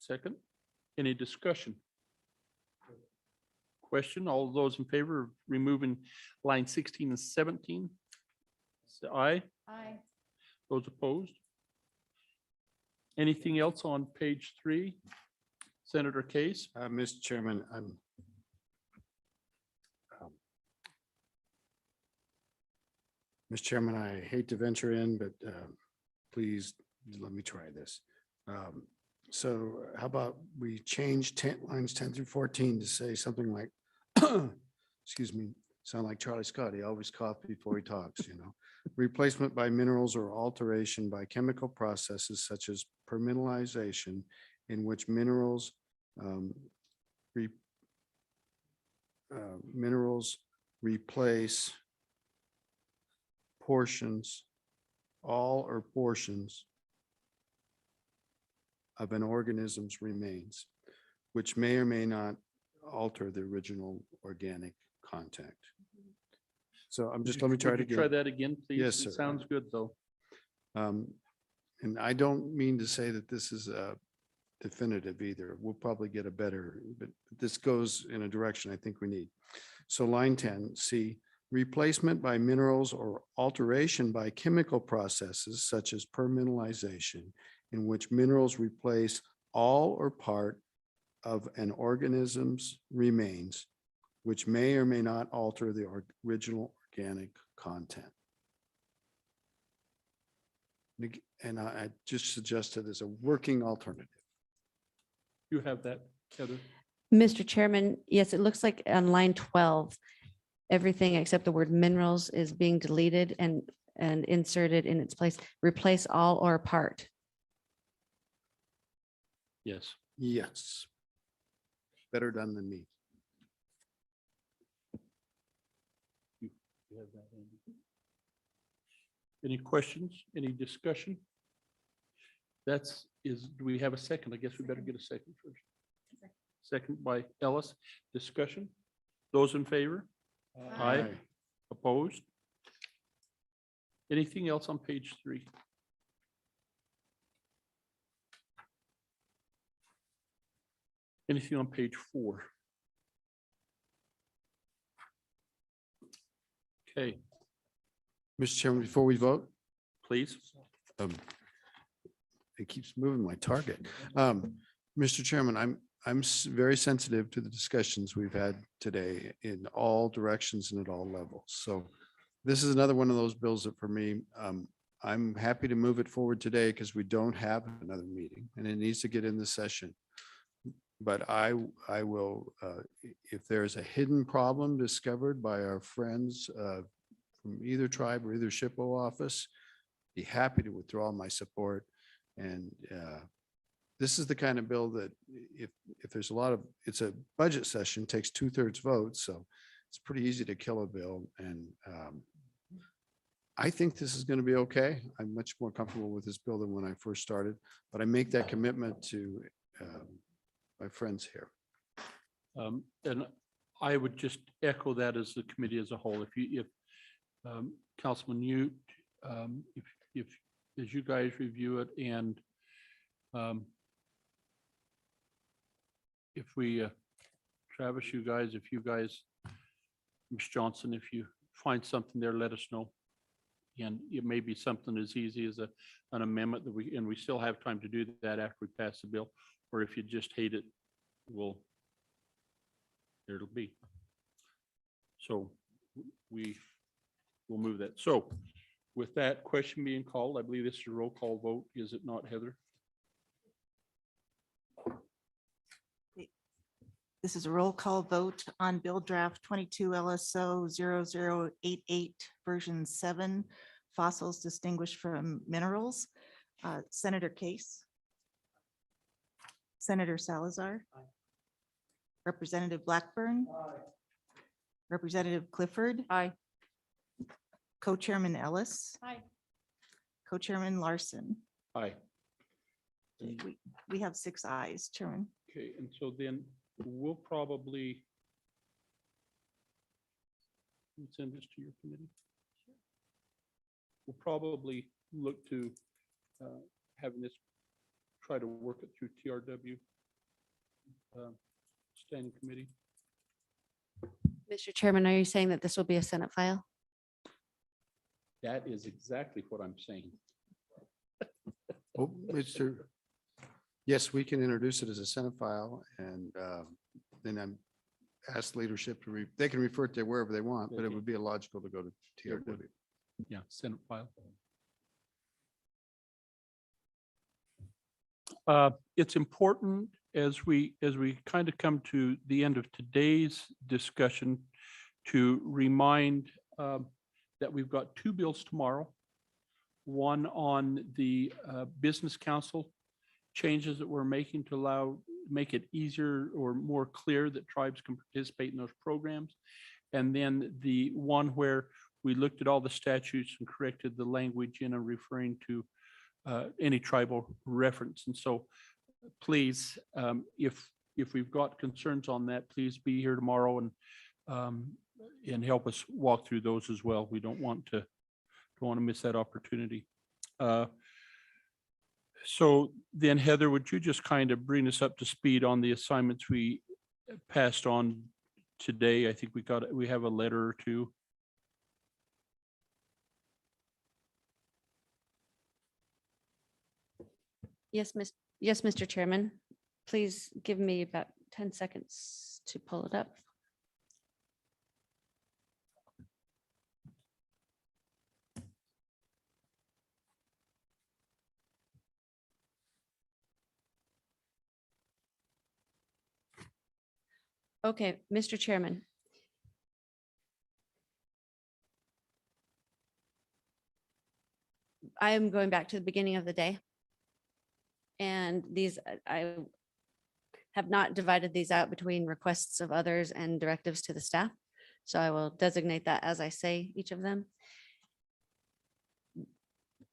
Second? Any discussion? Question? All those in favor of removing line 16 and 17? Say aye. Aye. Those opposed? Anything else on page 3? Senator Case? Mr. Chairman, Mr. Chairman, I hate to venture in, but please let me try this. So how about we change lines 10 through 14 to say something like, excuse me, sound like Charlie Scott. He always coughs before he talks, Replacement by minerals or alteration by chemical processes such as permineralization in which minerals replace portions, all or portions of an organism's remains, which may or may not alter the original organic content. So I'm just, let me try it Would you Try again. that again, please. Yes, It sir. sounds good, though. And I don't mean to say that this is a definitive either. We'll probably get a better, but this goes in a direction I think we need. So line 10, C, replacement by minerals or alteration by chemical processes such as permineralization, in which minerals replace all or part of an organism's remains, which may or may not alter the original organic content. And I just suggested as a working alternative. You have that, Heather? Mr. Chairman, yes, it looks like on line 12, everything except the word minerals is being deleted and inserted in its place. Replace all or part. Yes. Yes. Better done than me. You have that, Andy. Any questions, any discussion? Do we have a second? I guess we better get a second first. Second by Ellis. Discussion? Those in favor? Aye. Opposed? Anything else on page 3? Anything on page 4? Okay, Mr. Chairman, before we vote, please. It keeps moving my target. Mr. Chairman, I'm very sensitive to the discussions we've had today in all directions and at all levels. So this is another one of those bills that for me, I'm happy to move it forward today because we don't have another meeting and it needs to get in the session. But I will, if there's a hidden problem discovered by our friends from either tribe or either SHPO office, be happy to withdraw my support. And this is the kind of bill that if there's a lot of, it's a budget session, takes 2/3 votes. So it's pretty easy to kill a bill. And I think this is going to be okay. I'm much more comfortable with this bill than when I first started, but I make that commitment to my friends here. And I would just echo that as the committee as a whole. If Councilman Ute, if as you guys review it and if we, Travis, you guys, Ms. Johnson, if you find something there, let us know. And it may be something as easy as an amendment that we still have time to do that after we pass the bill. Or if you just hate it, there it'll be. So we will move that. So with that question being called, I believe this is a roll call vote, is it not, Heather? This is a roll call vote on Bill Draft 22 LSO 0088 version 7, fossils distinguished from minerals. Senator Case. Senator Salazar. Representative Blackburn. Representative Clifford. Aye. Co-Chairman Ellis. Aye. Co-Chairman Larson. Aye. We have 6 ayes, Chairman. Okay, and so then we'll probably send this to your committee. We'll probably look to having this, try to work it through TRW standing committee. Mr. Chairman, are you saying that this will be a Senate file? That is exactly what I'm saying. Oh, yes, we can introduce it as a Senate file and then I'm asked leadership to, they can refer it to wherever they want, but it would be illogical to go to TRW. Yeah, Senate file. It's important as we kind of come to the end of today's discussion to remind that we've got 2 bills tomorrow. One on the Business Council changes that we're making to make it easier or more clear that tribes can participate in those programs. And then the one where we looked at all the statutes and corrected the language in and referring to any tribal reference. And so please, if we've got concerns on that, please be here tomorrow and help us walk through those as well. We don't want to miss that opportunity. So then Heather, would you just kind of bring us up to speed on the assignments we passed on today? I think we have a letter or two. Yes, Mr. Chairman. Please give me about 10 seconds to pull it up. Okay, Mr. Chairman. I am going back to the beginning of the day. And these, I have not divided these out between requests of others and directives to the staff. So I will designate that as I say each of them.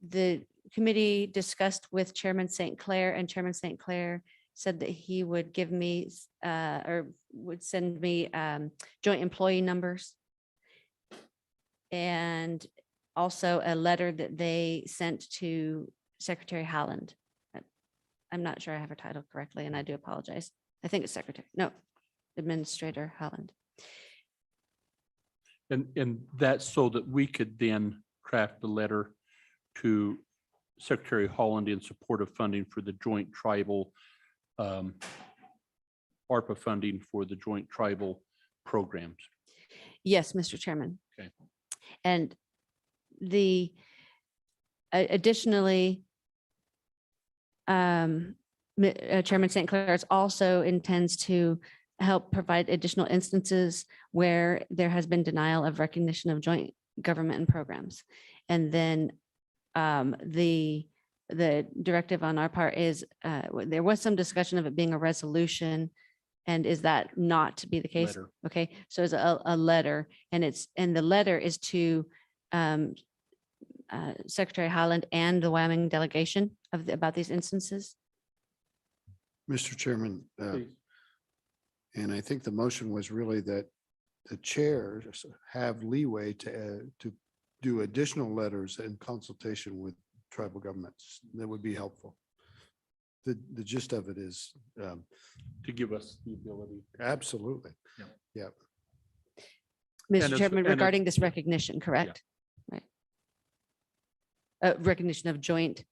The committee discussed with Chairman St. Clair, and Chairman St. Clair said that he would give me or would send me joint employee numbers. And also a letter that they sent to Secretary Howland. I'm not sure I have her title correctly, and I do apologize. I think it's Secretary, no, Administrator Howland. And that's so that we could then craft a letter to Secretary Holland in support of funding for the joint tribal ARPA funding for the joint tribal programs. Yes, Mr. Chairman. Okay. And the additionally, Chairman St. Clair also intends to help provide additional instances where there has been denial of recognition of joint government and programs. And then the directive on our part is there was some discussion of it being a resolution. And is that not to be the case? Letter. Okay, so it's a letter, and the letter is to Secretary Howland and the Wyoming delegation about these instances. Mr. Chairman, Please. and I think the motion was really that the chairs have leeway to do additional letters in consultation with tribal governments. That would be helpful. The gist of it is To give us the ability. absolutely. Yeah. Mr. Chairman, regarding this recognition, correct? Right. Recognition of joint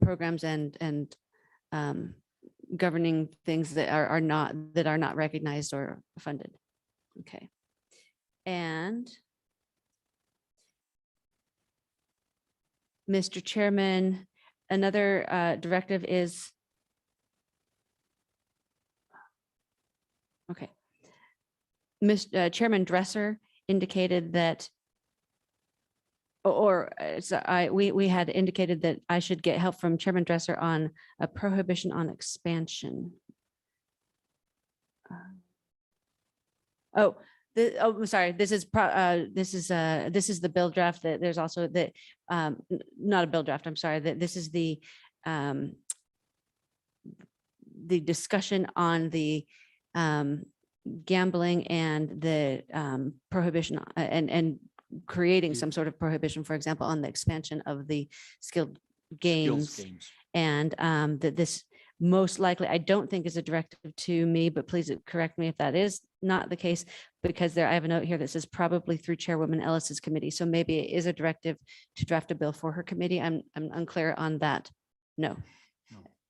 programs and governing things that are not recognized or funded. Okay. And Mr. Chairman, another directive is, okay. Chairman Dresser indicated that, we had indicated that I should get help from Chairman Dresser on a prohibition on expansion. Sorry, this is the bill draft. That there's also that not a bill draft. I'm sorry, that this is the discussion on the gambling and the prohibition and creating some sort of prohibition, for example, on the expansion of the skilled games. And that this most likely, I don't think is a directive to me, but please correct me if that is not the case, because I have a note here that says probably through Chairwoman Ellis's committee. So maybe it is a directive to draft a bill for her committee. I'm unclear on that. No,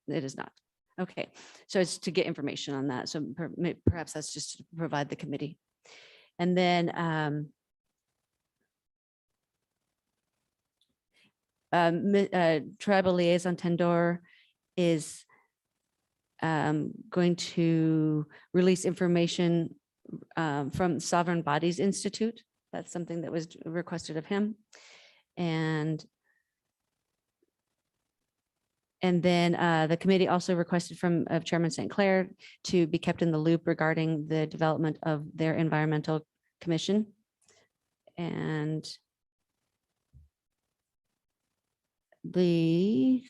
it is not. Okay, so it's to get information on that. So perhaps that's just to provide the committee. And then Tribal Liaison Tendor is going to release information from Sovereign Bodies Institute. That's something that was requested of him. And then the committee also requested of Chairman St. Clair to be kept in the loop regarding the development of their environmental commission. And the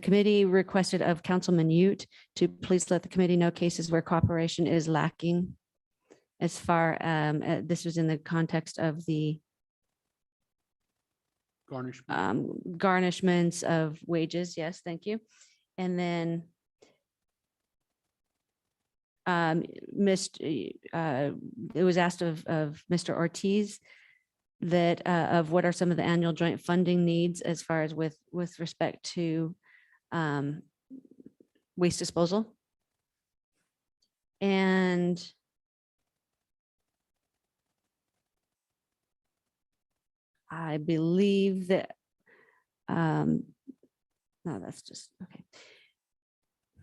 committee requested of Councilman Ute to please let the committee know cases where cooperation is lacking. As far, this was in the context of the Garnishment. garnishments of wages. Yes, thank you. And then it was asked of Mr. Ortiz that of what are some of the annual joint funding needs as far as with respect to waste disposal. And I believe that no, that's just okay.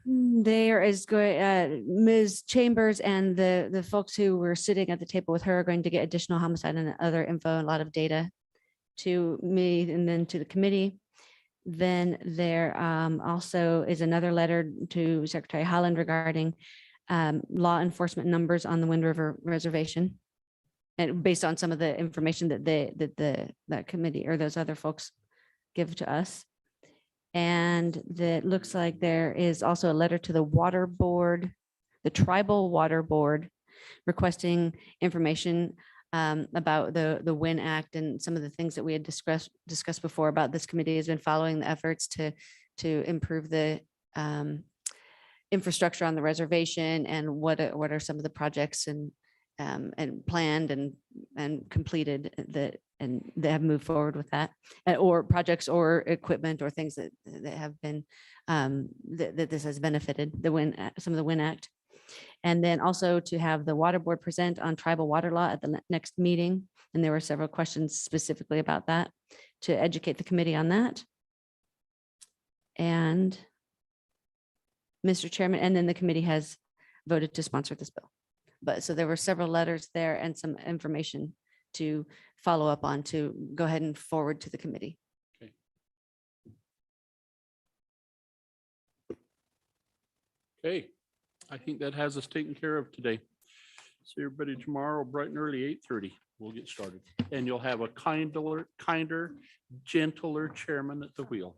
There is going, Ms. Chambers and the folks who were sitting at the table with her are going to get additional homicide and other info, a lot of data to me and then to the committee. Then there also is another letter to Secretary Holland regarding law enforcement numbers on the Wind River Reservation. And based on some of the information that that committee or those other folks give to us. And that looks like there is also a letter to the water board, the tribal water board, requesting information about the WIN Act and some of the things that we had discussed before about this committee has been following the efforts to improve the infrastructure on the reservation and what are some of the projects and planned and completed that and they have moved forward with that or projects or equipment or things that have been that this has benefited some of the WIN Act. And then also to have the water board present on tribal water law at the next meeting. And there were several questions specifically about that to educate the committee on that. And Mr. Chairman, and then the committee has voted to sponsor this bill. But so there were several letters there and some information to follow up on to go ahead and forward to the committee. Okay, I think that has us taken care of today. See everybody tomorrow, bright and early, 8:30. We'll get started. And you'll have a kinder, gentler chairman at the wheel.